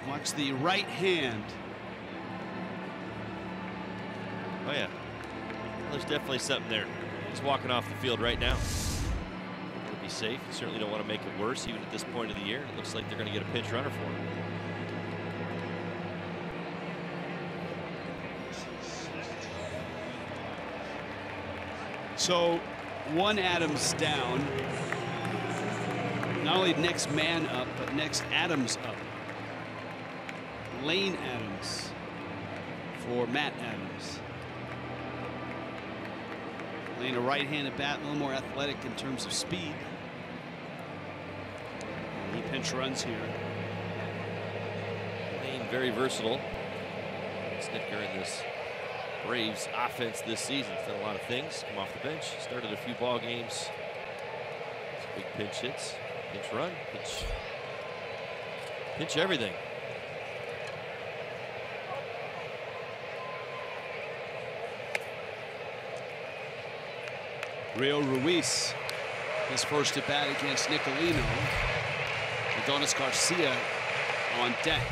Watch the right hand. Oh, yeah. Well, there's definitely something there. He's walking off the field right now. To be safe. You certainly don't want to make it worse, even at this point of the year. It looks like they're going to get a pinch runner for him. So, one Adams down. Not only next man up, but next Adams up. Lane Adams for Matt Adams. Lane, a right-handed bat, a little more athletic in terms of speed. And he pinch runs here. Lane very versatile. Snitker in this Braves offense this season. He's done a lot of things. Come off the bench. Started a few ball games. Big pinch hits. Pinch run. Pinch everything. Rio Ruiz, his first at bat against Nicolino. Adonis Garcia on deck.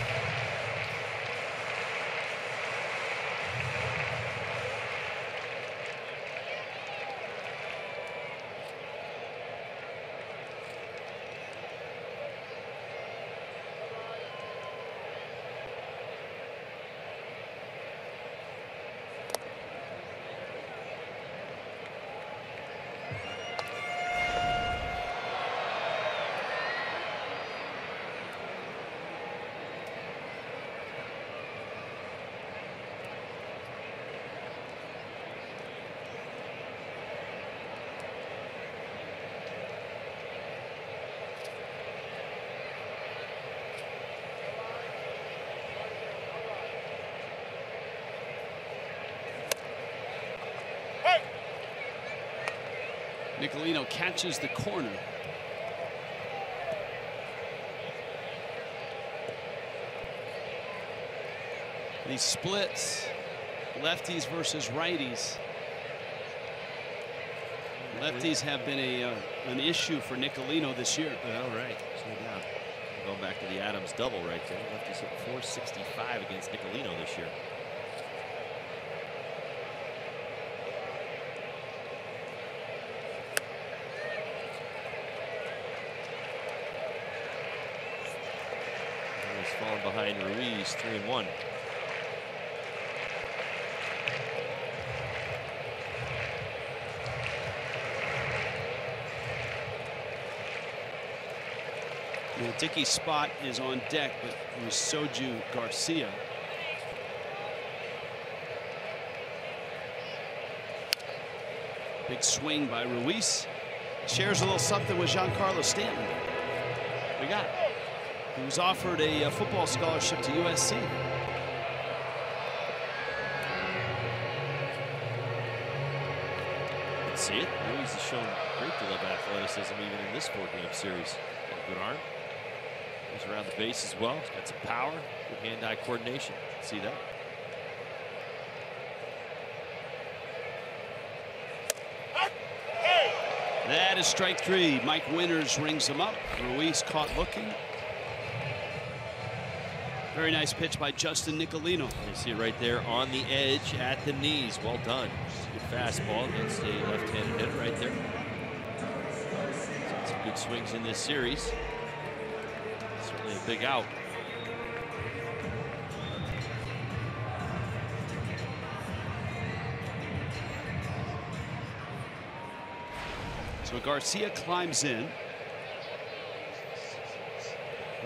Nicolino catches the corner. These splits, lefties versus righties. Lefties have been an issue for Nicolino this year. All right, so down. Going back to the Adams double right there. Lefties hit .465 against Nicolino this year. Falling behind Ruiz, 3-1. Well, Dickey's spot is on deck, but it was Soju Garcia. Big swing by Ruiz. Shares a little something with Giancarlo Stanton. We got it. He was offered a football scholarship to USC. Let's see it. Ruiz has shown a great deal of athleticism even in this 4-game series. Got a good arm. Moves around the base as well. He's got some power. Good hand-eye coordination. See that? That is strike 3. Mike Winters rings him up. Ruiz caught looking. Very nice pitch by Justin Nicolino. You see it right there on the edge at the knees. Well done. Good fastball against a left-handed hitter right there. Some good swings in this series. Certainly a big out. So Garcia climbs in.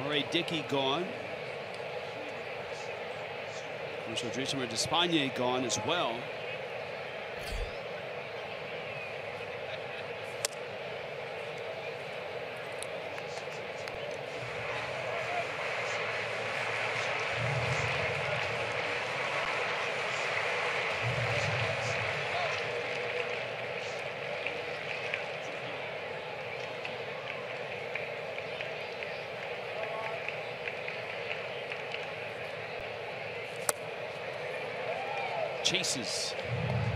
R.A. Dickey gone. So Drismer Despagne gone as well. Chases.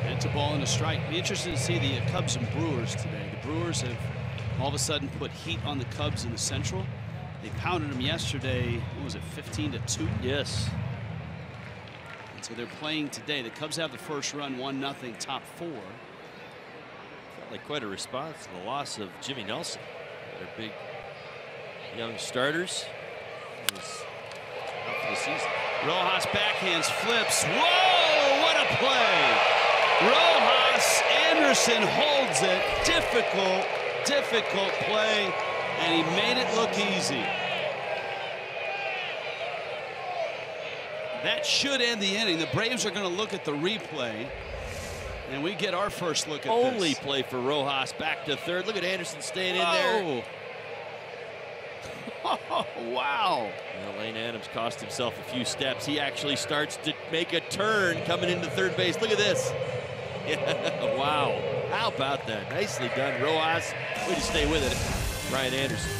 And it's a ball and a strike. Be interested to see the Cubs and Brewers today. The Brewers have all of a sudden put heat on the Cubs in the Central. They pounded them yesterday. What was it, 15-2? Yes. And so they're playing today. The Cubs have the first run, 1-0, top 4. Felt like quite a response to the loss of Jimmy Nelson. Their big young starters. He was out for the season. Rojas backhands, flips. Whoa, what a play. Rojas Anderson holds it. Difficult play, and he made it look easy. That should end the inning. The Braves are going to look at the replay, and we get our first look at Only this. play for Rojas back to third. Look at Anderson staying in there. Oh, wow. Well, Lane Adams cost himself a few steps. He actually starts to make a turn coming into third base. Look at this. Yeah, wow. How about that? Nicely done, Rojas. Way to stay with it, Brian Anderson.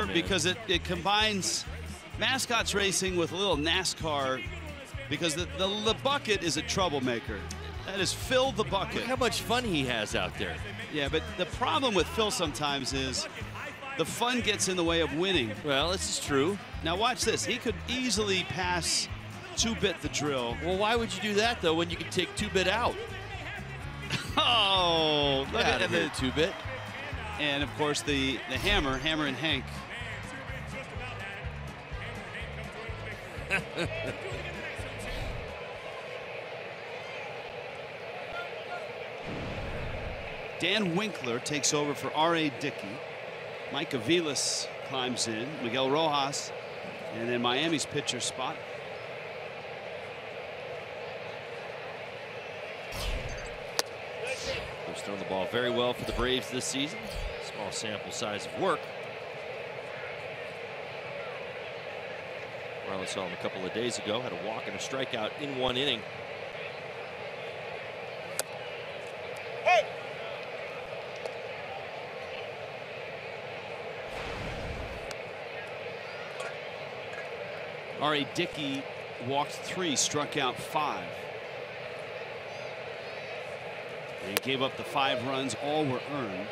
more because it combines mascots racing with a little NASCAR, because the bucket is a troublemaker. That is Phil the Bucket. Look how much fun he has out there. Yeah, but the problem with Phil sometimes is the fun gets in the way of winning. Well, this is true. Now watch this. He could easily pass 2-bit the drill. Well, why would you do that, though, when you can take 2-bit out? Oh, look at the 2-bit. And, of course, the Hammer and Hank. Dan Winkler takes over for R.A. Dickey. Mike Aviles climbs in. Miguel Rojas. And then Miami's pitcher spot. Who's thrown the ball very well for the Braves this season. Small sample size of work. Marlins saw him a couple of days ago. Had a walk and a strikeout in 1 inning. R.A. Dickey walked 3, struck out 5. And he gave up the 5 runs. All were earned.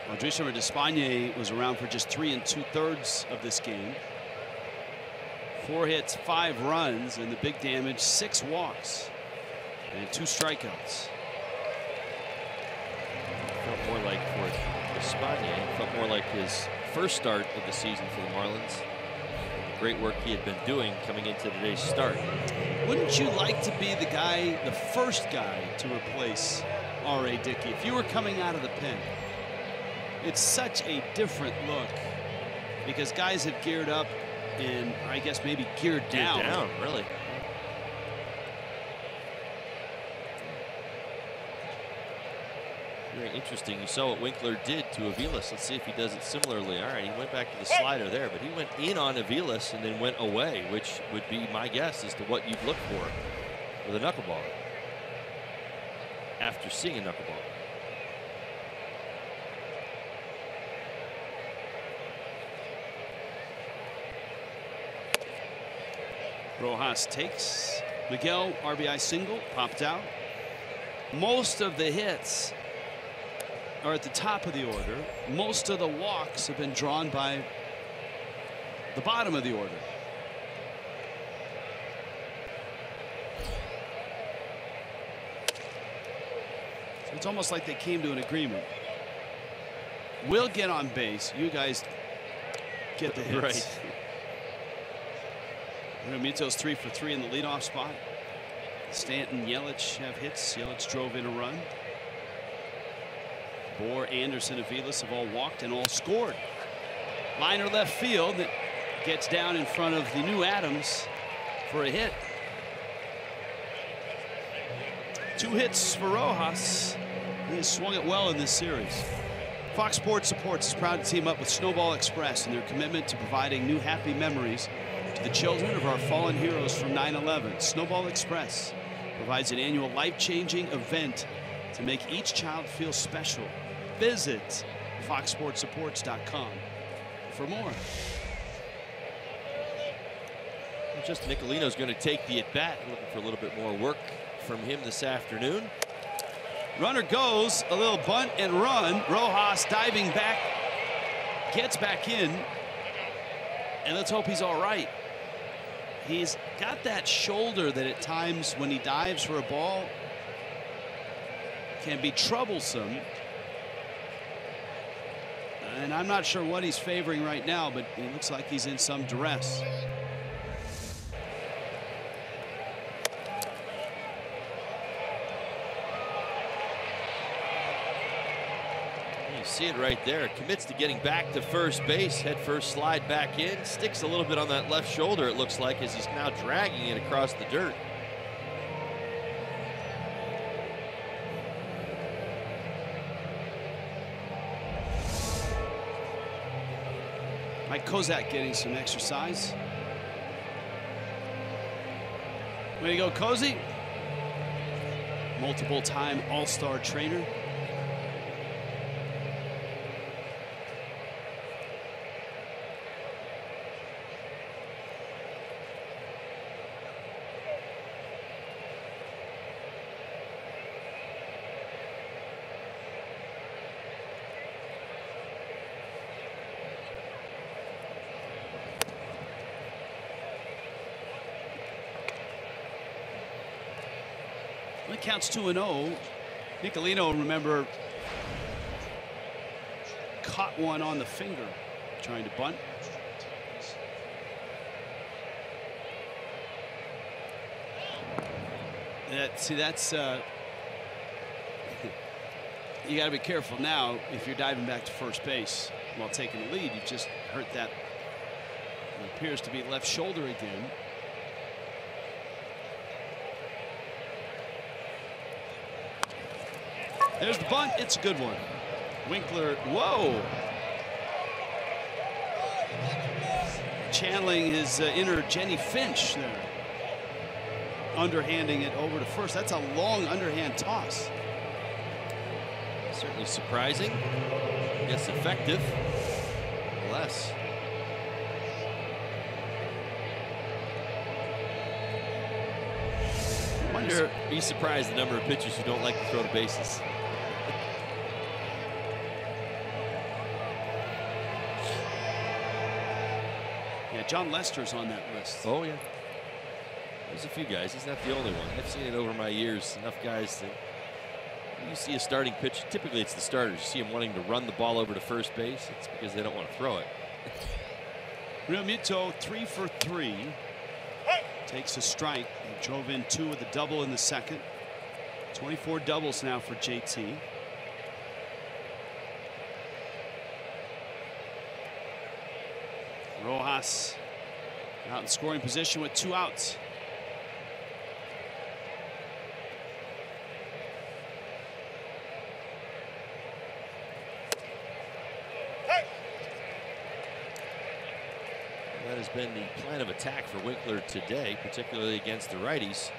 Andres Despaigne was around for just 3 2/3 of this game. 4 hits, 5 runs, and the big damage, 6 walks and 2 strikeouts. Felt more like for Despaigne, felt more like his first start of the season for the Marlins. The great work he had been doing coming into today's start. Wouldn't you like to be the guy, the first guy to replace R.A. Dickey? If you were coming out of the pen, it's such a different look because guys have geared up and I guess maybe geared down. Geared down, really. Very interesting. You saw what Winkler did to Aviles. Let's see if he does it similarly. All right, he went back to the slider there, but he went in on Aviles and then went away, which would be my guess as to what you'd look for with a knuckleball after seeing a knuckleball. Rojas takes. Miguel, RBI single, popped out. Most of the hits are at the top of the order. Most of the walks have been drawn by the bottom of the order. So it's almost like they came to an agreement. We'll get on base. You guys get the hits. Right. Ramito's 3 for 3 in the leadoff spot. Stanton, Yelich have hits. Yelich drove in a run. Bohr, Anderson, Aviles have all walked and all scored. Liner left field that gets down in front of the new Adams for a hit. 2 hits for Rojas. He has swung it well in this series. Fox Sports Supports is proud to team up with Snowball Express in their commitment to providing new happy memories to the children of our fallen heroes from 9/11. Snowball Express provides an annual life-changing event to make each child feel special. Visit foxsportsupports.com for more. Justin Nicolino's going to take the at-bat, looking for a little bit more work from him this afternoon. Runner goes, a little bunt and run. Rojas diving back, gets back in, and let's hope he's all right. He's got that shoulder that at times when he dives for a ball can be troublesome. And I'm not sure what he's favoring right now, but it looks like he's in some duress. See it right there. Commits to getting back to first base. Head first slide back in. Sticks a little bit on that left shoulder, it looks like, as he's now dragging it across the dirt. Mike Kozak getting some exercise. Way to go, Cozy. Multiple-time all-star trainer. It counts 2-0. Nicolino, remember, caught one on the finger trying to bunt. That's you got to be careful now if you're diving back to first base while taking the lead. You just hurt that. It appears to be left shoulder again. There's the bunt. It's a good one. Winkler, whoa. Channeling his inner Jenny Finch there. Underhanding it over to first. That's a long underhand toss. Certainly surprising. I guess effective. Less. Wonder, be surprised the number of pitchers who don't like to throw the bases. Yeah, John Lester's on that list. Oh yeah. There's a few guys. He's not the only one. I've seen it over my years. Enough guys that you see a starting pitch. Typically, it's the starters. You see them wanting to run the ball over to first base. It's because they don't want to throw it. Real Muto 3 for 3. Takes a strike. He drove in 2 with a double in the second. 24 doubles now for JT. Rojas out in scoring position with 2 outs. That has been the plan of attack for Winkler today, particularly against the righties.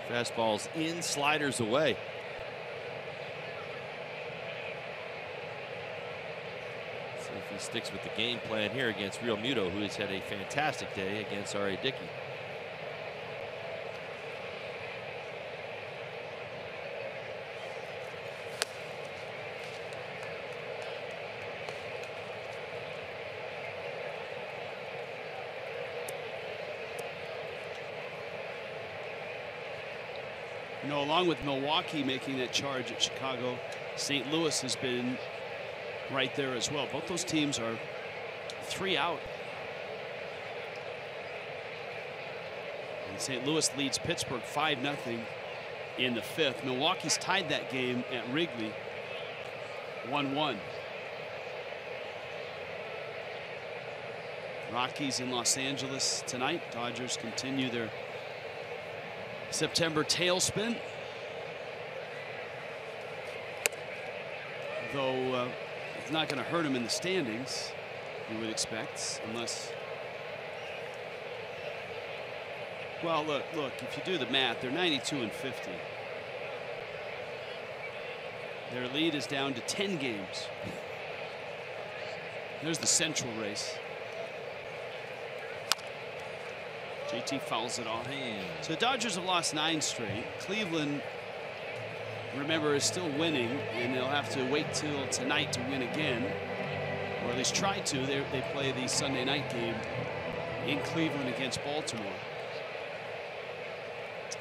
Fastballs in, sliders away. See if he sticks with the game plan here against Real Muto, who has had a fantastic day against R.A. Dickey. You know, along with Milwaukee making that charge at Chicago, St. Louis has been right there as well. Both those teams are 3 out. And St. Louis leads Pittsburgh 5-0 in the 5th. Milwaukee's tied that game at Wrigley 1-1. Rockies in Los Angeles tonight. Dodgers continue their September tailspin. Though it's not going to hurt them in the standings, you would expect, unless. Well, look, if you do the math, they're 92-50. Their lead is down to 10 games. There's the Central race. JT fouls it off. So the Dodgers have lost 9 straight. Cleveland, remember, is still winning, and they'll have to wait till tonight to win again, or at least try to. They play the Sunday night game in Cleveland against Baltimore.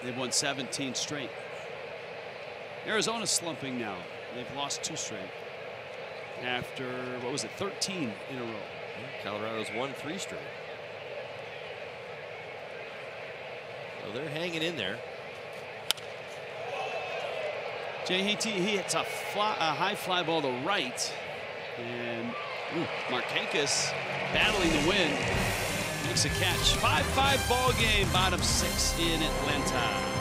They've won 17 straight. Arizona's slumping now. They've lost 2 straight after, what was it, 13 in a row. Colorado's won 3 straight. So they're hanging in there. JT, he hits a high fly ball to right, and Markakis battling the win makes a catch. 5-5 ball game, bottom 6 in Atlanta.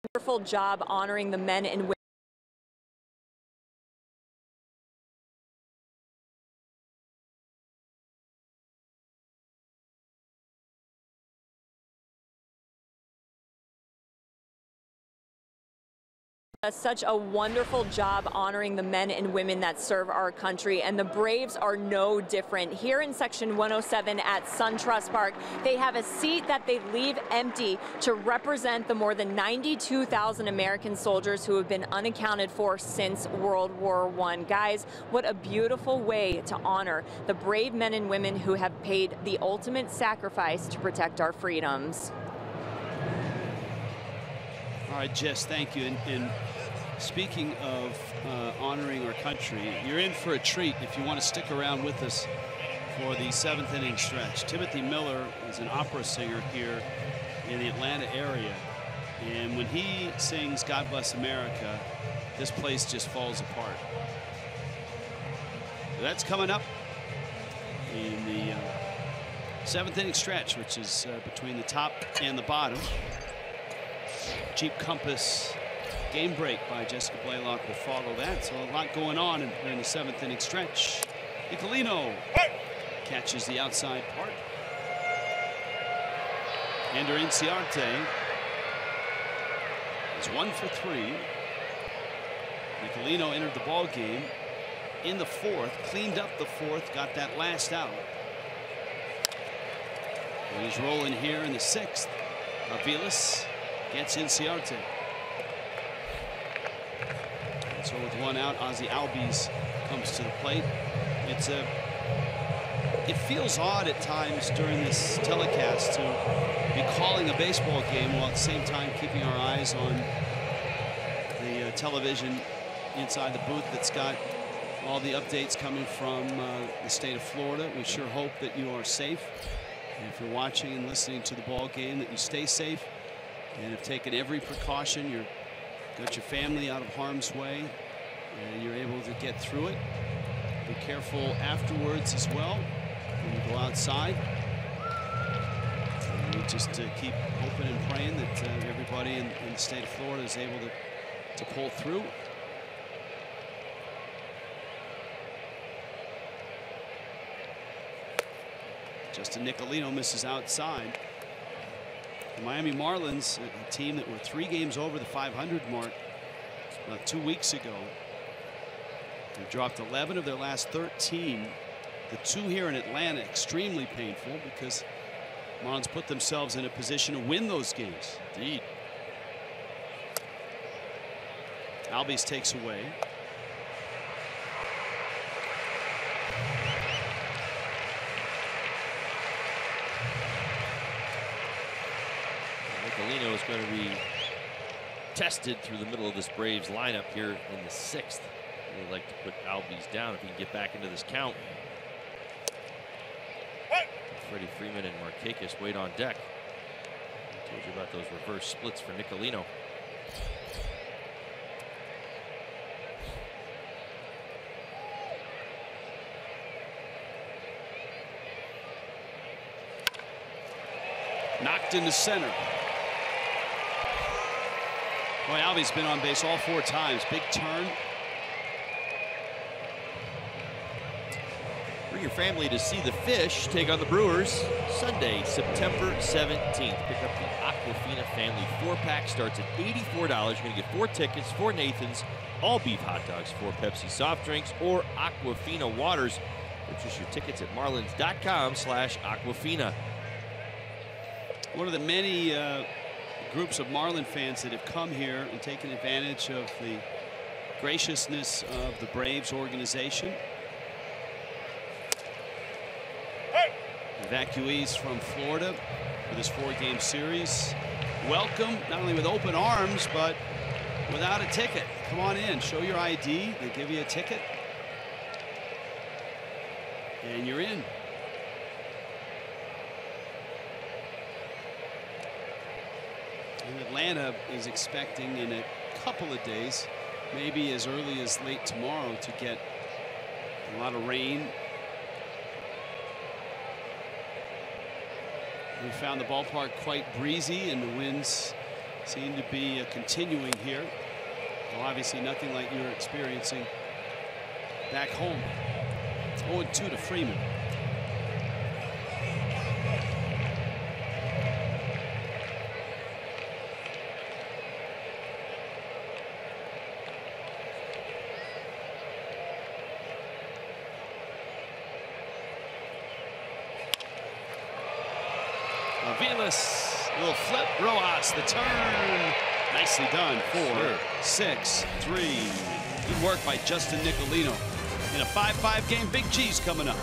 wonderful job honoring the men and women. Such a wonderful job honoring the men and women that serve our country, and the Braves are no different. Here in Section 107 at SunTrust Park, they have a seat that they leave empty to represent the more than 92,000 American soldiers who have been unaccounted for since World War I. Guys, what a beautiful way to honor the brave men and women who have paid the ultimate sacrifice to protect our freedoms. All right, Jess, thank you. And speaking of honoring our country, you're in for a treat if you want to stick around with us for the 7th inning stretch. Timothy Miller is an opera singer here in the Atlanta area. And when he sings God Bless America, this place just falls apart. So that's coming up in the 7th inning stretch, which is between the top and the bottom. Jeep Compass game break by Jessica Blaylock will follow that. So a lot going on during the 7th inning stretch. Nicolino catches the outside part. Ender Inciarte is 1 for 3. Nicolino entered the ball game in the 4th, cleaned up the 4th, got that last out. And he's rolling here in the 6th. Aviles gets Inciarte. And so with 1 out, Ozzie Albies comes to the plate. It feels odd at times during this telecast to be calling a baseball game while at the same time keeping our eyes on the television inside the booth that's got all the updates coming from the state of Florida. We sure hope that you are safe. And if you're watching and listening to the ball game, that you stay safe and have taken every precaution. You've got your family out of harm's way and you're able to get through it. Be careful afterwards as well when you go outside. And we just keep hoping and praying that everybody in the state of Florida is able to pull through. Justin Nicolino misses outside. The Miami Marlins, a team that were 3 games over the 500 mark about 2 weeks ago. They've dropped 11 of their last 13. The 2 here in Atlanta extremely painful because Marlins put themselves in a position to win those games. Indeed. Albies takes away. Nicolino is going to be tested through the middle of this Braves lineup here in the 6th. They like to put Albies down if he can get back into this count. Freddie Freeman and Markakis wait on deck. I told you about those reverse splits for Nicolino. Knocked into center. Boy, Albies been on base all 4 times. Big turn. Bring your family to see the Fish take on the Brewers Sunday, September 17th. Pick up the Aquafina family 4-pack. Starts at $84. You're going to get 4 tickets, 4 Nathans, all beef hot dogs, 4 Pepsi soft drinks, or Aquafina waters. Purchase your tickets at marlins.com/Aquafina. One of the many groups of Marlin fans that have come here and taken advantage of the graciousness of the Braves organization. Evacuees from Florida for this 4-game series. Welcome, not only with open arms, but without a ticket. Come on in, show your ID. They give you a ticket. And you're in. And Atlanta is expecting in a couple of days, maybe as early as late tomorrow, to get a lot of rain. We found the ballpark quite breezy and the winds seem to be continuing here. Well, obviously nothing like you're experiencing back home. 0-2 to Freeman. Aviles, little flip, Rojas, the turn. Nicely done. 4, 6, 3. Good work by Justin Nicolino. In a 5-5 game, Big G's coming up.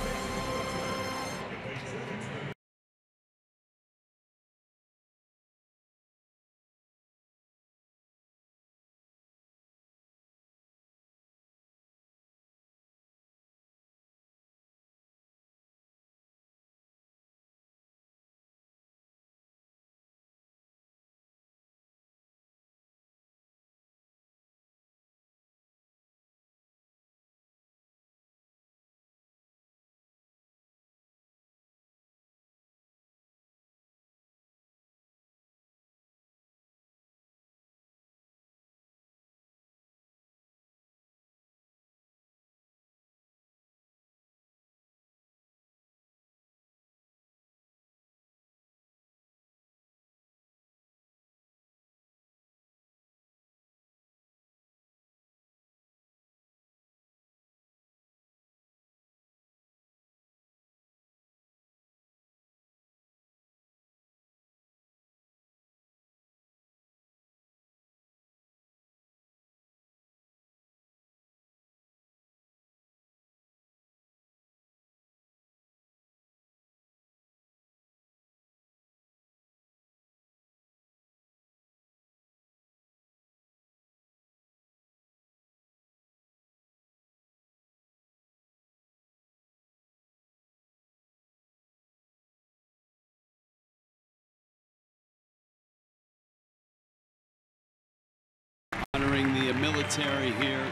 Honoring the military here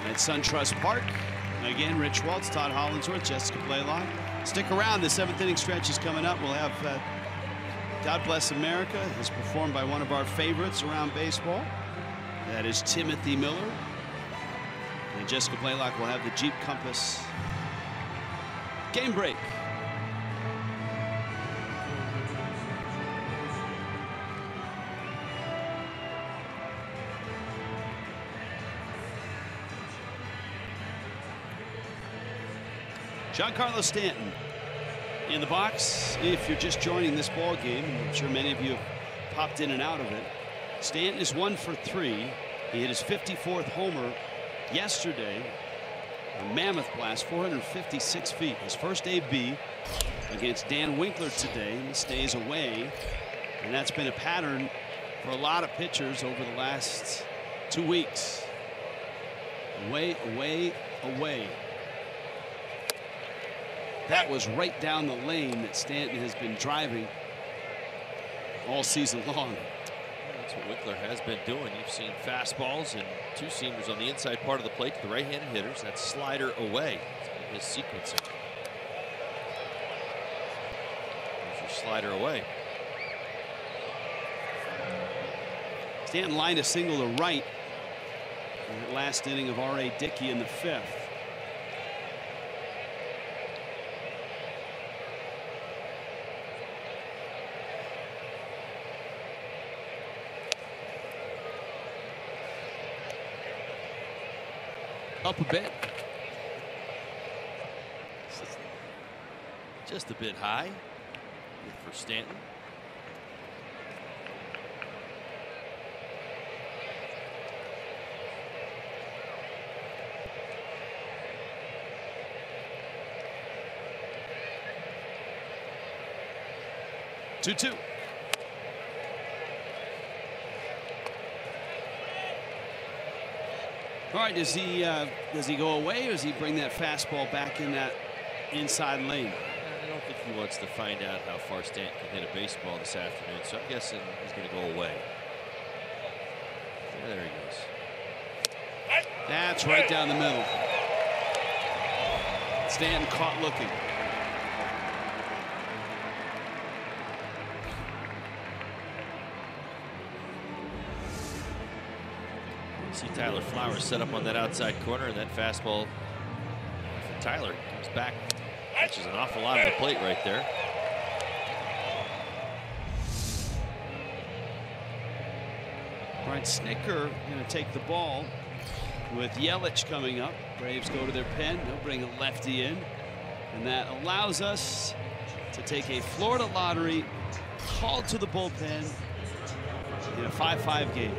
at SunTrust Park. Again, Rich Waltz, Todd Hollinsworth, Jessica Blaylock. Stick around. The 7th inning stretch is coming up. We'll have God Bless America, is performed by one of our favorites around baseball. That is Timothy Miller. And Jessica Blaylock will have the Jeep Compass. Game break. Giancarlo Stanton in the box. If you're just joining this ball game, I'm sure many of you have popped in and out of it. Stanton is 1 for 3. He hit his 54th homer yesterday. A mammoth blast, 456 feet. His first AB against Dan Winkler today. He stays away, and that's been a pattern for a lot of pitchers over the last 2 weeks. Away, away, away. That was right down the lane that Stanton has been driving all season long. That's what Winkler has been doing. You've seen fastballs and 2-seamers on the inside part of the plate to the right-handed hitters. That slider away. His sequencing. There's your slider away. Stanton lined a single to right in that last inning of R.A. Dickey in the 5th. Up a bit. Just a bit high. Good for Stanton. Two. All right, does he go away, or does he bring that fastball back in that inside lane? I don't think he wants to find out how far Stanton can hit a baseball this afternoon, so I'm guessing he's going to go away. Yeah, there he goes. That's right down the middle. Stanton caught looking. See Tyler Flowers set up on that outside corner, and that fastball for Tyler comes back. Catches an awful lot of the plate right there. Brian Snitker going to take the ball with Yelich coming up. Braves go to their pen. They'll bring a lefty in. And that allows us to take a Florida lottery called to the bullpen in a 5-5 game.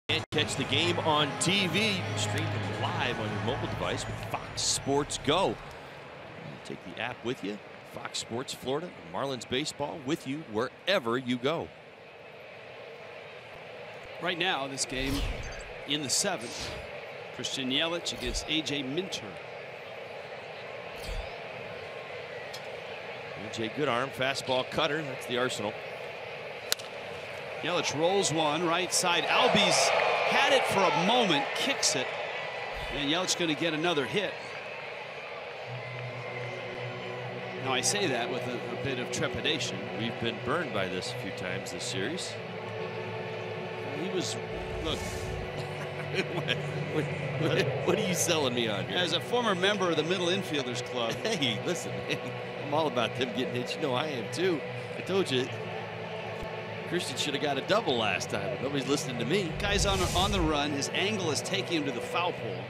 And catch the game on TV, stream them live on your mobile device with Fox Sports Go. Take the app with you. Fox Sports Florida, Marlins baseball with you wherever you go. Right now, this game in the 7th. Christian Yelich against A.J. Minter. A.J. good arm, fastball cutter. That's the arsenal. Yelich rolls one right side. Albies had it for a moment, kicks it, and Yelich going to get another hit. Now I say that with a bit of trepidation. We've been burned by this a few times this series. He was, look. What are you selling me on here? As a former member of the Middle Infielders Club. Hey, listen, man, I'm all about them getting hits. You know I am too. I told you. Christian should have got a double last time, but nobody's listening to me. Guy's on the run. His angle is taking him to the foul pole.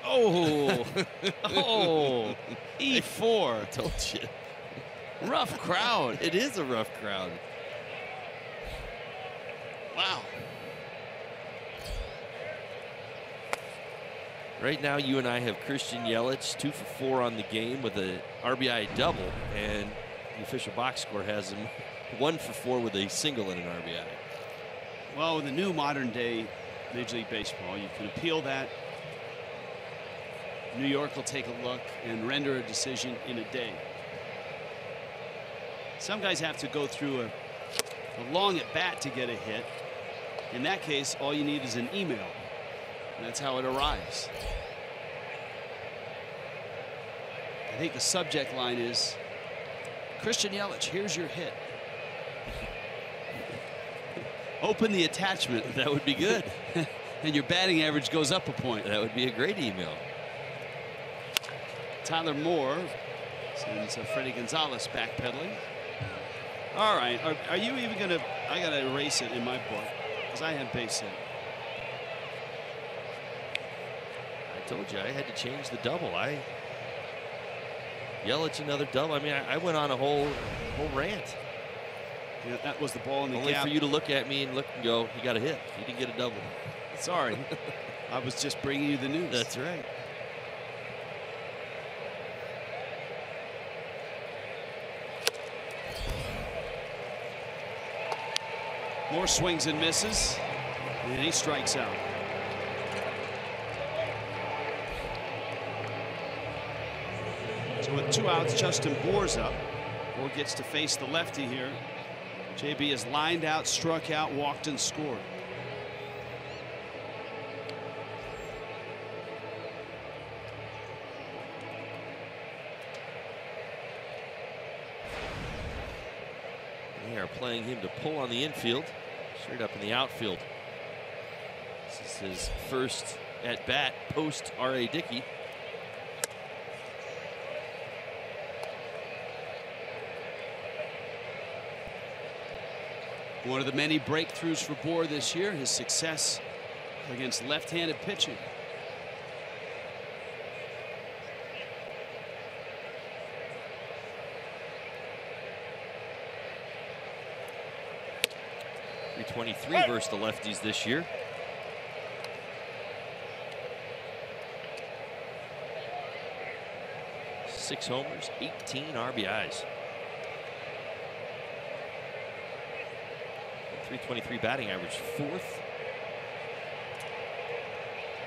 Oh, oh, E4. I told you. Rough crowd. It is a rough crowd. Wow. Right now, you and I have Christian Yelich 2 for 4 on the game with a RBI double, and the official box score has him 1 for 4 with a single and an RBI. Well, with the new modern day Major League Baseball, you can appeal that. New York will take a look and render a decision in a day. Some guys have to go through a long at bat to get a hit. In that case, all you need is an email. And that's how it arrives. I think the subject line is, Christian Yelich, here's your hit. Open the attachment. That would be good. And your batting average goes up a point. That would be a great email. Tyler Moore sends Freddie Gonzalez backpedaling. All right, are you even going to, I got to erase it in my book because I had base hit. I told you I had to change the double. Yelich another double. I mean, I went on a whole rant. Yeah, that was the ball in the Only gap. for you to look at me and look and go, he got a hit. He didn't get a double. Sorry. I was just bringing you the news. That's right. More swings and misses, and he strikes out. So with 2 outs, Justin Bour's up. Bour gets to face the lefty here. JB has lined out, struck out, walked, and scored. They are playing him to pull on the infield, straight up in the outfield. This is his first at bat post R.A. Dickey. One of the many breakthroughs for Bour this year, his success against left-handed pitching. .323 versus the lefties this year. Six homers, 18 RBIs. .323 batting average, 4th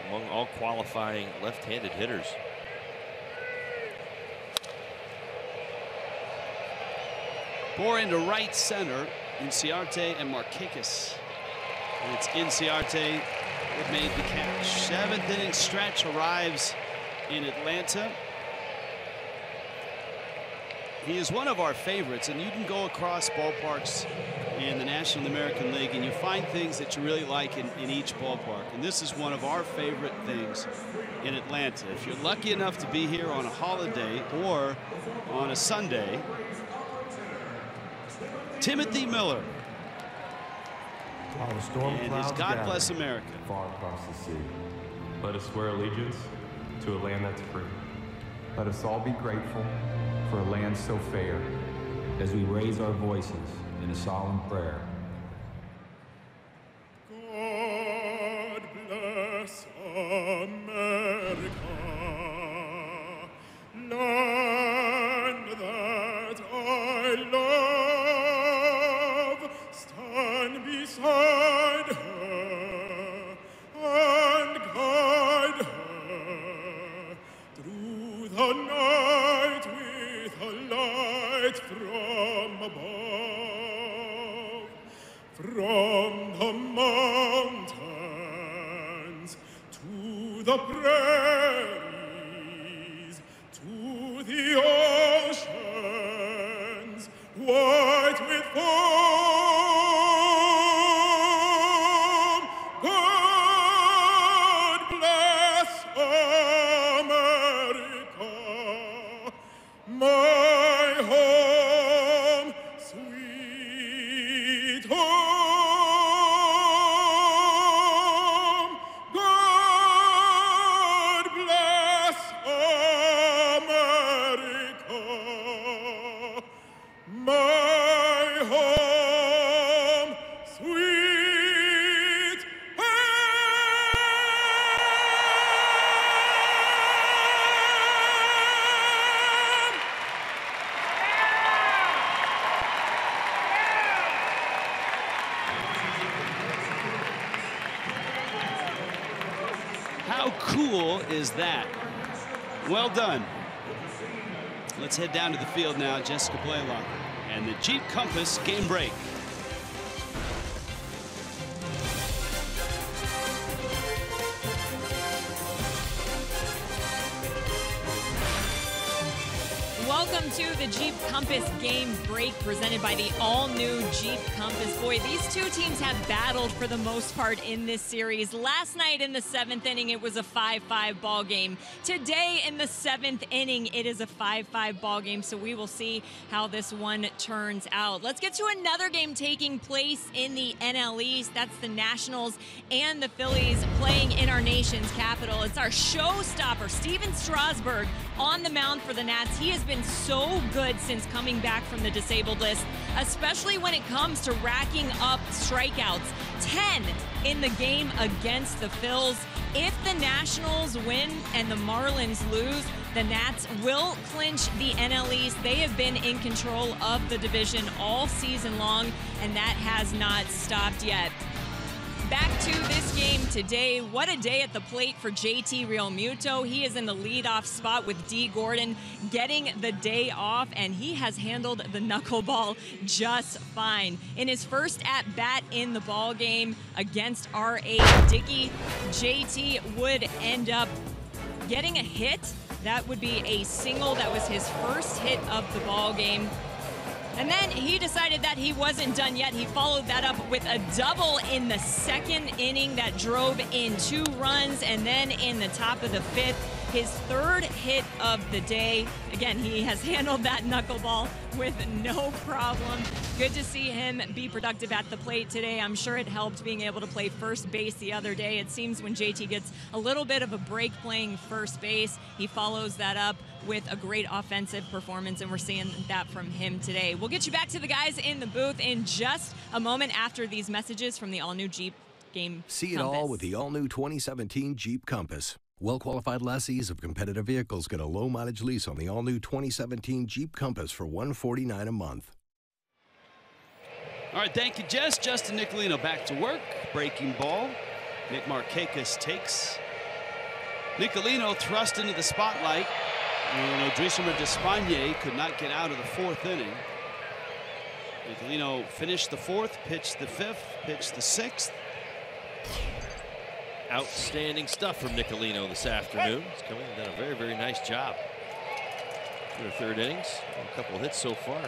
among all qualifying left-handed hitters. Bour into right center. Inciarte and Markakis. And it's Inciarte that made the catch. 7th inning stretch arrives in Atlanta. He is one of our favorites, and you can go across ballparks in the National American League and you find things that you really like in each ballpark. And this is one of our favorite things in Atlanta. If you're lucky enough to be here on a holiday or on a Sunday, Timothy Miller. While the storm and clouds his God gather Bless America. Far across the sea, let us swear allegiance to a land that's free. Let us all be grateful for a land so fair, as we raise our voices in a solemn prayer. God bless America, land that I love. Stand beside her and guide her through the night with a light from above. From the mountains to the prairies to the oceans white with foam. God bless America, my home, sweet home. God bless America, my home, sweet How cool is that? Well done. Let's head down to the field now. Jessica Blaylock and the Jeep Compass game break. Welcome to the Jeep Compass game break presented by the all-new Jeep Compass. Boy, these two teams have battled for the most part in this series. Last night in the 7th inning, it was a 5-5 ball game. Today in the 7th inning, it is a 5-5 ball game, so we will see how this one turns out. Let's get to another game taking place in the NL East. That's the Nationals and the Phillies playing in our nation's capital. It's our showstopper, Steven Strasburg, on the mound for the Nats. He has been so good since coming back from the disabled list, especially when it comes to racking up strikeouts. 10 in the game against the Phils. If the Nationals win and the Marlins lose, the Nats will clinch the NL East. They have been in control of the division all season long, and that has not stopped yet. Back to this game today. What a day at the plate for JT Realmuto. He is in the leadoff spot with D. Gordon getting the day off, and he has handled the knuckleball just fine. In his first at-bat in the ball game against R.A. Dickey, JT would end up getting a hit. That would be a single. That was his first hit of the ball game. And then he decided that he wasn't done yet. He followed that up with a double in the second inning that drove in 2 runs. And then in the top of the 5th, his 3rd hit of the day. Again, he has handled that knuckleball with no problem. Good to see him be productive at the plate today. I'm sure it helped being able to play first base the other day. It seems when JT gets a little bit of a break playing first base, he follows that up with a great offensive performance, and we're seeing that from him today. We'll get you back to the guys in the booth in just a moment after these messages from the all-new Jeep Game See it Compass. all with the all-new 2017 Jeep Compass. Well-qualified lessees of competitive vehicles get a low-mileage lease on the all-new 2017 Jeep Compass for $149 a month. All right, thank you, Jess. Justin Nicolino back to work. Breaking ball. Nick Markakis takes. Nicolino thrust into the spotlight. And Odrisamer Despaigne could not get out of the 4th inning. Nicolino finished the 4th, pitched the 5th, pitched the 6th. Outstanding stuff from Nicolino this afternoon. He's coming and done a very, very nice job. 2 or 3rd innings, a couple of hits so far.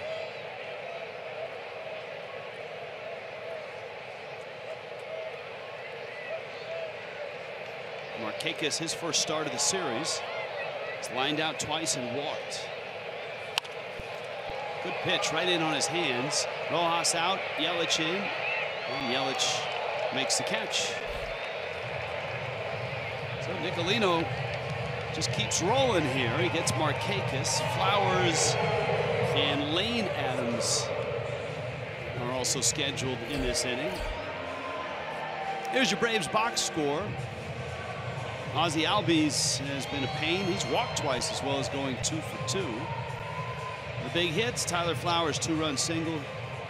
Markakis, his first start of the series. He's lined out twice and walked. Good pitch right in on his hands. Rojas out, Yelich in, and Yelich makes the catch. So Nicolino just keeps rolling here. He gets Markakis, Flowers, and Lane Adams are also scheduled in this inning. Here's your Braves box score. Ozzie Albies has been a pain. He's walked twice as well as going 2 for 2. The big hits, Tyler Flowers 2-run single,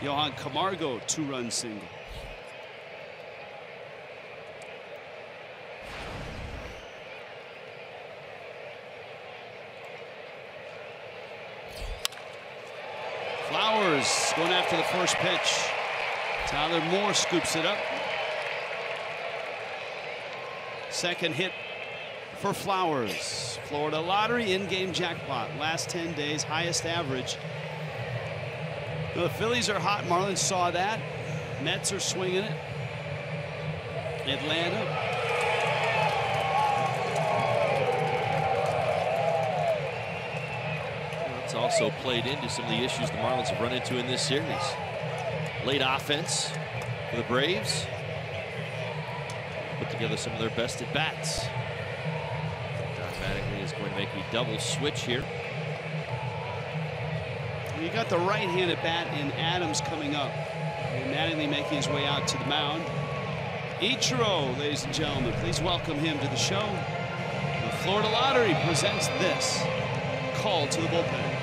Johan Camargo 2-run single. Flowers going after the first pitch. Tyler Moore scoops it up. Second hit for Flowers. Florida Lottery in-game jackpot. Last 10 days, highest average. The Phillies are hot. Marlins saw that. Mets are swinging it. Atlanta. It's also played into some of the issues the Marlins have run into in this series. Late offense for the Braves. Put together some of their best at bats. Don Mattingly is going to make a double switch here. You got the right-handed bat in Adams coming up. And Mattingly making his way out to the mound. Ichiro, ladies and gentlemen, please welcome him to the show. The Florida Lottery presents this call to the bullpen.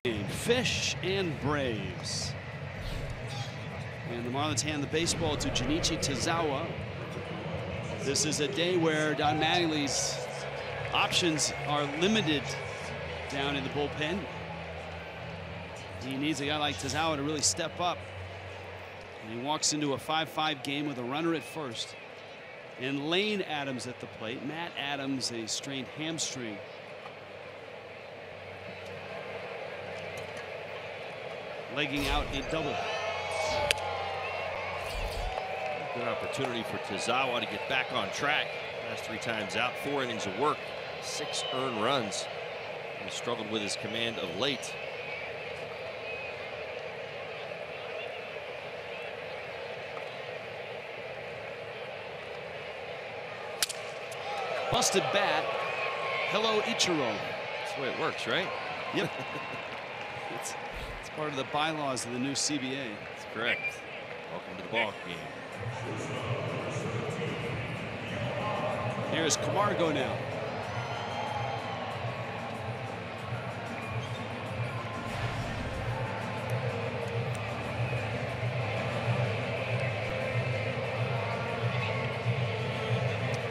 game, Fish and Braves. And the Marlins hand the baseball to Junichi Tazawa. This is a day where Don Mattingly's options are limited down in the bullpen. He needs a guy like Tazawa to really step up. And he walks into a 5-5 game with a runner at first. And Lane Adams at the plate. Matt Adams, a strained hamstring. Legging out a double. Good opportunity for Tazawa to get back on track. Last 3 times out, 4 innings of work, 6 earned runs. He struggled with his command of late. Busted bat. Hello, Ichiro. That's the way it works, right? Yep. It's part of the bylaws of the new CBA. That's correct. Welcome to the ball game. Here's Camargo now.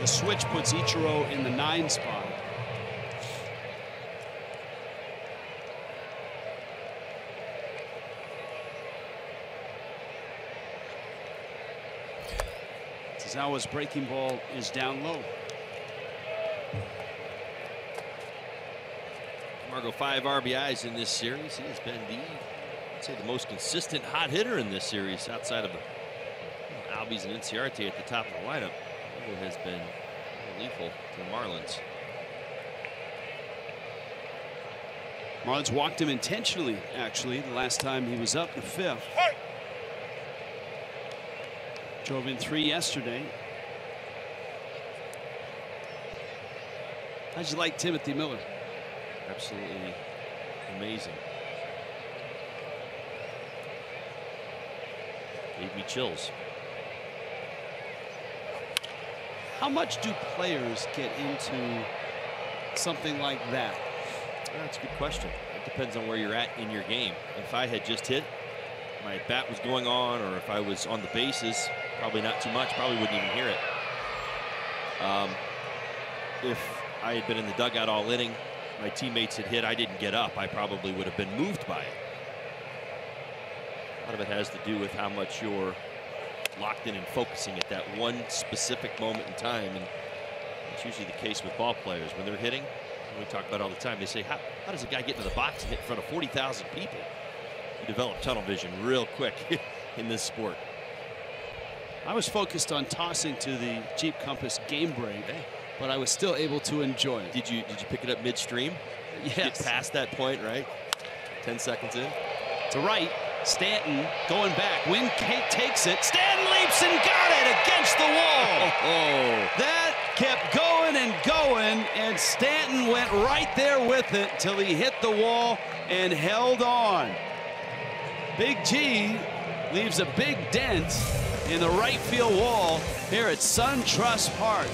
The switch puts Ichiro in the 9 spot. Tazawa's breaking ball is down low. Camargo 5 RBIs in this series. He has been I'd say the most consistent hot hitter in this series outside of Albies and Inciarte at the top of the lineup. Camargo has been lethal to the Marlins. Marlins walked him intentionally, actually, the last time he was up the 5th. Drove in 3 yesterday. How'd you like Timothy Miller? Absolutely amazing. Gave me chills. How much do players get into something like that? That's a good question. It depends on where you're at in your game. If I had just hit, my bat was going on, or if I was on the bases, probably not too much, probably wouldn't even hear it. If I had been in the dugout all inning, my teammates had hit, I didn't get up, I probably would have been moved by it. A lot of it has to do with how much you're locked in and focusing at that one specific moment in time, and it's usually the case with ball players when they're hitting. We talk about it all the time. They say, how does a guy get into the box and hit in front of 40,000 people? You develop tunnel vision real quick in this sport. I was focused on tossing to the Jeep Compass game break, but I was still able to enjoy it. Did you pick it up midstream? Yes. Get past that point, right? 10 seconds in. To right, Stanton going back. Wynn takes it. Stanton leaps and got it against the wall. That kept going and going, and Stanton went right there with it till he hit the wall and held on. Big G leaves a big dent in the right field wall here at SunTrust Park,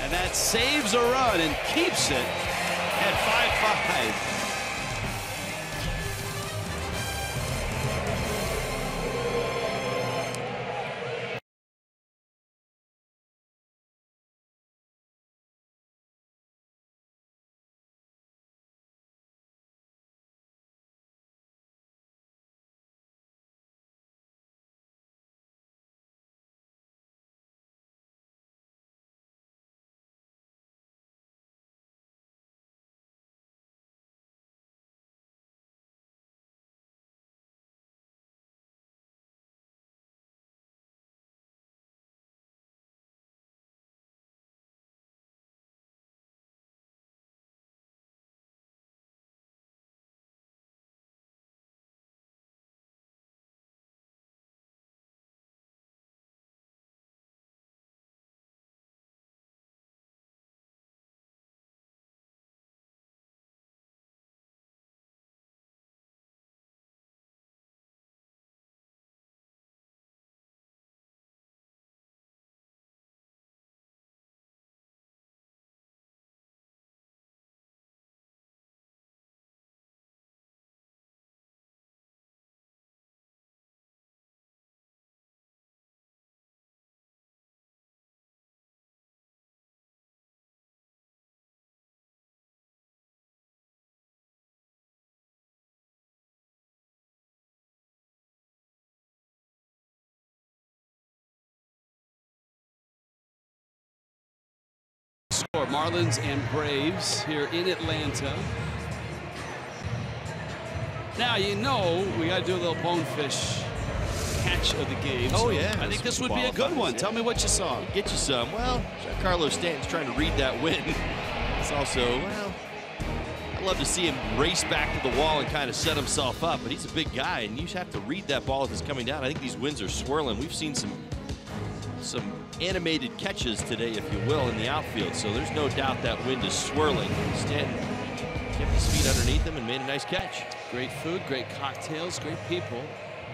and that saves a run and keeps it at 5-5. Marlins and Braves here in Atlanta. Now, you know, we got to do a little bonefish catch of the game. Oh, so yeah. I think this would be a good one. Yeah. Tell me what you saw. Get you some. Well, Giancarlo Stanton's trying to read that win. It's also, well, I'd love to see him race back to the wall and kind of set himself up, but he's a big guy, and you just have to read that ball as it's coming down. I think these winds are swirling. We've seen some animated catches today, if you will, in the outfield, so there's no doubt that wind is swirling. Stanton kept his feet underneath him and made a nice catch. Great food, great cocktails, great people.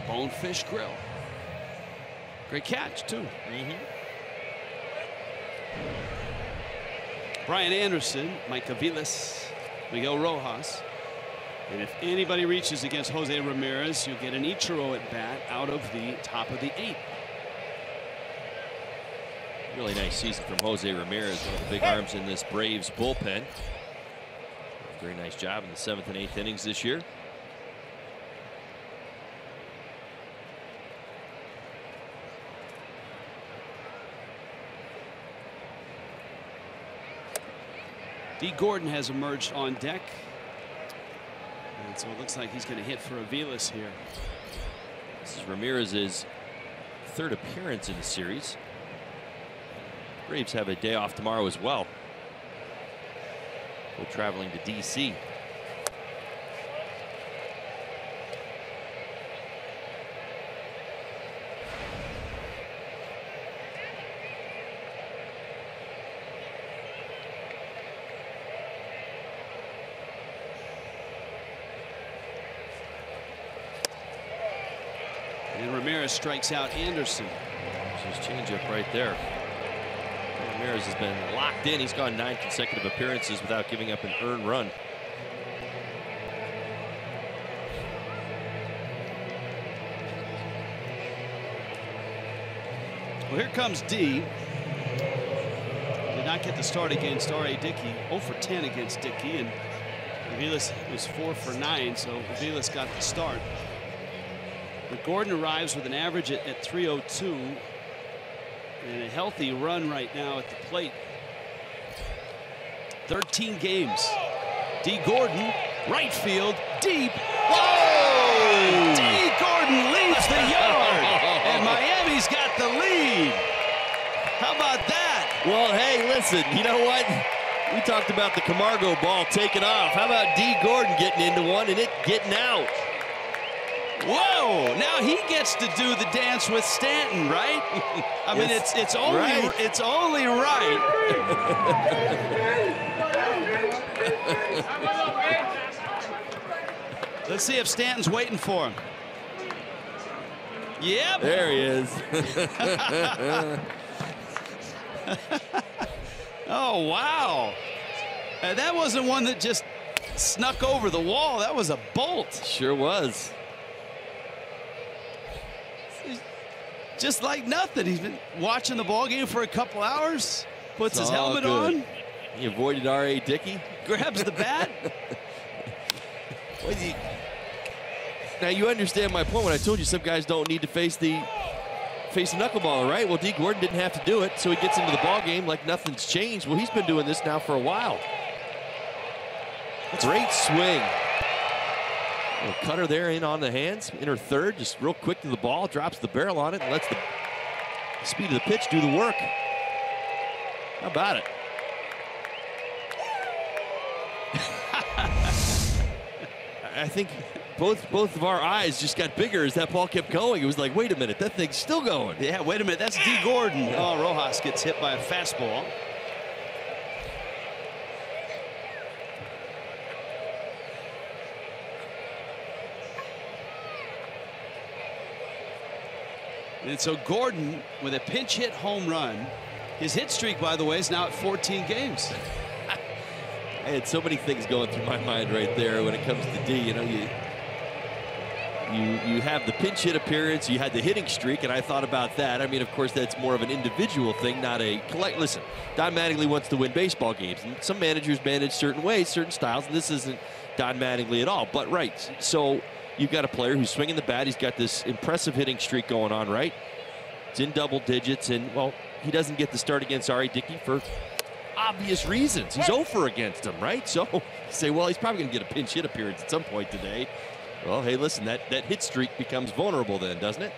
Bonefish Grill. Great catch, too. Brian Anderson, Mike Aviles, Miguel Rojas. And if anybody reaches against Jose Ramirez, you'll get an Ichiro at bat out of the top of the 8th. Really nice season from Jose Ramirez, one of the big arms in this Braves bullpen. Very nice job in the 7th and 8th innings this year. D. Gordon has emerged on deck. And so it looks like he's going to hit for Aviles here. This is Ramirez's 3rd appearance in the series. Braves have a day off tomorrow as well. We're traveling to D.C. And Ramirez strikes out Anderson. There's his changeup right there. Ramirez has been locked in. He's gone 9 consecutive appearances without giving up an earned run. Well, here comes D. Did not get the start against R.A. Dickey. 0 for 10 against Dickey, and Aviles was 4 for 9, so Aviles got the start. But Gordon arrives with an average at 302. And a healthy run right now at the plate. 13 games. D. Gordon, right field, deep. Whoa! D. Gordon leaves the yard, and Miami's got the lead. How about that? Well, hey, listen, you know what? We talked about the Camargo ball taking off. How about D. Gordon getting into one and it getting out? Whoa! Now he gets to do the dance with Stanton, right? I mean, it's only right. It's only right. Let's see if Stanton's waiting for him. Yep. There he is. Oh, wow. That wasn't one that just snuck over the wall. That was a bolt. Sure was. Just like nothing. He's been watching the ball game for a couple hours. Puts his helmet on. He avoided R.A. Dickey. Grabs the bat. Now you understand my point when I told you some guys don't need to face the knuckleballer, right? Well, D. Gordon didn't have to do it, so he gets into the ball game like nothing's changed. Well, he's been doing this now for a while. Great swing. Cutter there in on the hands, in her 3rd, just real quick to the ball, drops the barrel on it, and lets the speed of the pitch do the work. How about it? I think both of our eyes just got bigger as that ball kept going. It was like, wait a minute, that thing's still going. Yeah, wait a minute, that's D. Gordon. Oh, Rojas gets hit by a fastball. And so Gordon with a pinch hit home run. His hit streak, by the way, is now at 14 games. I had so many things going through my mind right there when it comes to D. You know, you have the pinch hit appearance, you had the hitting streak, and I thought about that. I mean, of course, that's more of an individual thing, not a collect. Listen, Don Mattingly wants to win baseball games, and some managers manage certain ways, certain styles, and this isn't Don Mattingly at all. But right, so you've got a player who's swinging the bat. He's got this impressive hitting streak going on, right? It's in double digits, and, well, he doesn't get the start against R.A. Dickey for obvious reasons. He's 0 for against him, right? So you say, well, he's probably going to get a pinch hit appearance at some point today. Well, hey, listen, that hit streak becomes vulnerable then, doesn't it?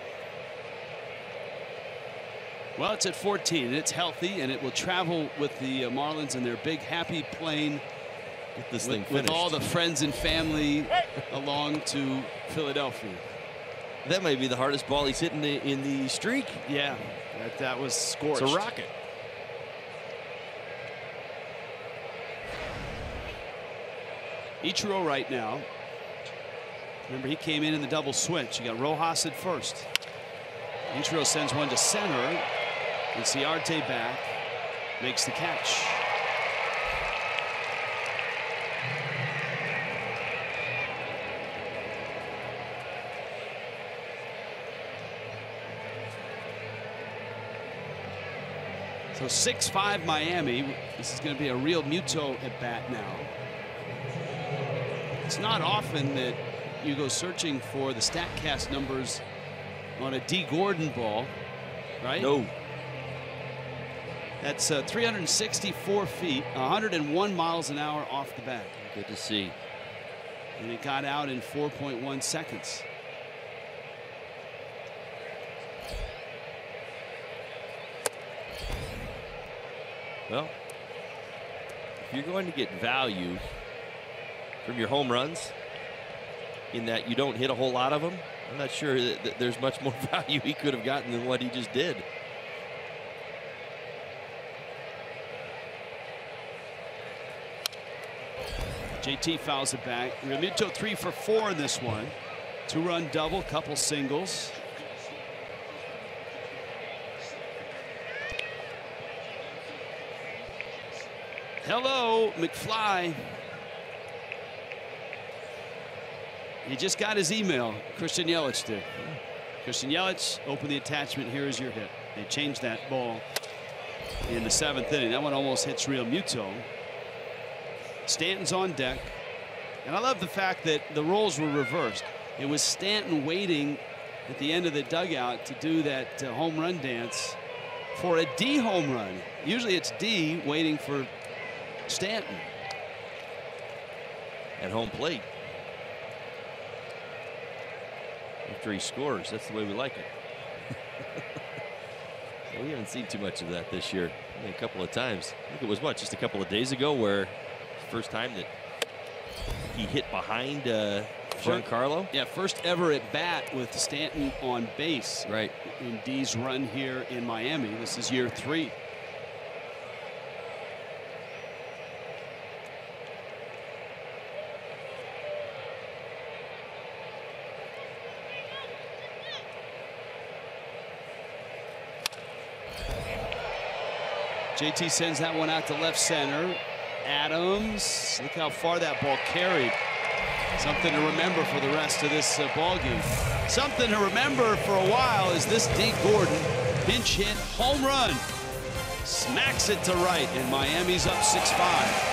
Well, it's at 14, and it's healthy, and it will travel with the Marlins in their big, happy plane. Get this thing finished. With all the friends and family along to Philadelphia. That might be the hardest ball he's hit in the streak. Yeah, that was scorched. It's a rocket. Ichiro right now. Remember, he came in the double switch. You got Rojas at first. Ichiro sends one to center. And Ciarte back. Makes the catch. So 6-5 Miami. This is going to be a real Muto at bat now. It's not often that you go searching for the StatCast numbers on a D. Gordon ball, right? No. That's 364 feet, 101 miles an hour off the bat. Good to see. And it got out in 4.1 seconds. Well, if you're going to get value from your home runs, in that you don't hit a whole lot of them, I'm not sure that there's much more value he could have gotten than what he just did. JT fouls it back. Realmuto 3 for 4 in this one. 2-run double, couple singles. Hello, McFly. He just got his email. Christian Yelich did. Christian Yelich, open the attachment. Here is your hit. They changed that ball in the 7th inning. That one almost hits Realmuto. Stanton's on deck. And I love the fact that the roles were reversed. It was Stanton waiting at the end of the dugout to do that home run dance for a D home run. Usually it's D waiting for Stanton. At home plate. After he scores, that's the way we like it. So we haven't seen too much of that this year. Only a couple of times. I think it was what, just a couple of days ago, where first time that he hit behind Giancarlo. Yeah, first ever at bat with Stanton on base. Right. In D's run here in Miami. This is year 3. JT sends that one out to left center. Adams, look how far that ball carried. Something to remember for the rest of this ball game. Something to remember for a while is this D. Gordon pinch hit home run. Smacks it to right, and Miami's up 6-5.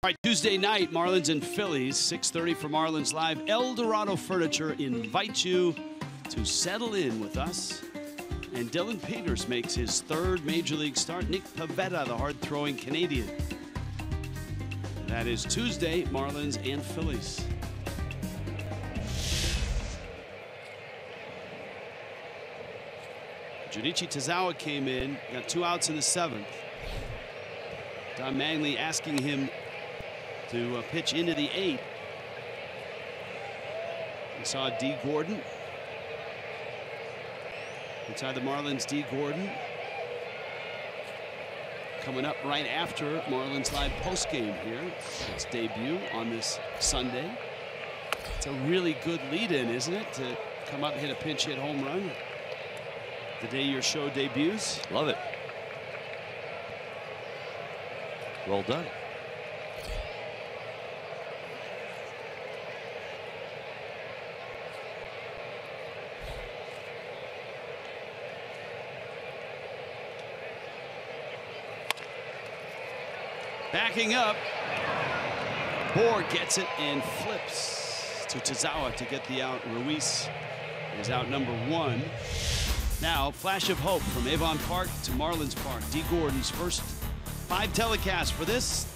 All right, Tuesday night, Marlins and Phillies, 6:30 for Marlins Live. El Dorado Furniture invites you to settle in with us. And Dylan Peters makes his third Major League start. Nick Pivetta, the hard-throwing Canadian. That is Tuesday, Marlins and Phillies. Junichi Tazawa came in, got 2 outs in the 7th. Don Manley asking him to pitch into the 8th. We saw D. Gordon. Inside the Marlins, D. Gordon. Coming up right after Marlins Live postgame here. Its debut on this Sunday. It's a really good lead-in, isn't it? To come up and hit a pinch hit home run the day your show debuts. Love it. Well done. Backing up. Bohr gets it and flips to Tazawa to get the out. Ruiz is out number 1. Now, flash of hope from Avon Park to Marlins Park. D. Gordon's first 5 telecasts for this.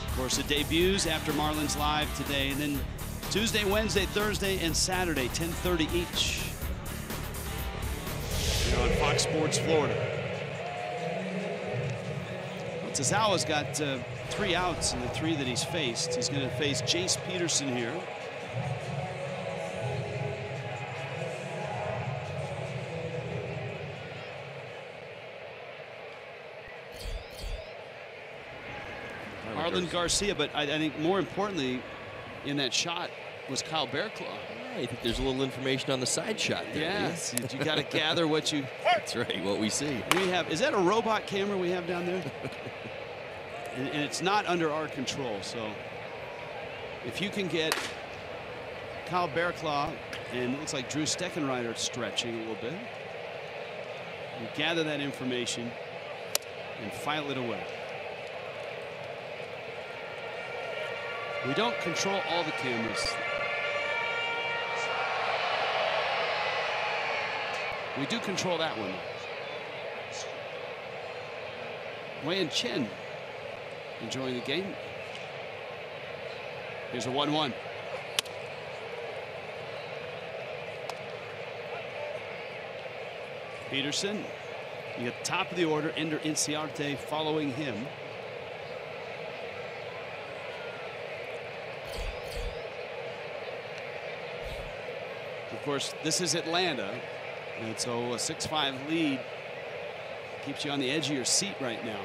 Of course, it debuts after Marlins Live today. And then Tuesday, Wednesday, Thursday, and Saturday, 10:30 each. Here on Fox Sports Florida. Tazawa's got 3 outs in the 3 that he's faced. He's going to face Jace Peterson here. Arlen Garcia, but I think more importantly in that shot was Kyle Bearclaw. I think there's a little information on the side shot there. Yes, you got to gather what you. That's right, what we see. We have. Is that a robot camera we have down there? and it's not under our control. So if you can get Kyle Bearclaw, and it looks like Drew Steckenrider stretching a little bit, you gather that information and file it away. We don't control all the cameras. We do control that one. Wei Chen enjoying the game. Here's a 1-1. Peterson, you get top of the order. Ender Inciarte following him. Of course, this is Atlanta, and so a 6-5 lead keeps you on the edge of your seat right now.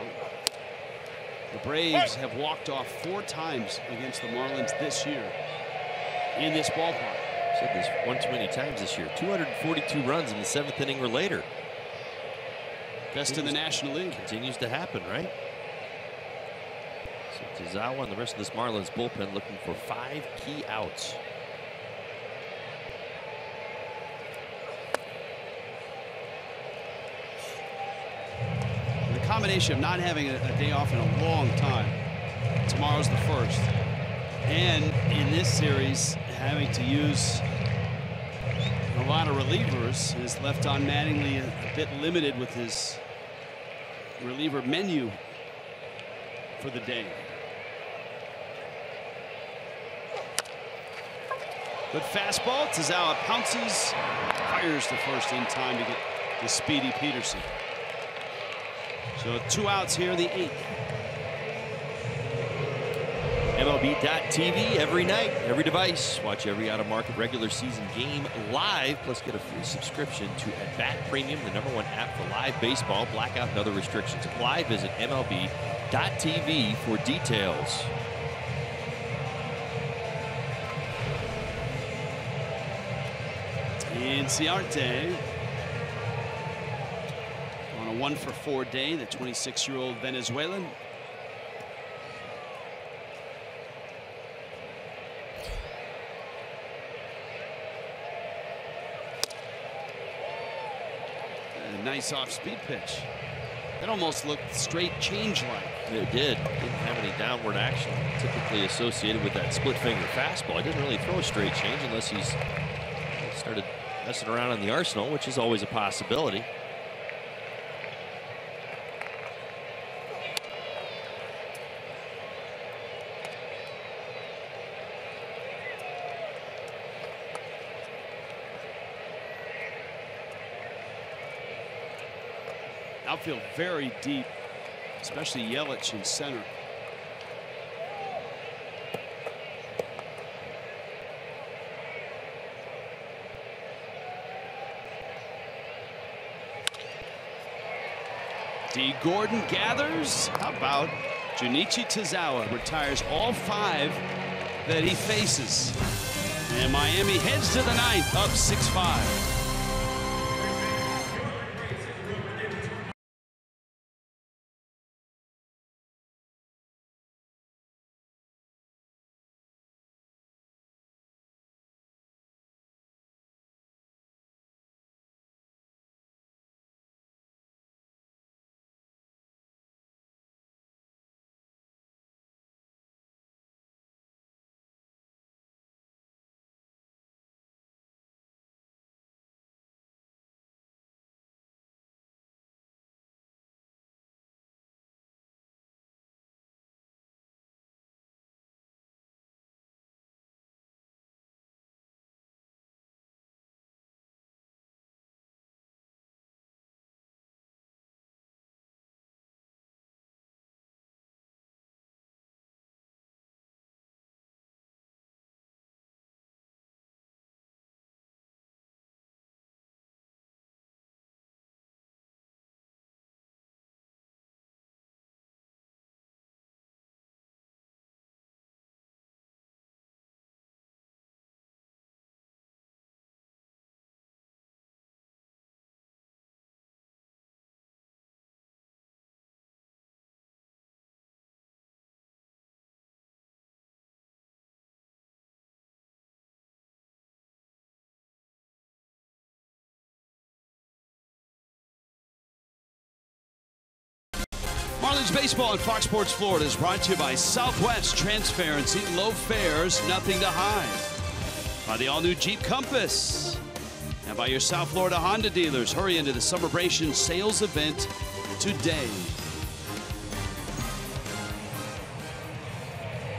The Braves have walked off 4 times against the Marlins this year in this ballpark. Said this one too many times this year. 242 runs in the 7th inning or later. Best in the National League. Continues to happen, right? So Tazawa and the rest of this Marlins bullpen looking for 5 key outs. Combination of not having a day off in a long time. Tomorrow's the first, and in this series having to use a lot of relievers has left Don Mattingly a bit limited with his reliever menu for the day. Good fastball. Tazawa pounces, fires the first in time to get the speedy Peterson. So 2 outs here, the 8th. MLB.TV every night, every device. Watch every out-of-market regular season game live, plus get a free subscription to At Bat Premium, the #1 app for live baseball. Blackout and other restrictions apply. Visit MLB.TV for details. Inciarte on a 1-for-4 day, the 26-year-old Venezuelan. A nice off-speed pitch. That almost looked straight change-like. It did. Didn't have any downward action typically associated with that split finger fastball. He didn't really throw a straight change unless he started messing around on the arsenal, which is always a possibility. Outfield very deep, especially Yelich in center. D. Gordon gathers. How about Junichi Tazawa retires all 5 that he faces. And Miami heads to the 9th, up 6-5. Marlins baseball on Fox Sports Florida is brought to you by Southwest Transparency, low fares, nothing to hide. By the all-new Jeep Compass. And by your South Florida Honda dealers. Hurry into the Celebration sales event today.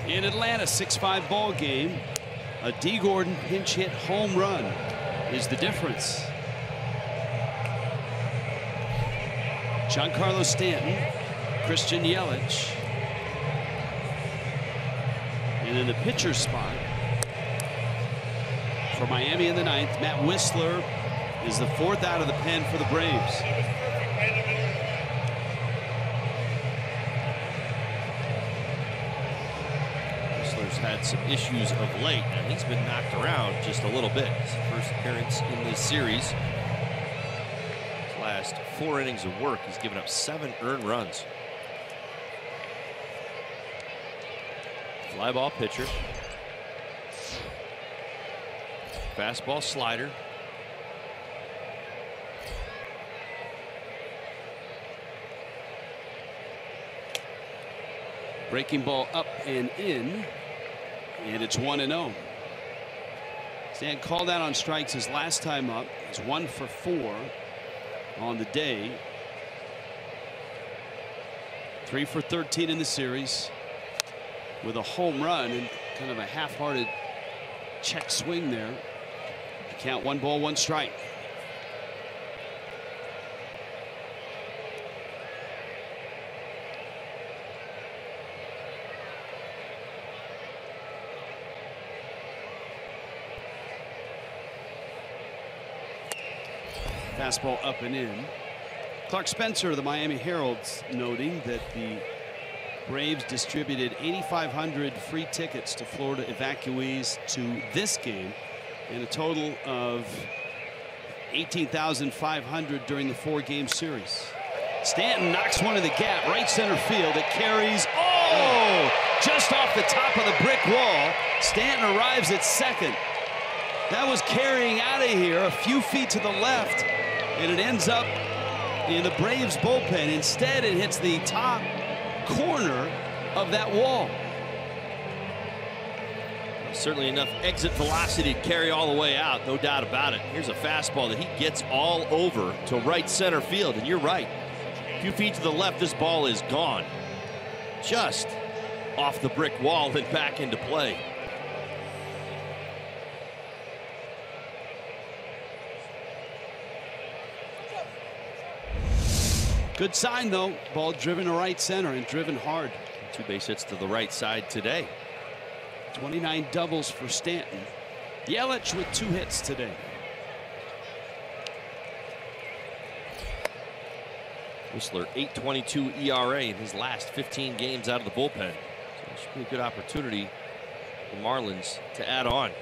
In Atlanta, 6-5 ball game. A D. Gordon pinch hit home run is the difference. Giancarlo Stanton. Christian Yelich. And in the pitcher spot for Miami in the 9th, Matt Whistler is the 4th out of the pen for the Braves. Whistler's had some issues of late, and he's been knocked around just a little bit. His first appearance in this series. His last 4 innings of work, he's given up 7 earned runs. Fly ball pitcher. Fastball slider. Breaking ball up and in. And it's 1-0. Stan called out on strikes his last time up. He's 1 for 4 on the day. 3 for 13 in the series. With a home run and kind of a half-hearted check swing there. Count 1 ball, 1 strike. Fastball up and in. Clark Spencer of the Miami Herald's noting that the Braves distributed 8,500 free tickets to Florida evacuees to this game, and a total of 18,500 during the 4-game series. Stanton knocks one in the gap, right center field. It carries, just off the top of the brick wall. Stanton arrives at second. That was carrying out of here a few feet to the left, and it ends up in the Braves bullpen. Instead, it hits the top corner of that wall. Certainly enough exit velocity to carry all the way out, no doubt about it. Here's a fastball that he gets all over to right center field, and you're right. A few feet to the left, this ball is gone. Just off the brick wall and back into play. Good sign, though. Ball driven to right center and driven hard. 2 base hits to the right side today. 29 doubles for Stanton. Yelich with 2 hits today. Whistler 8.22 ERA in his last 15 games out of the bullpen. So it should be a good opportunity for the Marlins to add on.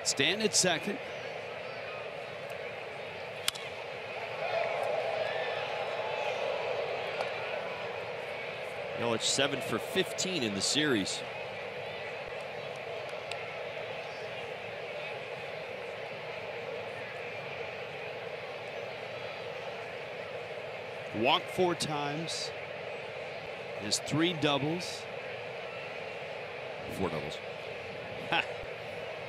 Stanton at second. Yelich 7 for 15 in the series. Walked 4 times. Has 3 doubles. 4 doubles. Ha.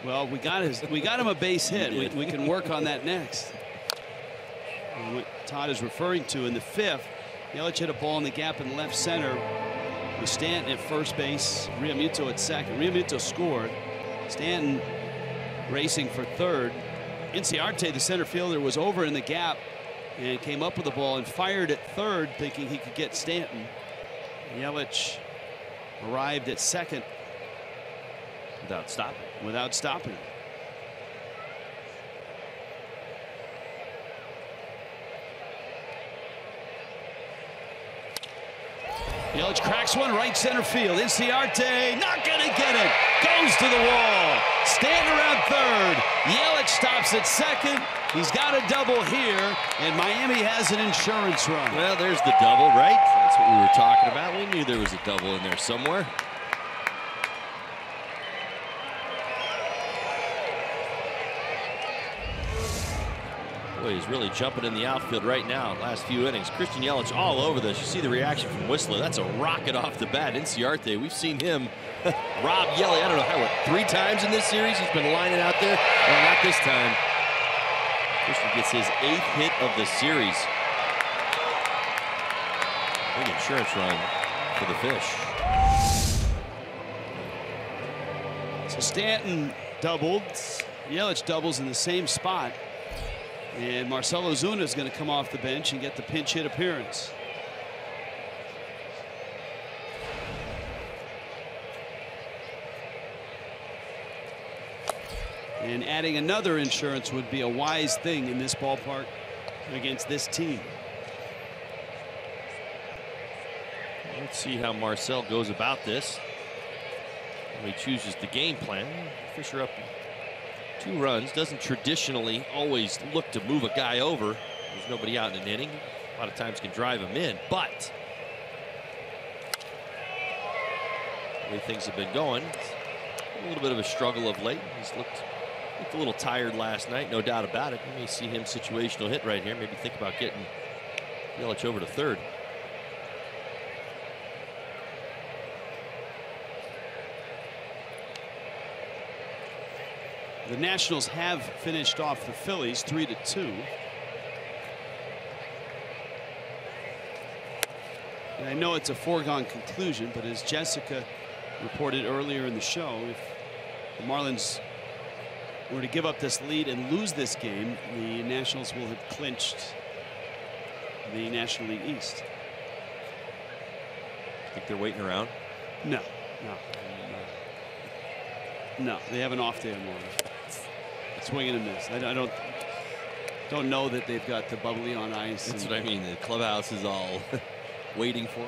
Well, we got him a base hit. We can work on that next. And what Todd is referring to in the 5th, Yelich hit a ball in the gap in left center with Stanton at first base, Realmuto at second. Realmuto scored. Stanton racing for third. Inciarte, the center fielder, was over in the gap and came up with the ball and fired at third, thinking he could get Stanton. Yelich arrived at second Without stopping. Without stopping. Yelich cracks one right center field. Inciarte not gonna get it. Goes to the wall. Stanton around third. Yelich stops at second. He's got a double here, and Miami has an insurance run. Well, there's the double, right? That's what we were talking about. We knew there was a double in there somewhere. Boy, he's really jumping in the outfield right now. Last few innings, Christian Yelich all over this. You see the reaction from Whistler. That's a rocket off the bat. Inciarte, we've seen him rob Yelich, I don't know how, what, 3 times in this series? He's been lining out there. Well, not this time. Christian gets his 8th hit of the series. Big insurance run for the Fish. So Stanton doubled. Yelich doubles in the same spot. And Marcell Ozuna is going to come off the bench and get the pinch hit appearance. And adding another insurance would be a wise thing in this ballpark against this team. Let's see how Marcell goes about this. He chooses the game plan. Fisher up 2 runs. Doesn't traditionally always look to move a guy over. There's nobody out in an inning. A lot of times can drive him in, but the way things have been going, a little bit of a struggle of late. He's looked a little tired last night, no doubt about it. You may see him situational hit right here. Maybe think about getting Yelich over to third. The Nationals have finished off the Phillies 3-2. And I know it's a foregone conclusion, but as Jessica reported earlier in the show, if the Marlins were to give up this lead and lose this game, the Nationals will have clinched the National League East. Think they're waiting around? No. They have an off day tomorrow. Swing and a miss. I don't know that they've got the bubbly on ice. That's what I mean. The clubhouse is all waiting for.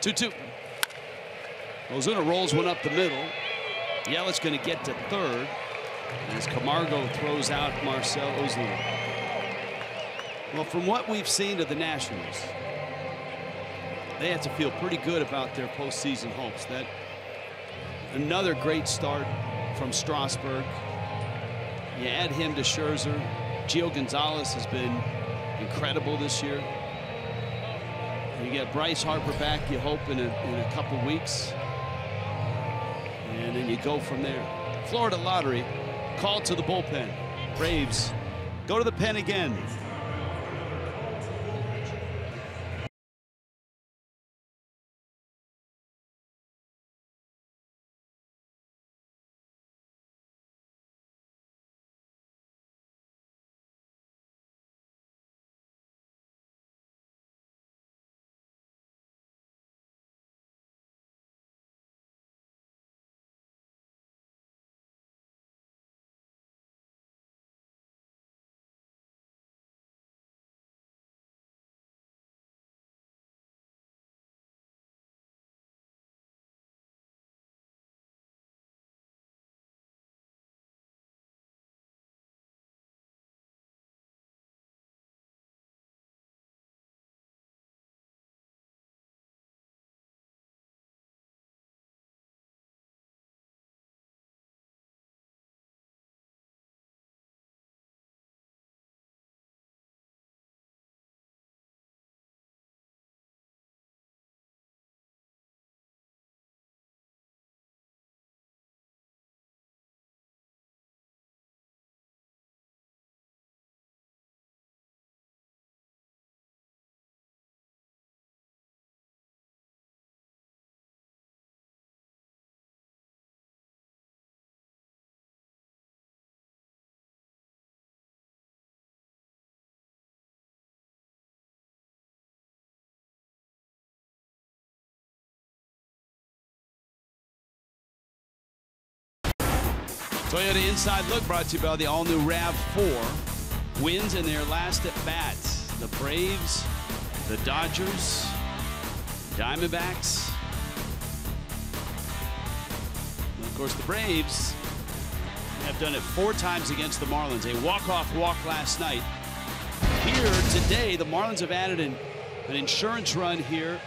2-2. Ozuna rolls one up the middle. Yelich going to get to third as Camargo throws out Marcell Ozuna. Well, from what we've seen of the Nationals, they have to feel pretty good about their postseason hopes. That another great start from Strasburg. You add him to Scherzer. Gio Gonzalez has been incredible this year. You get Bryce Harper back, you hope, in a couple weeks. And then you go from there. Florida Lottery, call to the bullpen. Braves go to the pen again. Toyota Inside Look brought to you by the all-new RAV4. Wins in their last at-bats. The Braves, the Dodgers, Diamondbacks. And of course, the Braves have done it 4 times against the Marlins. A walk-off walk last night. Here today, the Marlins have added an insurance run here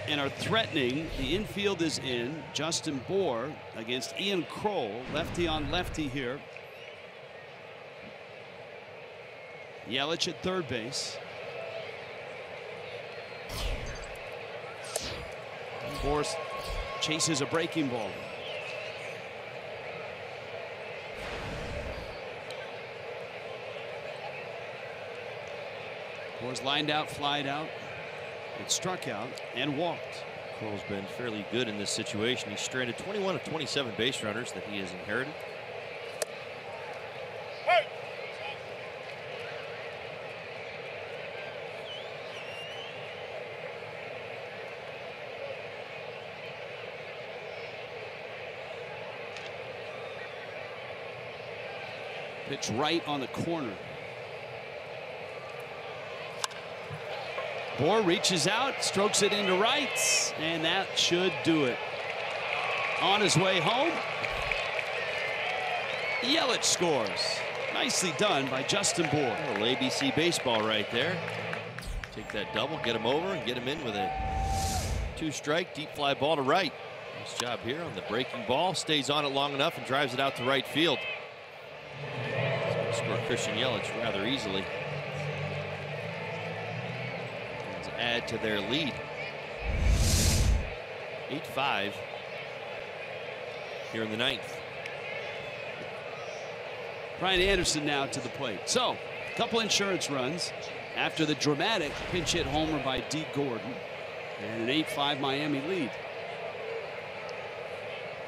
and are threatening. The infield is in. Justin Bour against Ian Kroll, lefty on lefty here. Yelich at third base. Bour chases a breaking ball. Bour's lined out, flied out. It struck out and walked. Kroll's been fairly good in this situation. He stranded 21 of 27 base runners that he has inherited. Hey. Pitch right on the corner. Bour reaches out, strokes it into right, and that should do it. On his way home, Yelich scores. Nicely done by Justin Bour. A little ABC baseball right there. Take that double, get him over, and get him in with a 2-strike deep fly ball to right. Nice job here on the breaking ball. Stays on it long enough and drives it out to right field. Score Christian Yelich rather easily. Add to their lead. 8-5 here in the 9th. Brian Anderson now to the plate. So, a couple insurance runs after the dramatic pinch hit homer by D. Gordon and an 8-5 Miami lead.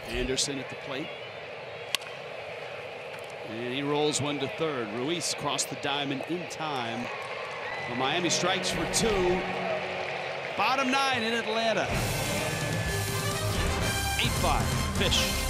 Anderson at the plate. And he rolls one to third. Ruiz crossed the diamond in time. Well, Miami strikes for 2. Bottom 9 in Atlanta. 8-5. Fish.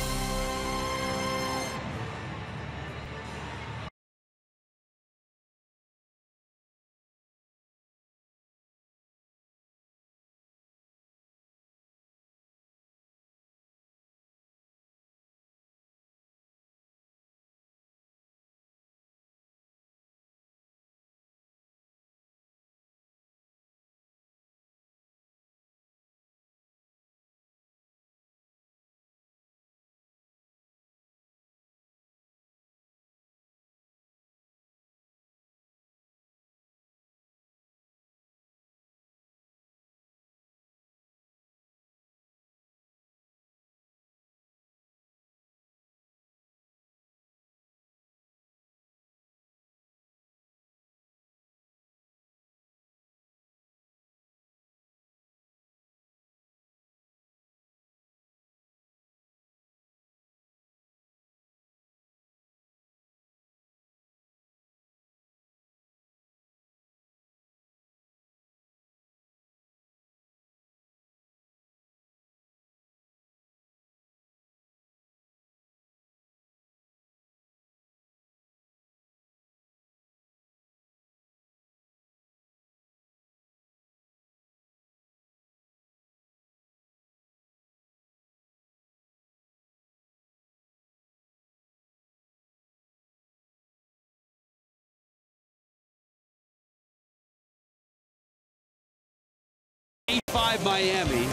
Five Miami,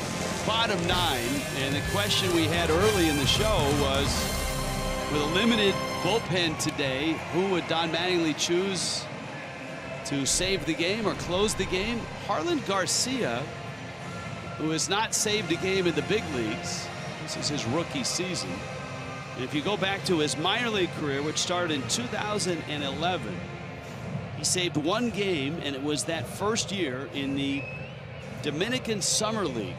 bottom 9, and the question we had early in the show was, with a limited bullpen today, who would Don Mattingly choose to save the game or close the game? Harlan Garcia, who has not saved a game in the big leagues. This is his rookie season. And if you go back to his minor league career, which started in 2011, he saved 1 game, and it was that first year in the Dominican Summer League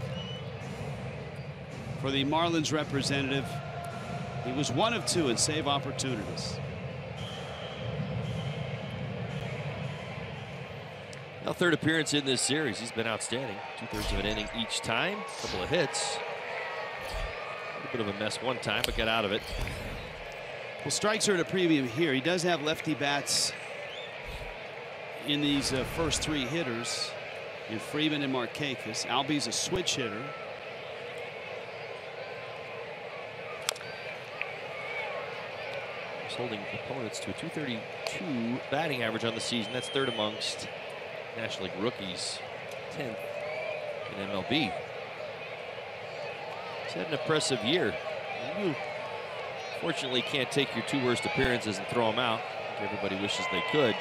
for the Marlins representative. He was 1 of 2 in save opportunities. Now, 3rd appearance in this series. He's been outstanding. 2/3 of an inning each time. A couple of hits. A bit of a mess one time, but got out of it. Well, strikes are at a premium here. He does have lefty bats in these first 3 hitters. In Freeman and Markakis. Albies a switch hitter. He's holding opponents to a .232 batting average on the season. That's 3rd amongst National League rookies, 10th in MLB. He's had an impressive year. You fortunately can't take your 2 worst appearances and throw them out. Everybody wishes they could.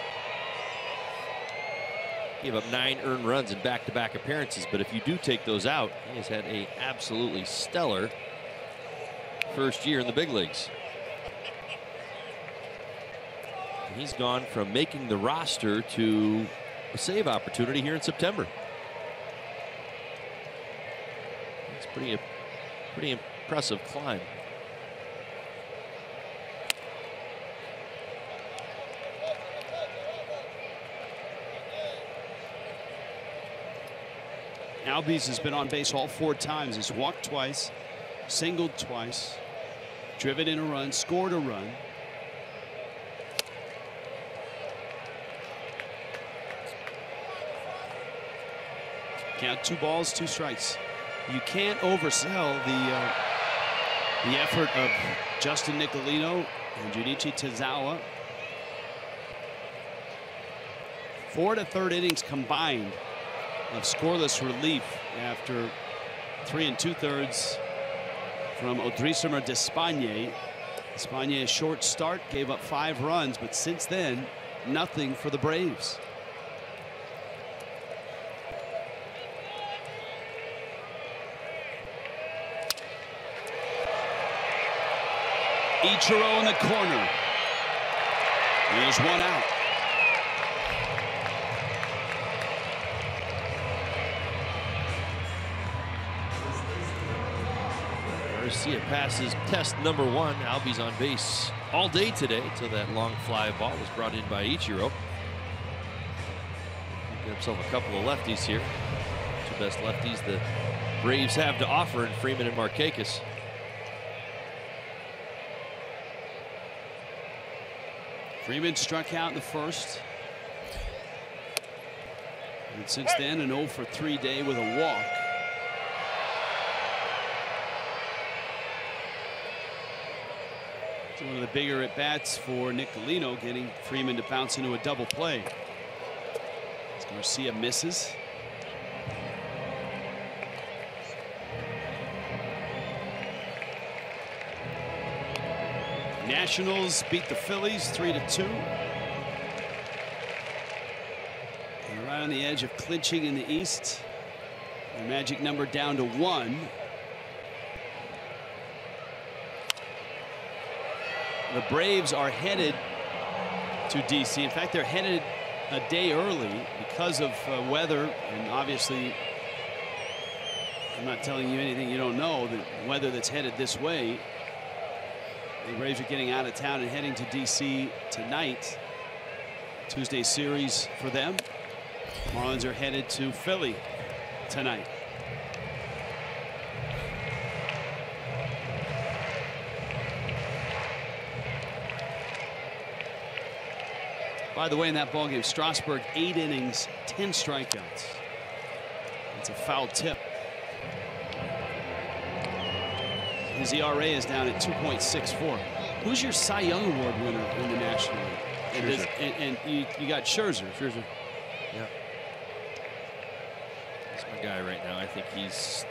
Gave up 9 earned runs in back-to-back appearances, but if you do take those out, he has had a absolutely stellar first year in the big leagues. And he's gone from making the roster to a save opportunity here in September. It's pretty impressive climb. Albies has been on base all 4 times. He's walked twice, singled twice, driven in a run, scored a run. Count 2 balls, 2 strikes. You can't oversell the effort of Justin Nicolino and Junichi Tazawa. 4 to 3rd innings combined of scoreless relief after 3 2/3 from Odrisamer Despagne. Despagne, a short start, gave up 5 runs, but since then, nothing for the Braves. Ichiro in the corner. There's 1 out. Garcia passes test number 1. Albies on base all day today until that long fly ball was brought in by Ichiro. Get himself a couple of lefties here. 2 best lefties the Braves have to offer in Freeman and Markakis. Freeman struck out in the first. And since then, an 0 for 3 day with a walk. It's one of the bigger at bats for Nick Galino, getting Freeman to bounce into a double play. As Garcia misses. Nationals beat the Phillies 3-2. And right on the edge of clinching in the East. Their magic number down to 1. The Braves are headed to D.C. In fact, they're headed a day early because of weather, and obviously I'm not telling you anything you don't know. The weather that's headed this way. The Braves are getting out of town and heading to D.C. tonight. Tuesday series for them. Marlins are headed to Philly tonight. By the way, in that ballgame, Strasburg 8 innings, 10 strikeouts. It's a foul tip. His ERA is down at 2.64. Who's your Cy Young Award winner in the National League? And you got Scherzer. Yeah. That's my guy right now. I think he's.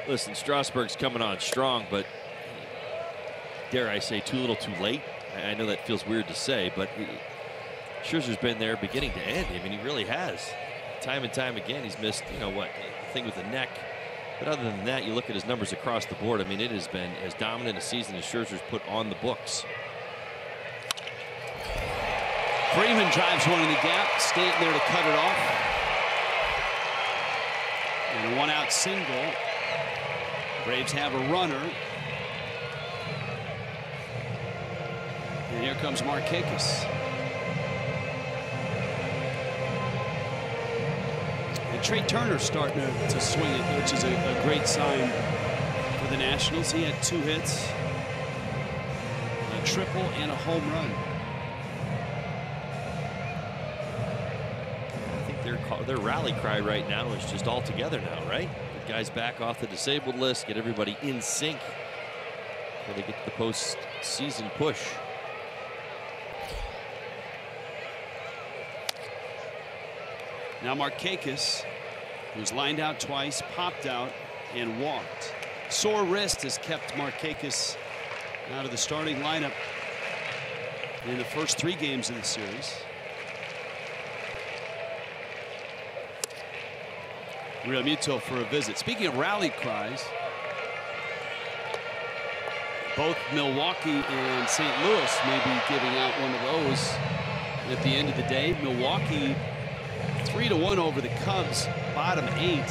Listen, Strasburg's coming on strong, but dare I say, too little, too late. I know that feels weird to say, but Scherzer's been there beginning to end. I mean, he really has. Time and time again, he's missed, you know what, the thing with the neck. But other than that, you look at his numbers across the board. I mean, it has been as dominant a season as Scherzer's put on the books. Freeman drives one in the gap. Stanton there to cut it off. And a 1-out single. Braves have a runner. And here comes Markakis. And Trey Turner's starting to swing it, which is a great sign for the Nationals. He had 2 hits, a triple, and a home run. I think their rally cry right now is just all together now, right? Get guys back off the disabled list, get everybody in sync before they get to the postseason push. Now Markakis, who's lined out twice, popped out and walked. Sore wrist has kept Markakis out of the starting lineup in the first 3 games of the series. Realmuto for a visit. Speaking of rally cries, both Milwaukee and St. Louis may be giving out one of those at the end of the day. Milwaukee 3-1 over the Cubs, bottom 8.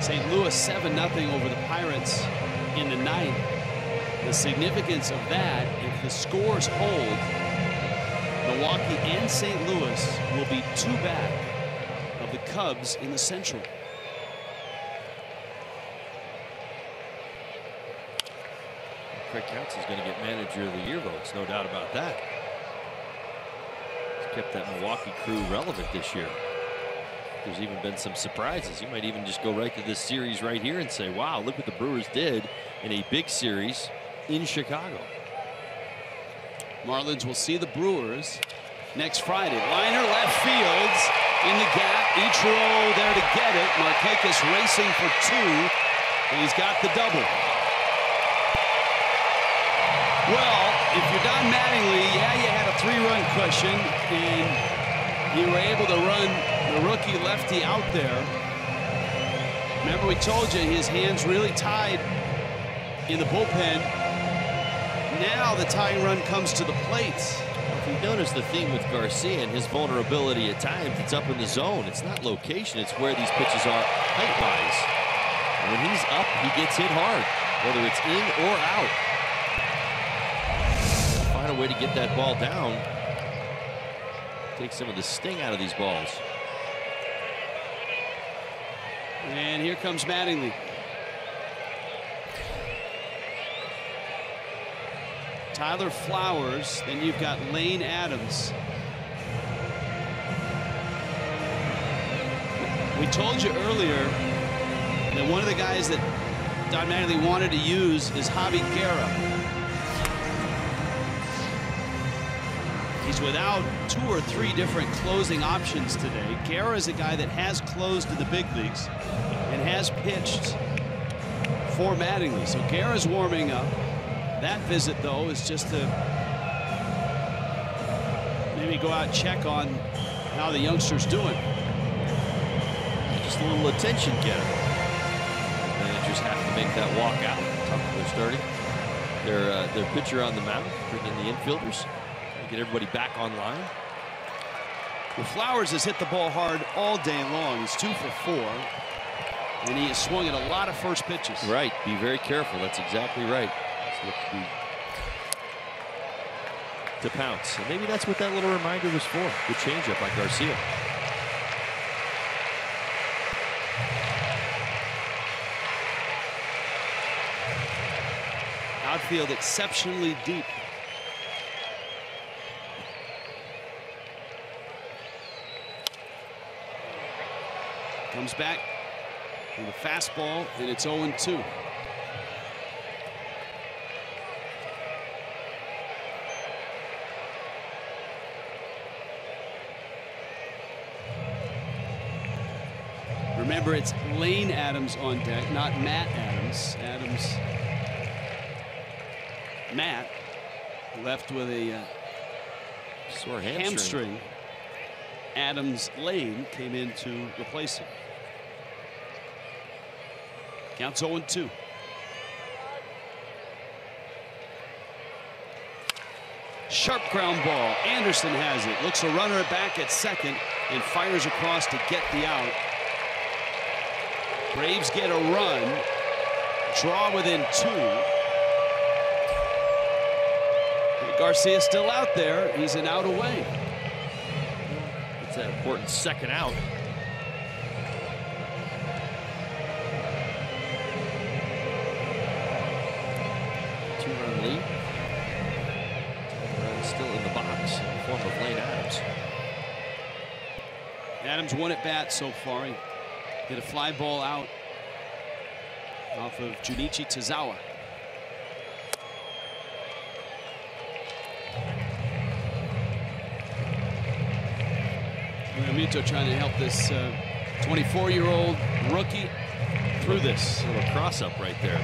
St. Louis 7-0 over the Pirates in the 9th. The significance of that, if the scores hold, Milwaukee and St. Louis will be 2 back of the Cubs in the Central. Craig Counsell is going to get Manager of the Year votes, no doubt about that. He's kept that Milwaukee crew relevant this year. There's even been some surprises. You might even just go right to this series right here and say, wow, look what the Brewers did in a big series in Chicago. Marlins will see the Brewers next Friday. Liner left fields in the gap. Ichiro there to get it. Markakis racing for 2, and he's got the double. Well, if you're Don Mattingly, yeah, you had a 3-run cushion, and you were able to run the rookie lefty out there. Remember, we told you his hands really tied in the bullpen. Now the tying run comes to the plate. If you notice the theme with Garcia and his vulnerability at times, it's up in the zone. It's not location, it's where these pitches are height-wise. And when he's up, he gets hit hard, whether it's in or out. Find a way to get that ball down. Take some of the sting out of these balls. And here comes Mattingly. Tyler Flowers, then you've got Lane Adams. We told you earlier that one of the guys that Don Mattingly wanted to use is Javi Guerra. He's without 2 or 3 different closing options today. Guerra is a guy that has closed in the big leagues and has pitched for Mattingly. So Guerra's warming up. That visit, though, is just to maybe go out and check on how the youngster's doing. Just a little attention getter. Managers have to make that walk out. They're starting their pitcher on the mound, bring in the infielders, get everybody back online. Well, Flowers has hit the ball hard all day long. He's 2 for 4, and he has swung at a lot of first pitches. Right. Be very careful. That's exactly right. To pounce. And maybe that's what that little reminder was for. Good changeup by Garcia. Outfield exceptionally deep. Comes back with a fastball, and it's 0-2. Remember, it's Lane Adams on deck, not Matt Adams. Matt left with a sore hamstring. Adams Lane came in to replace him. Counts 0-2. Sharp ground ball. Anderson has it. Looks a runner back at second and fires across to get the out. Braves get a run. Draw within 2. Garcia still out there. He's an out away. It's that important second out. 2-run lead. Still in the box in the form of Lane Adams. Adams won at bat so far. He hit a fly ball out off of Junichi Tozawa. Mito trying to help this 24-year-old rookie through this. A little cross-up right there.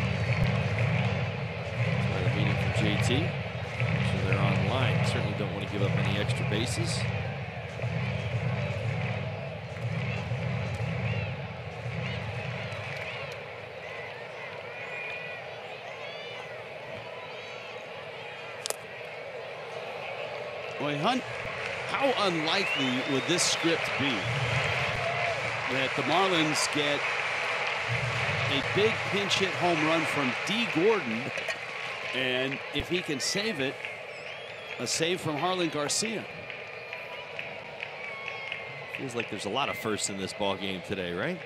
Try the meeting for JT. Make sure they're on line. Certainly don't want to give up any extra bases. Boy, Hunt, how unlikely would this script be that the Marlins get a big pinch hit home run from D. Gordon, and if he can save it, a save from Harlan Garcia. Feels like there's a lot of firsts in this ball game today, right?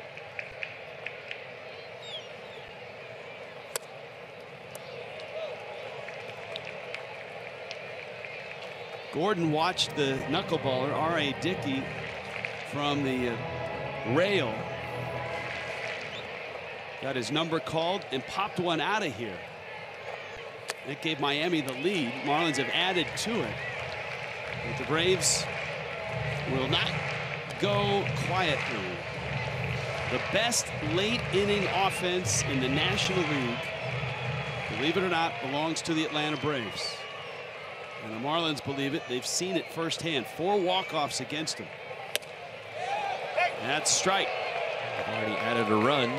Gordon watched the knuckleballer, R.A. Dickey, from the rail. Got his number called and popped one out of here. That gave Miami the lead. Marlins have added to it. But the Braves will not go quietly. The best late inning offense in the National League, believe it or not, belongs to the Atlanta Braves. And the Marlins believe it. They've seen it firsthand. 4 walk-offs against them. That's strike. Already added a run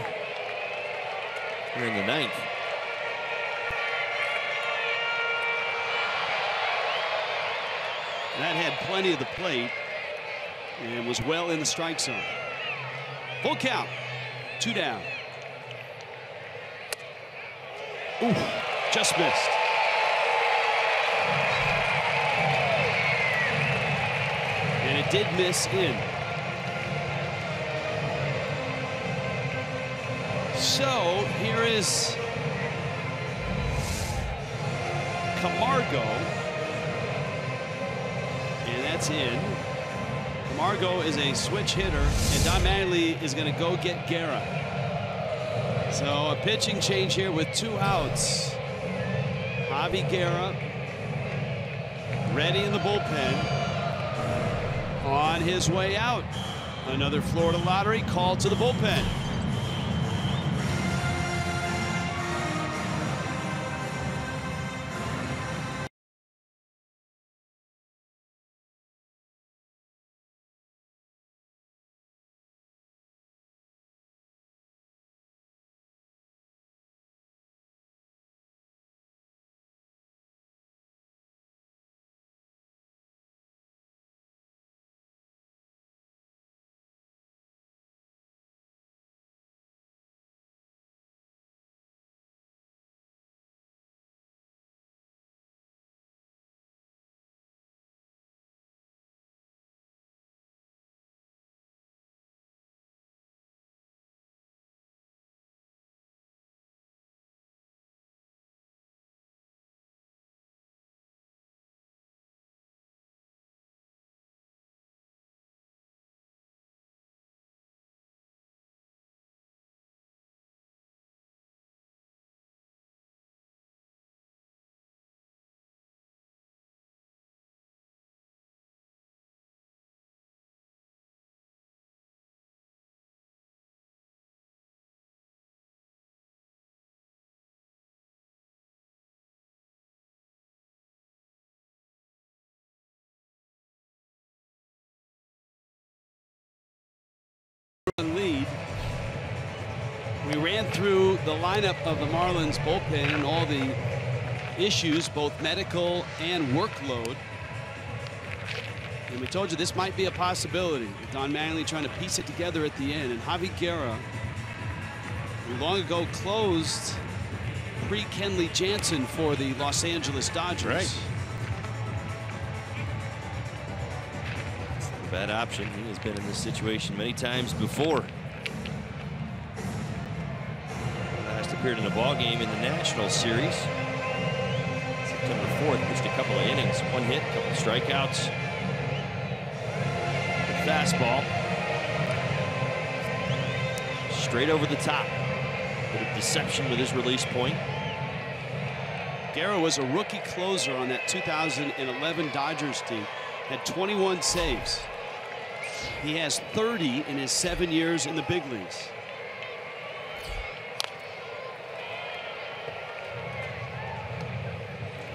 here in the 9th. That had plenty of the plate and was well in the strike zone. Full count. 2 down. Ooh, just missed. And it did miss in. So here is Camargo. And that's in. Camargo is a switch hitter, and Don Mattingly is going to go get Guerra. So a pitching change here with 2 outs. Javi Guerra ready in the bullpen. On his way out. Another Florida lottery call to the bullpen. Lead. We ran through the lineup of the Marlins bullpen and all the issues, both medical and workload. And we told you this might be a possibility. Don Mattingly trying to piece it together at the end. And Javi Guerra, who long ago closed pre-Kenley Jansen for the Los Angeles Dodgers. Right. Bad option. He has been in this situation many times before. Last appeared in a ball game in the National Series. September 4th, pitched a couple of innings, 1 hit, a couple of strikeouts. The fastball. Straight over the top. Bit of deception with his release point. Guerra was a rookie closer on that 2011 Dodgers team. Had 21 saves. He has 30 in his 7 years in the big leagues.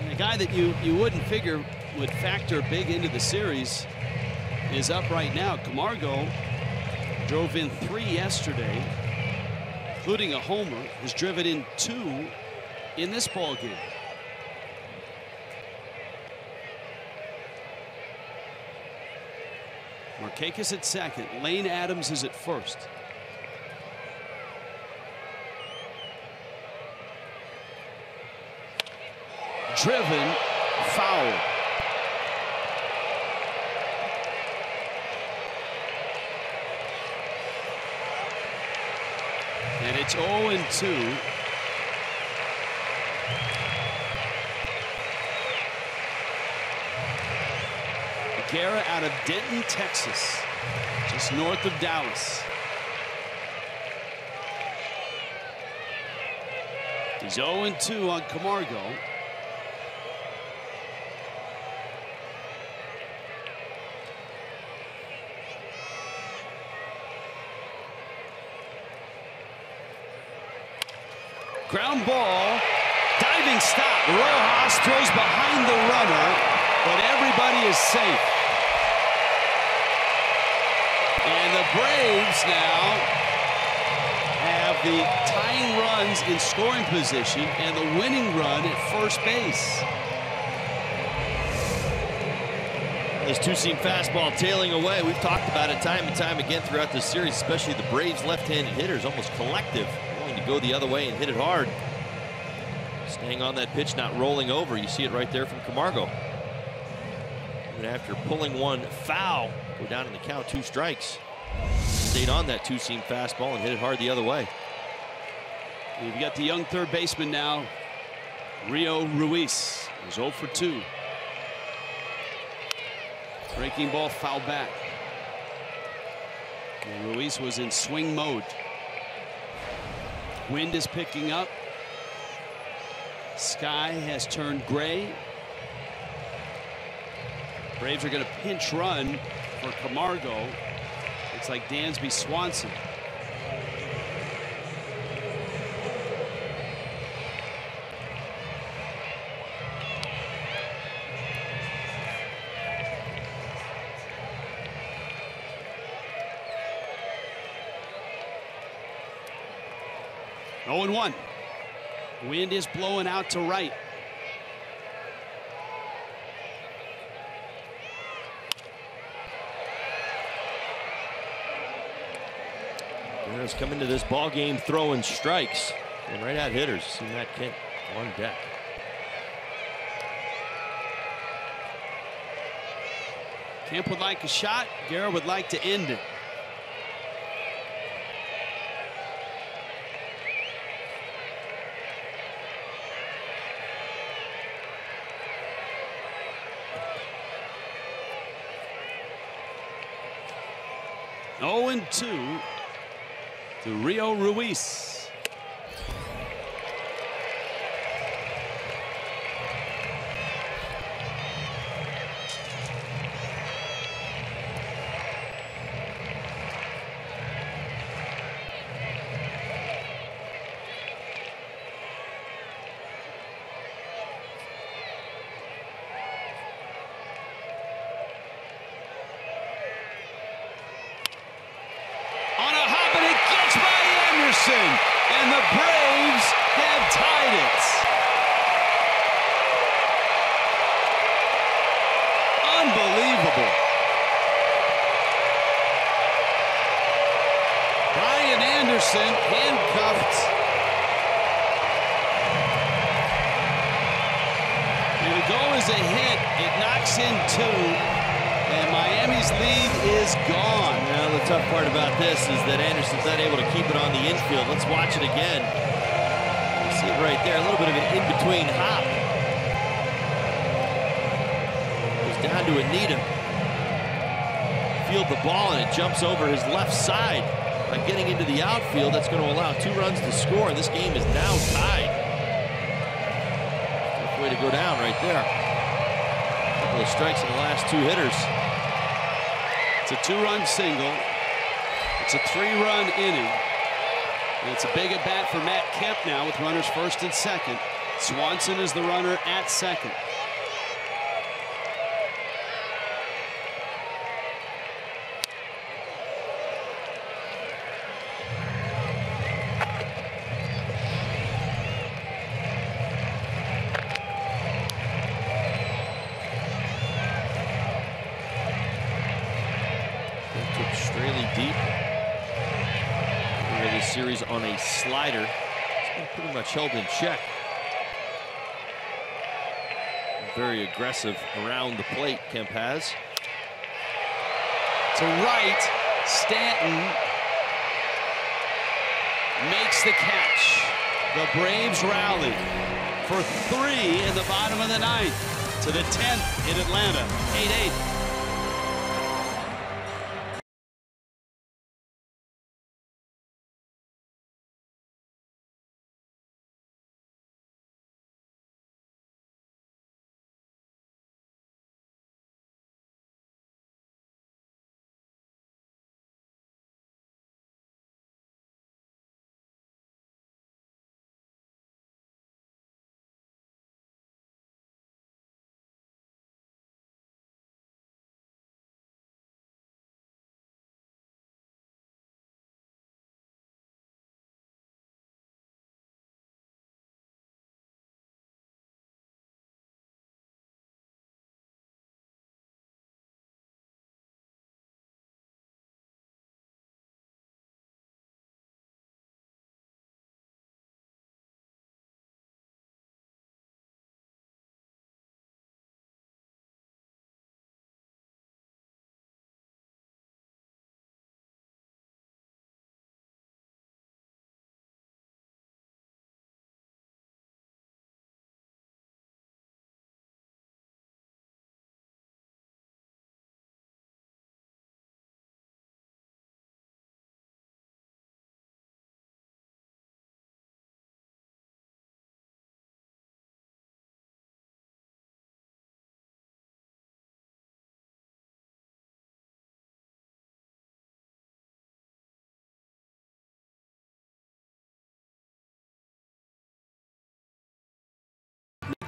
And a guy that you wouldn't figure would factor big into the series is up right now. Camargo drove in 3 yesterday, including a homer. Has driven in 2 in this ball game. Markakis at second. Lane Adams is at first. Driven foul. And it's 0-2. Guerra out of Denton, Texas, just north of Dallas. He's 0-2 on Camargo. Ground ball, diving stop. Rojas throws behind the runner, but everybody is safe. And the Braves now have the tying runs in scoring position and the winning run at first base. This two-seam fastball tailing away. We've talked about it time and time again throughout this series, especially the Braves left-handed hitters, almost collective, willing to go the other way and hit it hard. Staying on that pitch, not rolling over. You see it right there from Camargo. And after pulling one foul, go down in the count, 2 strikes. Stayed on that two-seam fastball and hit it hard the other way. We've got the young third baseman now, Rio Ruiz. It was 0 for 2. Breaking ball foul back. And Ruiz was in swing mode. Wind is picking up. Sky has turned gray. Braves are going to pinch run for Camargo. Looks like Dansby Swanson. Oh, and 1. Wind is blowing out to right. Bears come into this ball game throwing strikes and right at hitters. See Matt Kemp on deck. Kemp would like a shot. Guerra would like to end it. Oh, and 2 to Rio Ruiz. And the Braves have tied it. Unbelievable. Brian Anderson handcuffed. And the goal is a hit. It knocks in 2. And Miami's lead is gone. Well, the tough part about this is that Anderson's not able to keep it on the infield. Let's watch it again. You see it right there, a little bit of an in-between hop. Goes down to a knee to field the ball, and it jumps over his left side. By getting into the outfield, that's going to allow 2 runs to score. This game is now tied. Tough way to go down right there. A couple of strikes in the last 2 hitters. It's a 2-run single. It's a 3-run inning. And it's a big at bat for Matt Kemp now with runners first and second. Swanson is the runner at second. Deep. We're in this series on a slider. It's been pretty much held in check. Very aggressive around the plate, Kemp has. To right, Stanton makes the catch. The Braves rally for 3 in the bottom of the 9th to the 10th in Atlanta, 8-8.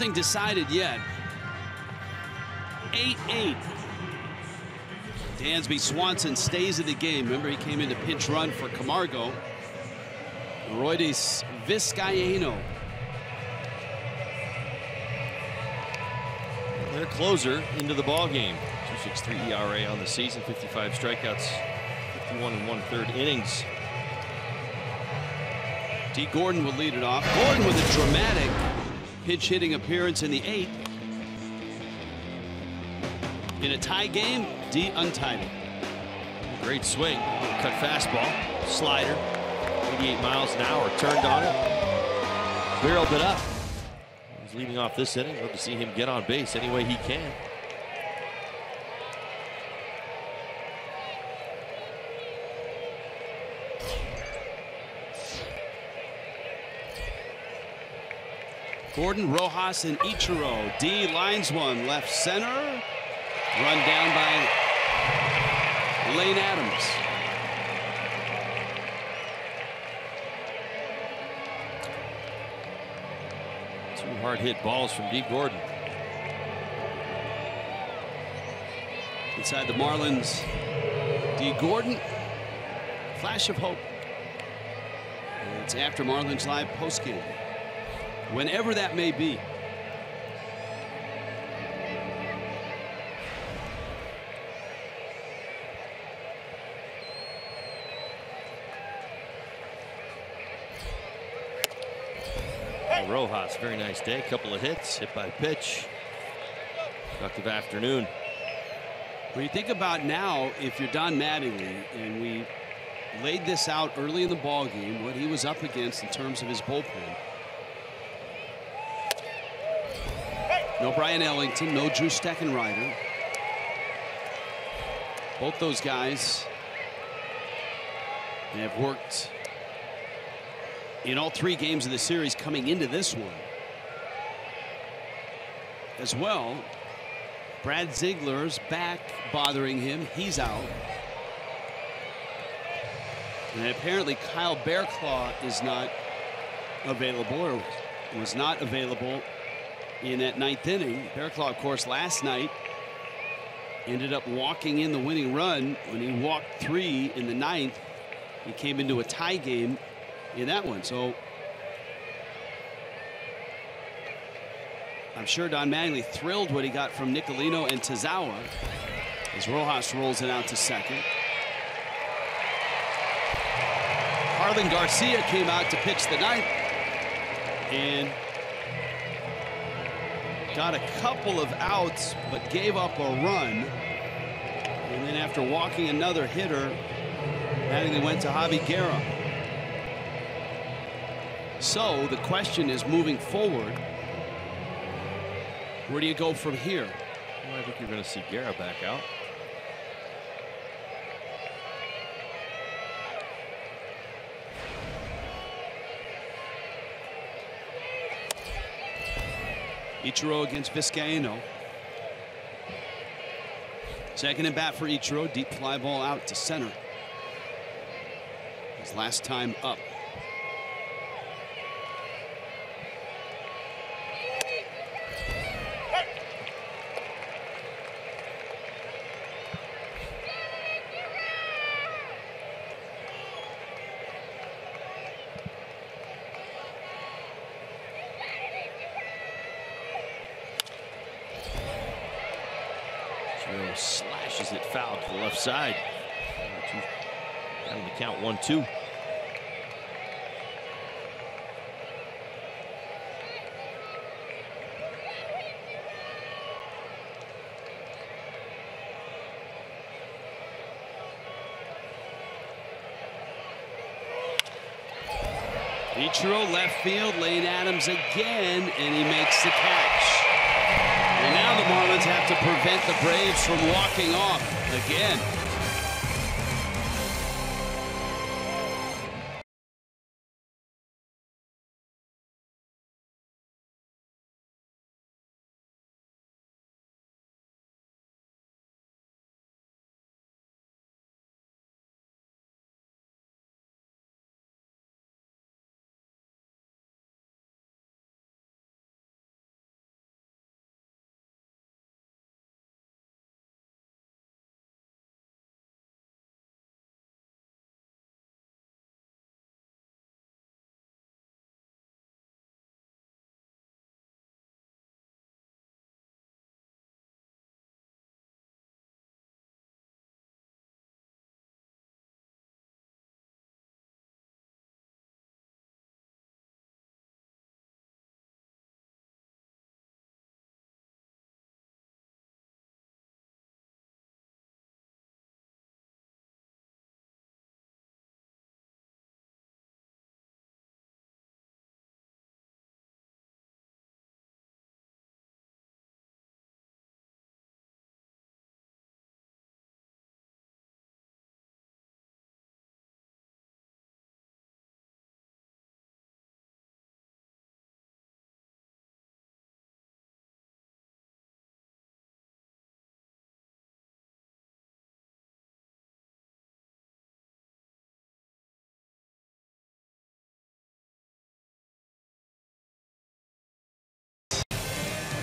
Nothing decided yet. 8-8. Dansby Swanson stays in the game. Remember, he came in to pinch run for Camargo. Roydis Vizcaíno. Their closer into the ball game. 2.63 ERA on the season, 55 strikeouts, 51 1/3 innings. D. Gordon will lead it off. Gordon with a dramatic pinch hitting appearance in the 8th. In a tie game, D untied it. Great swing. Cut fastball. Slider. 88 miles an hour. Turned on it. Barreled it up. He's leading off this inning. Love to see him get on base any way he can. Gordon, Rojas, and Ichiro. D lines one left center. Run down by Lane Adams. Two hard hit balls from D. Gordon. Inside the Marlins, D. Gordon. Flash of hope. And it's after Marlins Live postgame. Whenever that may be. Rojas, very nice day. Couple of hits, hit by pitch. Productive afternoon. When you think about now, if you're Don Mattingly, and we laid this out early in the ball game, what he was up against in terms of his bullpen. No Brian Ellington, no Drew Steckenrider. Both those guys have worked in all 3 games of the series coming into this one. As well, Brad Ziegler's back bothering him. He's out. And apparently Kyle Bearclaw is not available, or was not available in that 9th inning. Bearclaw, of course, last night ended up walking in the winning run. When he walked 3 in the 9th, he came into a tie game in that one. So I'm sure Don Mattingly thrilled what he got from Nicolino and Tazawa as Rojas rolls it out to second. Harlan Garcia came out to pitch the 9th and got a couple of outs, but gave up a run. And then after walking another hitter, Mattingly went to Javi Guerra. So the question is, moving forward, where do you go from here? Well, I think you're going to see Guerra back out. Ichiro against Vizcaíno. Second at bat for Ichiro. Deep fly ball out to center. His last time up. Slashes it foul to the left side. Got him to count 1-2. Ichiro left field, Lane Adams again, and he makes the catch. And now the Marlins have to prevent the Braves from walking off again.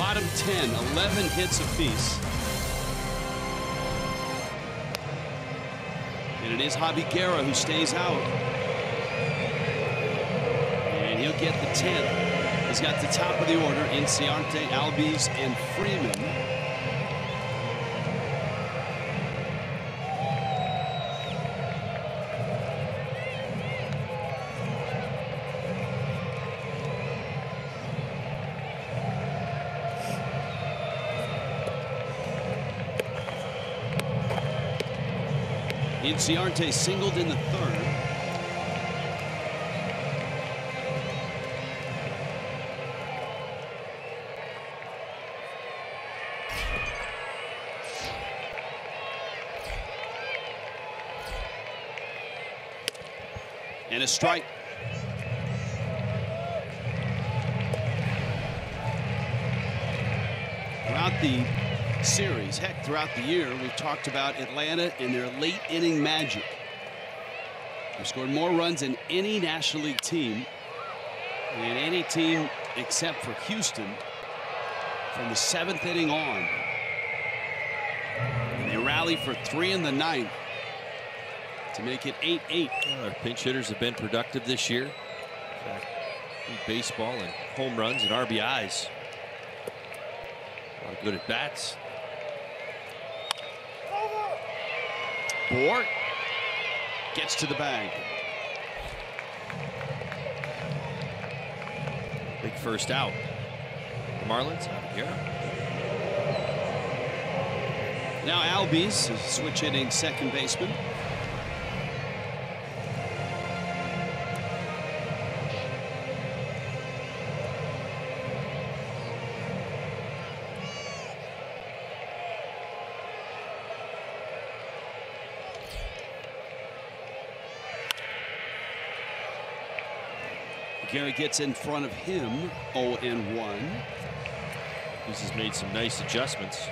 bottom 10, 11 hits apiece. And it is Javi Guerra who stays out. And he'll get the 10th. He's got the top of the order in Ciarte, Albies, and Freeman. Ciarte singled in the third. And a strike. Throughout the series, heck, throughout the year, we've talked about Atlanta and their late inning magic. They've scored more runs than any National League team and any team except for Houston from the 7th inning on. And they rally for 3 in the 9th to make it 8-8. Well, our pinch hitters have been productive this year. In fact, baseball and home runs and RBIs. A lot of good at bats. Bohr gets to the bag. Big first out. The Marlins out here. Now Albies is switch hitting second baseman. Gary gets in front of him, 0-1. This has made some nice adjustments.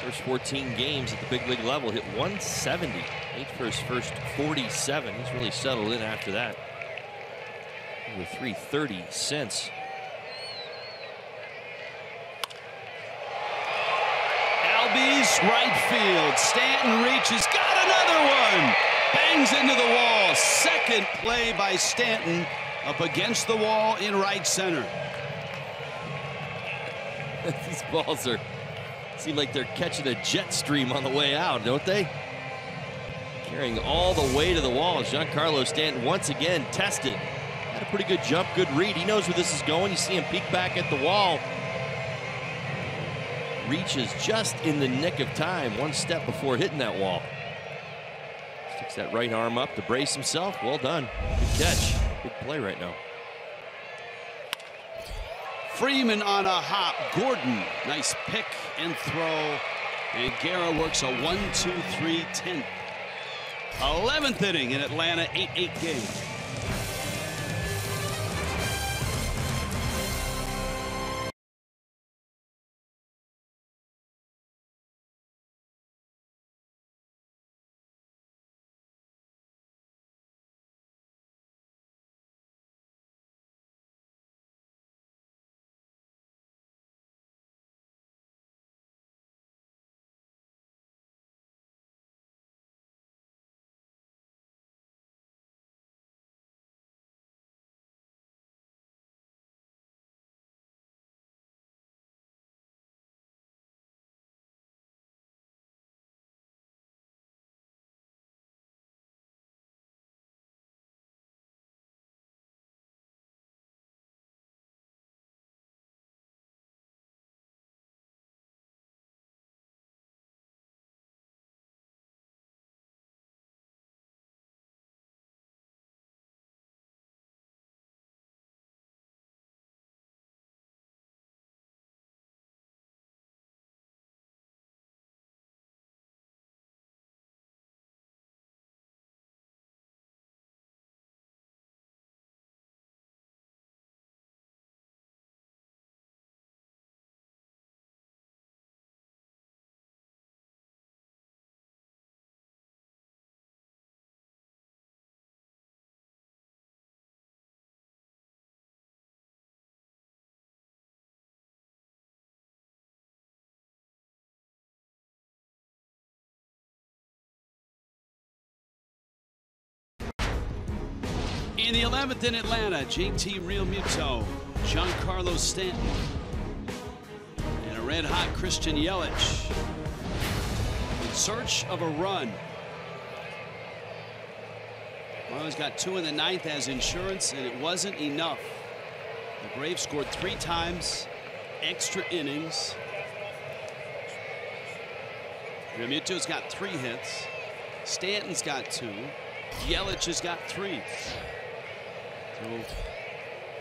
First 14 games at the big league level, hit 170. 8 for his first 47. He's really settled in after that. Over 330 since. Albies, right field. Stanton reaches, got another one. Bangs into the wall. Second play by Stanton. Up against the wall in right center. These balls seem like they're catching a jet stream on the way out, don't they? Carrying all the way to the wall. Giancarlo Stanton once again tested. Had a pretty good jump, good read. He knows where this is going. You see him peek back at the wall. Reaches just in the nick of time, one step before hitting that wall. Sticks that right arm up to brace himself. Well done. Good catch. Big play right now. Freeman on a hop. Gordon, nice pick and throw. And Guerra works a 1-2-3 10th. 11th inning in Atlanta, 8-8 game. In the 11th in Atlanta, JT Realmuto, Giancarlo Stanton, and a red-hot Christian Yelich in search of a run. Marlins got 2 in the 9th as insurance, and it wasn't enough. The Braves scored 3 times, extra innings. Realmuto's got 3 hits. Stanton's got 2. Yelich has got 3. So,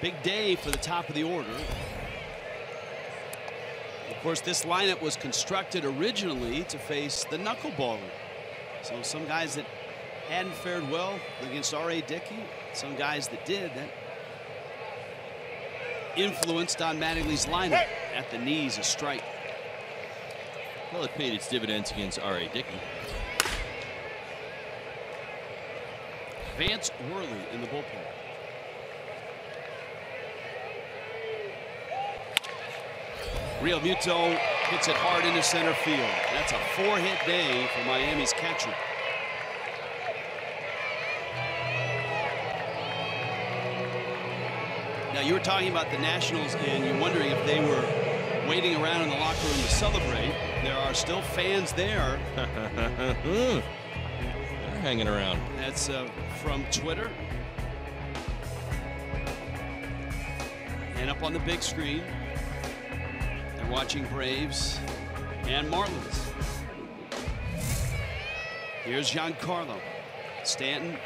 big day for the top of the order. Of course, this lineup was constructed originally to face the knuckleballer. So some guys that hadn't fared well against R.A. Dickey, some guys that did. That influenced Don Mattingly's lineup. At the knees, a strike. Well, it paid its dividends against R.A. Dickey. Vance Worley in the bullpen. Realmuto hits it hard into center field. That's a 4-hit day for Miami's catcher. Now, you were talking about the Nationals, and you're wondering if they were waiting around in the locker room to celebrate. There are still fans there. They're hanging around. That's from Twitter. And up on the big screen, they're watching Braves and Marlins. Here's Giancarlo. Stanton.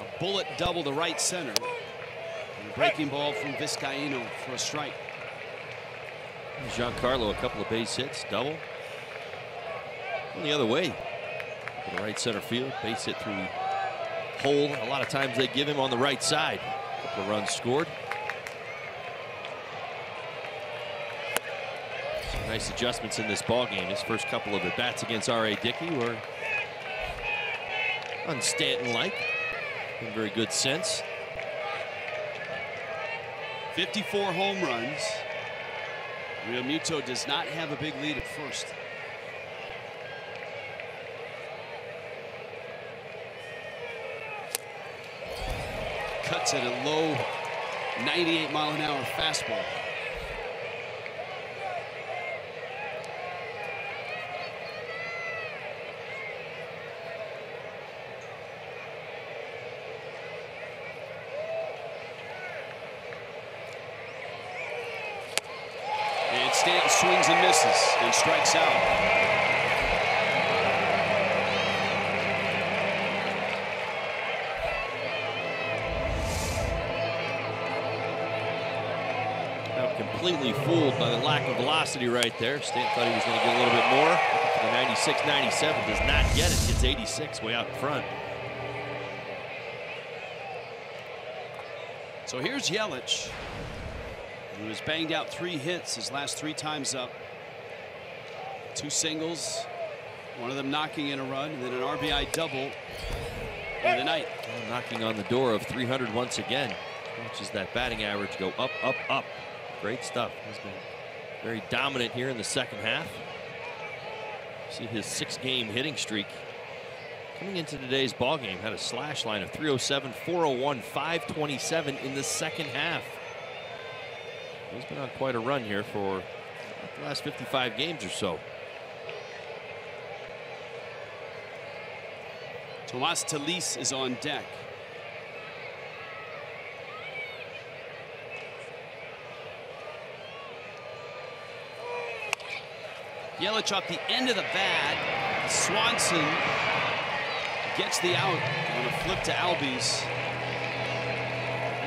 A bullet double to right center. And a breaking ball from Vizcaíno for a strike. Giancarlo, a couple of base hits, double. The other way, to the right center field, base hit through hole. A lot of times they give him on the right side. A couple of runs scored. Some nice adjustments in this ball game. His first couple of at bats against R.A. Dickey were un-Stanton-like. In very good sense. 54 home runs. Realmuto does not have a big lead at first. Cuts at a low 98-mile-an-hour fastball. And Stanton swings and misses and strikes out. Completely fooled by the lack of velocity right there. Stanton thought he was going to get a little bit more. The 96, 97 does not get it. Gets 86 way out in front. So here's Yelich, who has banged out 3 hits his last 3 times up. 2 singles, one of them knocking in a run, and then an RBI double in the night. Knocking on the door of 300 once again. Watches that batting average go up, up, up. Great stuff. He's been very dominant here in the second half. See his 6-game hitting streak coming into today's ball game. Had a slash line of 307, 401, 527 in the second half. He's been on quite a run here for the last 55 games or so. Tomas Talis is on deck. Yelich off the end of the bat. Swanson gets the out on a flip to Albies.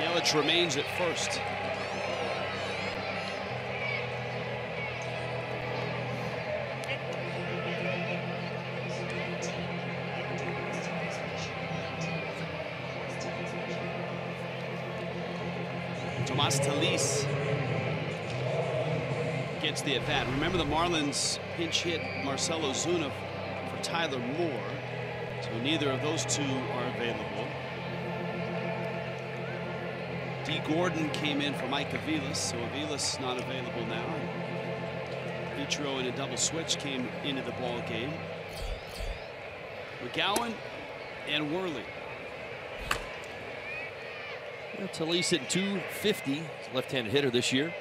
Yelich remains at first. Tomas Talis gets the at-bat. Remember, the Marlins pinch hit Marcell Ozuna for Tyler Moore, so neither of those two are available. D. Gordon came in for Mike Aviles, so Aviles not available now. Ichiro in a double switch came into the ball game. McGowan and Worley. Talise hitting 250. He's a left-handed hitter this year.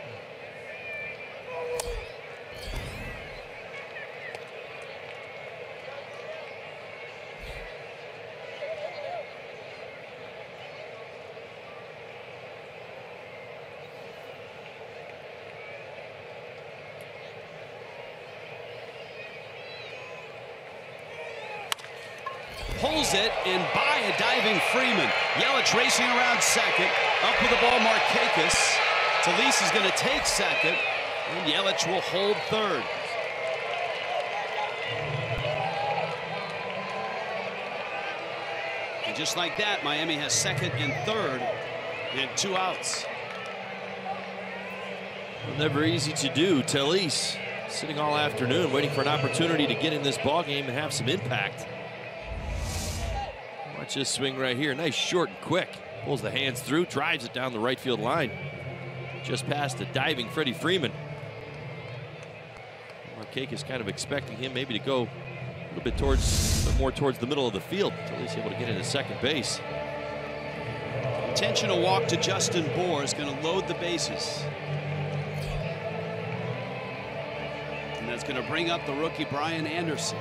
Pulls it and by a diving Freeman. Yelich racing around second. Up with the ball, Markakis. Talise is going to take second. And Yelich will hold third. And just like that, Miami has second and third and 2 outs. Never easy to do. Talise sitting all afternoon waiting for an opportunity to get in this ball game and have some impact. Watch this swing right here. Nice, short and quick. Pulls the hands through, drives it down the right field line. Just past the diving Freddie Freeman. Markakis kind of expecting him maybe to go a little bit more towards the middle of the field. Talise able to get into second base. Intentional walk to Justin Bohr is going to load the bases. And that's going to bring up the rookie Brian Anderson.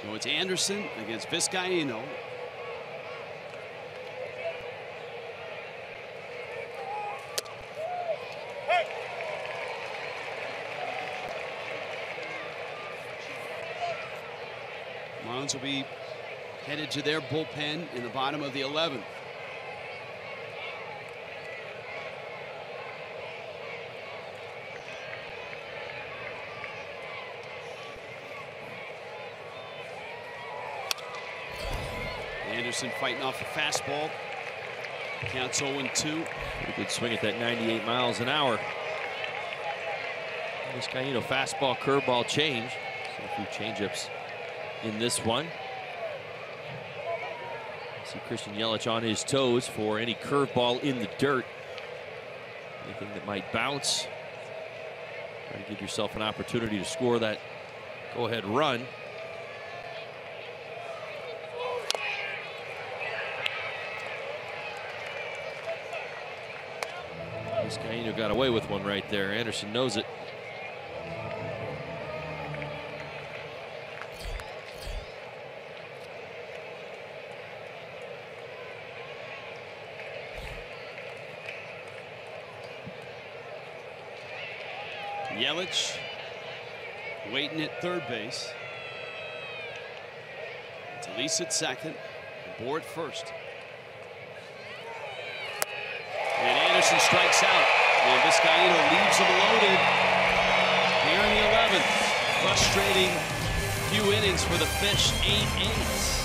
So it's Anderson against Vizcaíno. Marlins will be headed to their bullpen in the bottom of the 11th. Anderson fighting off a fastball. Counts 0-2. Pretty good swing at that 98 miles an hour. Vizcaíno fastball, curveball change. So a few changeups in this one. See Christian Yelich on his toes for any curveball in the dirt. Anything that might bounce. Try to give yourself an opportunity to score that go-ahead run. Vizcaíno got away with one right there. Anderson knows it. Yelich waiting at third base. Talise at second. Bohr at first. And Anderson strikes out. And Vizcaíno leaves him loaded here in the 11th. Frustrating few innings for the Fish. 8-8.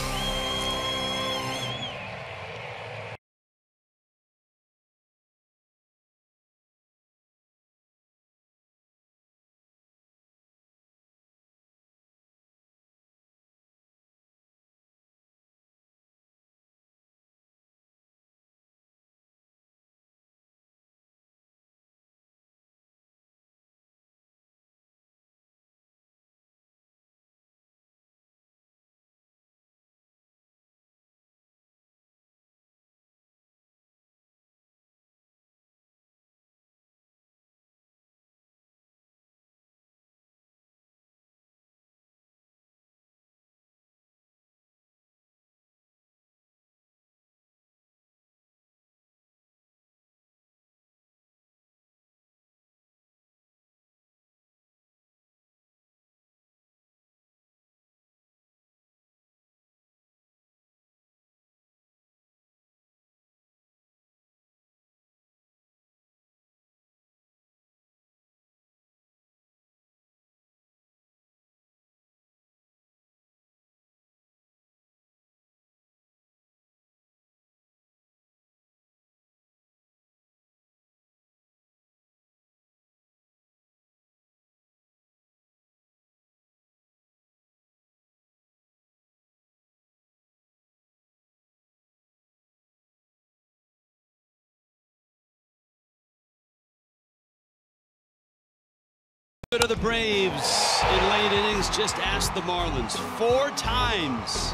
Of the Braves in late innings just asked the Marlins 4 times.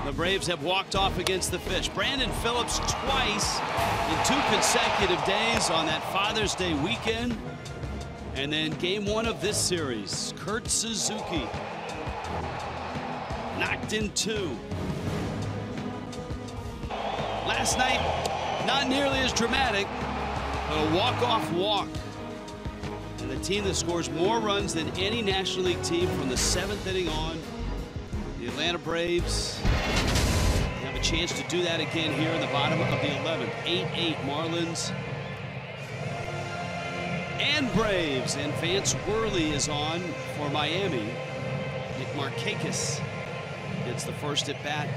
The Braves have walked off against the Fish. Brandon Phillips twice in 2 consecutive days on that Father's Day weekend. And then game 1 of this series, Kurt Suzuki knocked in 2. Last night, not nearly as dramatic, but a walk-off walk. And the team that scores more runs than any National League team from the 7th inning on, the Atlanta Braves, have a chance to do that again here in the bottom of the 11th. 8-8 Marlins and Braves. And Vance Worley is on for Miami. Nick Markakis gets the first at bat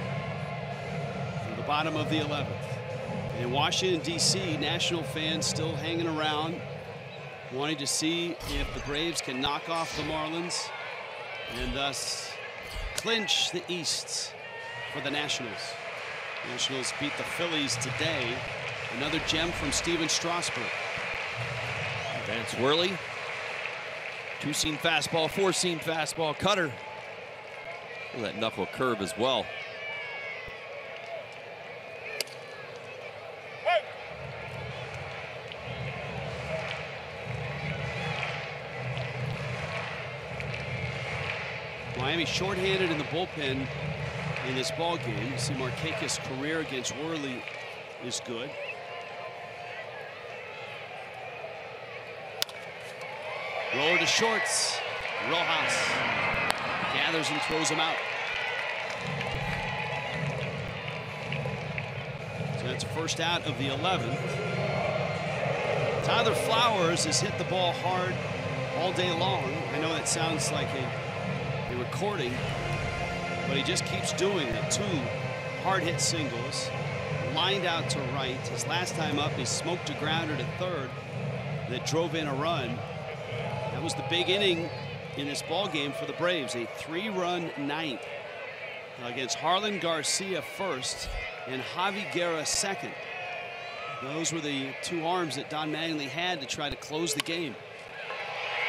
for the bottom of the 11th. In Washington, D.C., national fans still hanging around, wanting to see if the Braves can knock off the Marlins and thus clinch the East for the Nationals. Nationals beat the Phillies today. Another gem from Steven Strasburg. Vance Worley, 2-seam fastball, 4-seam fastball, cutter. That knuckle curve as well. Miami shorthanded in the bullpen in this ball game. You see Markakis' career against Worley is good. Roller to shorts. Rojas gathers and throws him out. So that's first out of the 11th. Tyler Flowers has hit the ball hard all day long. I know that sounds like a recording, but he just keeps doing it. 2 hard-hit singles, lined out to right. His last time up, he smoked a grounder to third that drove in a run. That was the big inning in this ball game for the Braves. A 3-run ninth against Harlan Garcia first and Javi Guerra second. Those were the 2 arms that Don Mattingly had to try to close the game.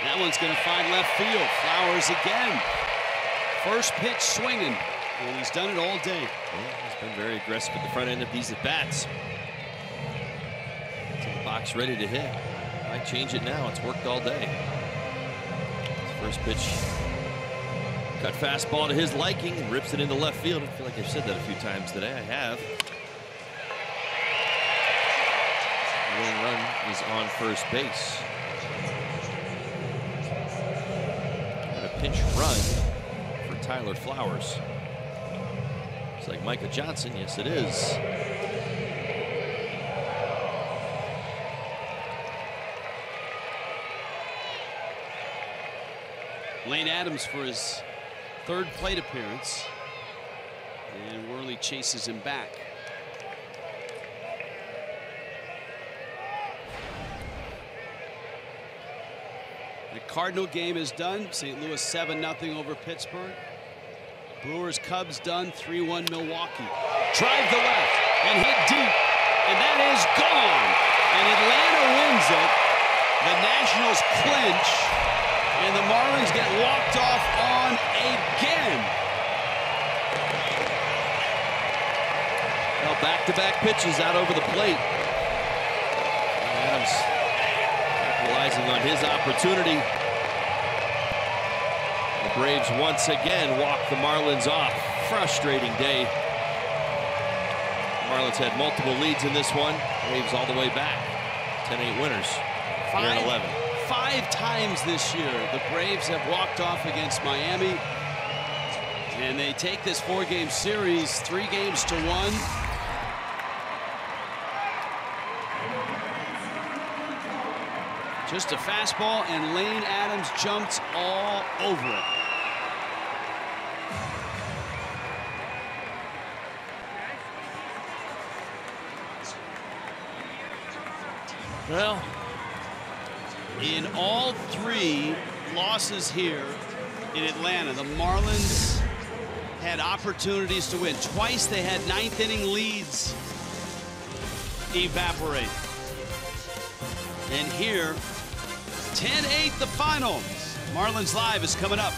That one's going to find left field. Flowers again. First pitch swinging, and he's done it all day. Yeah, he's been very aggressive at the front end of these at-bats. To the box ready to hit. Might change it now. It's worked all day. His first pitch, cut fastball to his liking and rips it into left field. I feel like I've said that a few times today. I have. The winning run is on first base. And a pinch run. Tyler Flowers. It's like Micah Johnson. Yes, it is. Lane Adams for his 3rd plate appearance. And Worley chases him back. The Cardinal game is done. St. Louis 7-0 over Pittsburgh. Brewers Cubs done. 3-1 Milwaukee. Drive to left and hit deep, and that is gone. And Atlanta wins it. The Nationals clinch, and the Marlins get walked off on again. Well, back-to-back pitches out over the plate. Adams capitalizing on his opportunity. The Braves once again walk the Marlins off. Frustrating day. The Marlins had multiple leads in this one. Braves all the way back. 10-8 winners. Here in 11. 5 times this year the Braves have walked off against Miami, and they take this 4-game series 3-1. Just a fastball, and Lane Adams jumped all over it. Well, in all 3 losses here in Atlanta, the Marlins had opportunities to win. Twice they had 9th-inning leads evaporate. And here, 10-8 the final. Marlins Live is coming up.